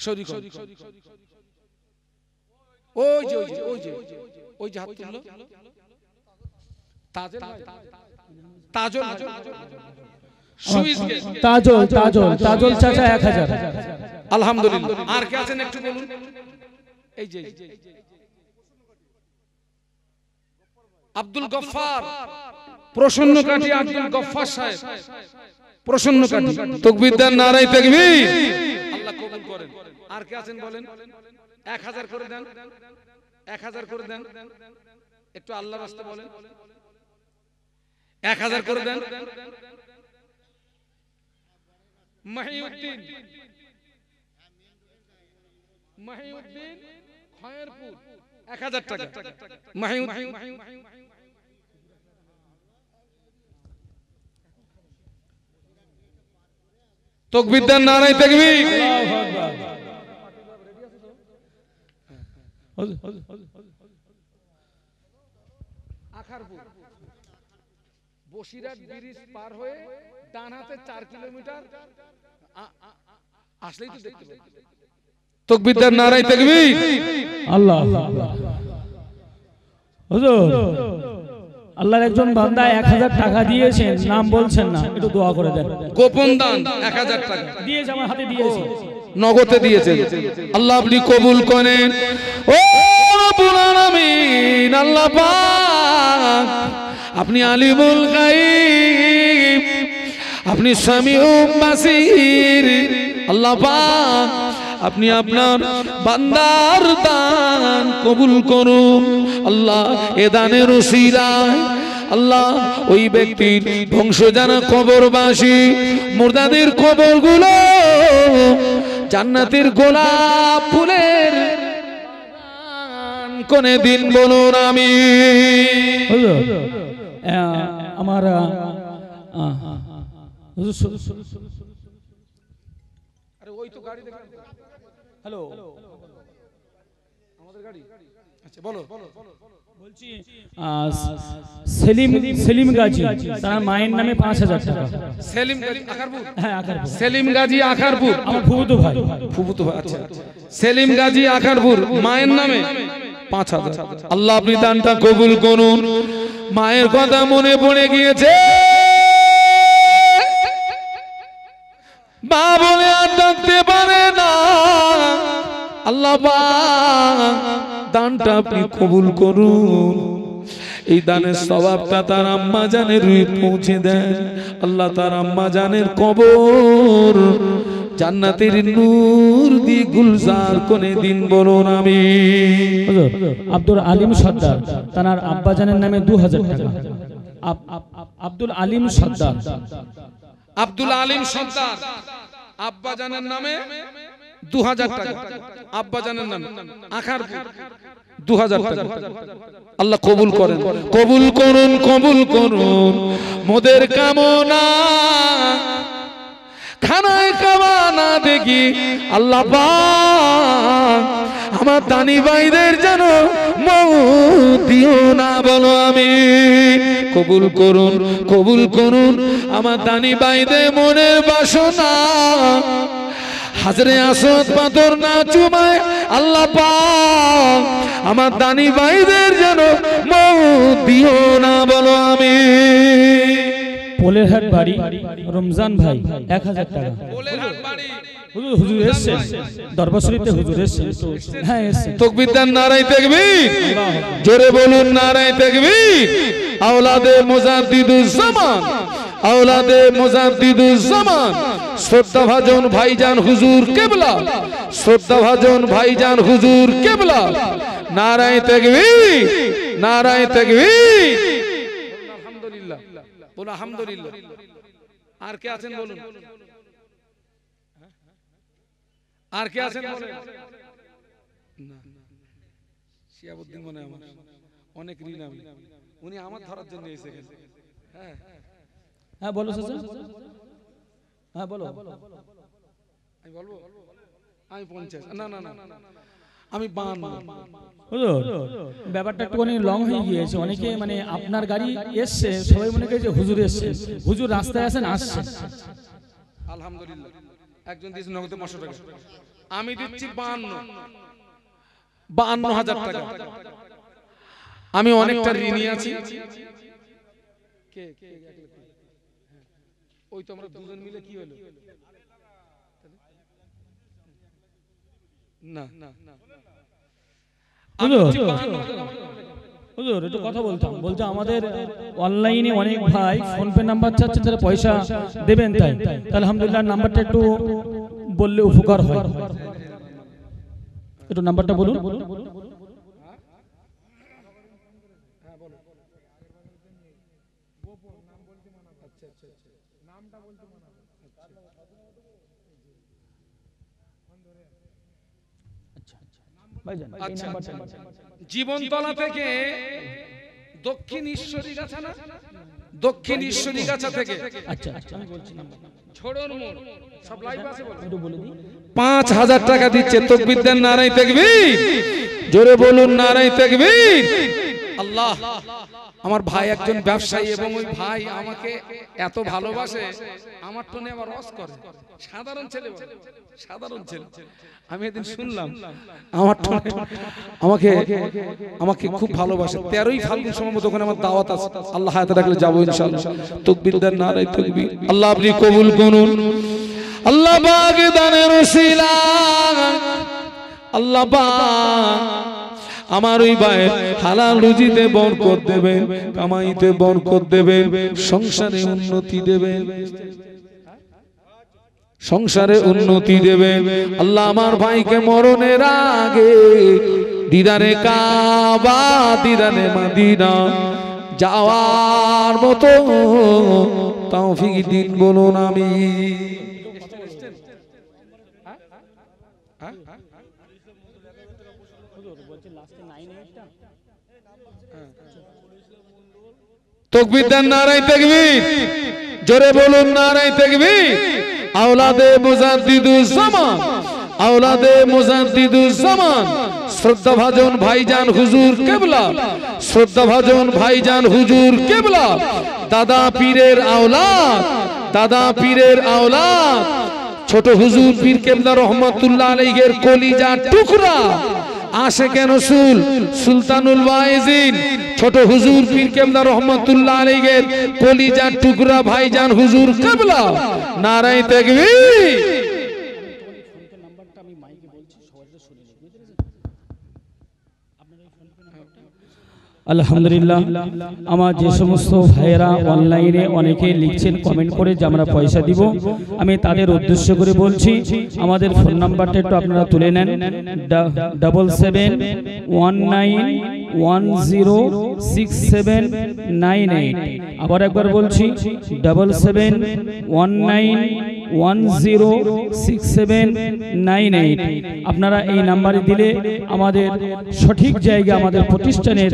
শরীক হন। ওই যে ওই যে ওই যে ওই যে হাত তুললো তাজল, তাজল, তাজল, তাজল, তাজল চাচা 1000। আলহামদুলিল্লাহ। আর কে আছেন একটু বলুন? এই যে আব্দুল গফফার, প্রসন্ন কাঠি আব্দুল গফফার সাহেব, প্রসন্ন কাঠি। তাকবীর দেন, নারায়ে তাকবীর। আল্লাহ কবুল করেন। আর কে আছেন বলেন? 1000 করে দেন, 1000 করে দেন, একটু আল্লাহর রাস্তায় বলেন, 1000 করে দেন। মাহিউদ্দিন, মাহিউদ্দিন খয়েরপুর, 1000 টাকা। মাহিউদ্দিন, তাকবীর দেন, নারায়ে তাকবীর। আখারপুর, বসিরহাট ব্রিজ পার হয়ে ডান হাতে 4 কিলোমিটার আসলেই তো দেখতে পাবেন। তাকবীর দেন, নারায়ে তাকবীর। আল্লাহ হুজুর, আল্লাহর একজন বান্দা 1000 টাকা দিয়েছেন, নাম বলছেন না, একটু দোয়া করে দেন। গোপন দান 1000 টাকা দিয়েছে, আমার হাতে দিয়েছে, নগদে দিয়েছেন। আল্লাহ আপনি কবুল করেন। ও রব্বুল আলামিন, আল্লাহ পাক আপনি আলিমুল গায়ব, আপনি সামিউম বাসীর। আল্লাহ পাক আপনি আপনার বান্দার দান কবুল করুন। আল্লাহ এ দানের উসিলায় আল্লাহ ওই ব্যক্তির বংশ যারা কবরবাসী, মুর্দাদের কবরগুলো জান্নাতের গোলাপ ফুলের কোনে দিন বলুন আমিন। আমার আরে ওই তো গাড়ি দেখা। হ্যালো, আমাদের গাড়ি। আচ্ছা বলো, বলছি সেলিম গাজী, তার মায়ের নামে 5000 টাকা। সেলিম গাজী আখারপুর? হ্যাঁ আখারপুর। সেলিম গাজী আখারপুর আমার ফুফুতো ভাই, ফুফুতো ভাই। আচ্ছা, সেলিম গাজী আখারপুর, মায়ের নামে 5000। আল্লাহ আপনি দানটা কবুল করুন। মায়ের কথা মনে পড়ে গিয়েছে, মা বলে আর ডাকতে পারে না। আল্লাহ পাক দানটা আপনি কবুল করুন। এই দানের সওয়াবটা তার আম্মা জানের রুহে পৌঁছে দেন। আল্লাহ তার আম্মা জানের কবর জান্নাতের নূর দিয়ে গুলজার করে দিন বলুন আমিন। আব্দুল আলিম সর্দার, তার আব্বা জানের নামে 2000 টাকা। আব্দুল আলিম সর্দার, আব্দুল আলিম সর্দার, আব্বা জানের নামে 2000 টাকা। আব্বা জানের নামে আখারপুর 2000 টাকা। আল্লাহ কবুল করেন, কবুল করুন, কবুল করুন। মোদের কামনা খানায় কামানা দেখি আল্লাহ পাক আমার দানি ভাইদের যেন মওত দিও না বলো আমিন। কবুল করুন, কবুল করুন আমার দানি ভাইদের মনের বাসনা হাজরে আসদ পাথর না চুমায় আল্লাহ পাক আমার দানি ভাইদের যেন মওত দিও না, বলো আমিন। পোলের হাট বাড়ি রমজান ভাই 1000 টাকা। হুজুর এসেছেন দরবার শরীফে, হুজুর এসেছেন। হ্যাঁ এসেছেন। তাকবীর দেন, নারায়ে তাকবীর, জোরে বলুন নারায়ে তাকবীর। আওলাদে মুজাদ্দিদুজ জামান, আওলাদে মুজাদ্দিদুজ জামান, শ্রদ্ধাভাজন ভাইজান হুজুর কিবলা, শ্রদ্ধাভাজন ভাইজান হুজুর কিবলা, নারায়ে তাকবীর, নারায়ে তাকবীর। আলহামদুলিল্লাহ, বলো আলহামদুলিল্লাহ। আর কে আছেন বলুন, আর কে আছেন বলেন? না, শিয়াবুদ্দিন মনে আমার অনেক ঋণ, আমি উনি আমার ধরার জন্য এসেছেন। হ্যাঁ হ্যাঁ বলো চাচা, হ্যাঁ বলো। আমি বলবো, আমি 50, না না না আমি 52। হুজুর ব্যাপারটা একটুখানি লং হয়ে গিয়েছে, অনেকে মানে আপনার গাড়ি এসছে, সবাই মনে করে যে হুজুর এসছে, হুজুর রাস্তায় আছেন, আসছে। আলহামদুলিল্লাহ, একজন দিয়েছে নগদে 500 টাকা, আমি দিচ্ছি 52,000 টাকা। আমি অনেকটা ঋণী আছি। কে কে ওই তো আমরা দুজন মিলে কি হলো? না না হুজুর একটু কথা বলতে আমাদের অনলাইনে অনেক ভাই ফোন পে নাম্বার চাচ্ছে, তারা পয়সা দেবেন, তাই আলহামদুলিল্লাহ নাম্বারটা একটু বললে উপকার হয়। একটু নাম্বারটা বলুন। জীবনতলা থেকে দক্ষিণ ঈশ্বরী গাছা, না দক্ষিণ ঈশ্বরী গাছা থেকে, আচ্ছা আচ্ছা আমি বলছি নাম্বার, ছোড়ন মোড়, সব লাইভ আছে, একটু বলে দিই। 5000 টাকা দিচ্ছে। তাকবীর দেন, নারায়ে তাকবীর, জোরে বলুন নারায়ে তাকবীর। আল্লাহ, আমার ভাই একজন ব্যবসায়ী এবং ওই ভাই আমাকে এত ভালোবাসে, আমার টোনে আবার রস করে। সাধারণ ছেলে, সাধারণ ছেলে। আমি একদিন শুনলাম আমার টোনে আমাকে খুব ভালোবাসে। 13ই ফাল্গুন সম্ভবত ওখানে আমার দাওয়াত আছে, আল্লাহ হায়াতে রাখলে যাবো ইনশাআল্লাহ। তাকবীর দেন, নারায়ে তাকবীর। আল্লাহ আপনি কবুল করুন। আল্লাহ পাক দানের ওসিলা, আল্লাহ পাক আমার ওই ভাইয়ের হালাল রুজিতে বরকত দেবেন, কামাইতে বরকত দেবেন, সংসারে উন্নতি দেবেন, সংসারে উন্নতি দেবেন। আল্লাহ আমার ভাইকে মরণের আগে দিদারে কাবা, দিদারে মদিনা যাওয়ার মতো তৌফিক দিন, বলুন আমিন। তাকবীর দেন, নারায়ে তাকবীর, জোরে বলুন নারায়ে তাকবীর। আওলাদে মুজাদ্দিদুজ জামান, আওলাদে মুজাদ্দিদুজ জামান, শ্রদ্ধাভাজন ভাইজান হুজুর কিবলা, শ্রদ্ধাভাজন ভাইজান হুজুর কিবলা, দাদা পীরের আওলাদ, দাদা পীরের আওলাদ, ছোট হুজুর পীর কিবলা রহমাতুল্লাহ আলাইহির কলিজা টুকরা, আশিকে রাসূল সুলতানুল ওয়াইজিন, ছোট হুজুর পীর কিবলা রহমাতুল্লাহ আলাইহির কলিজা টুকরা ভাইজান হুজুর কিবলা, নারায়ে তাকবীর। আলহামদুলিল্লাহ, আমার যে সমস্ত ভাইয়েরা অনলাইনে অনেকে লিখছেন কমেন্ট করে যে আমরা পয়সা দিব, আমি তাদের উদ্দেশ্য করে বলছি, আমাদের ফোন নাম্বারটা একটু আপনারা তুলে নেন, 7719106798। আবার একবার বলছি 7719106798। আপনারা এই নাম্বারে দিলে আমাদের সঠিক জায়গা, আমাদের প্রতিষ্ঠানের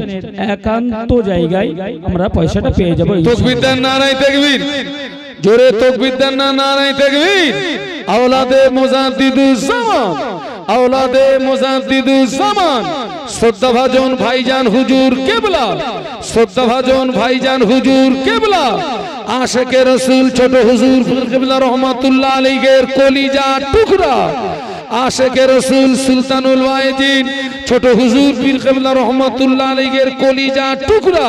একান্ত জায়গায় আমরা পয়সাটা পেয়ে যাব। তাকবীর দেন, নারায়ে তাকবীর, জোরে তাকবীর দেন, নারায়ে তাকবীর। আওলাদে মুজাদ্দিদুজ জামান, আওলাদে মুজাদ্দিদুজ জামান, শ্রদ্ধাভাজন ভাইজান হুজুর কিবলা, শ্রদ্ধাভাজন ভাইজান হুজুর কিবলা, আশেকে রসুল ছোট হুজুর পীর কিবলা রহমাতুল্লাহ আলাইহির কলিজা টুকরা আশেকে রসুল সুলতানুল ওয়াইজিন ছোট হুজুর পীর কিবলা রহমাতুল্লাহ আলাইহির কলিজা টুকরা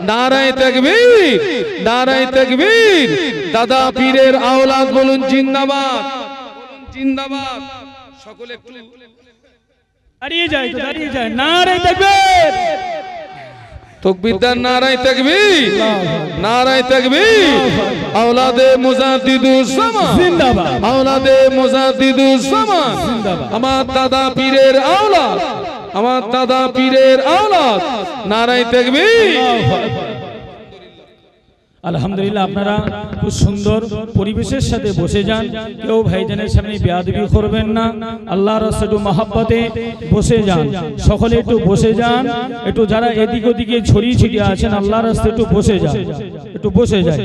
নারায়ে তাকবীর নারায়ে তাকবীর দাদা পীরের আওলাদ বলুন জিন্দাবাদ জিন্দাবাদ সকলে একটু দাঁড়িয়ে যায় নারে তাকবীর তাকবীর দেন নারায়ে তাকবীর নারায়ে তাকবীর আওলাদে মুজাদ্দিদুস জামান জিন্দাবাদ আওলাদে মুজাদ্দিদুস জামান জিন্দাবাদ আমার দাদা পীরের আওলাদ আমার দাদা পীরের আওলাদ নারায়ে তাকবীর আলহামদুলিল্লাহ আপনারা খুব সুন্দর পরিবেশের সাথে বসে যান কেউ ভাইজানের সামনে বেয়াদবি করবেন না আল্লাহর রাস্তায় একটু মহব্বতে বসে যান সকলে একটু বসে যান একটু যারা এদিক ওদিকে ছড়িয়ে ছিটিয়ে আছেন আল্লাহর রাস্তায় একটু বসে যান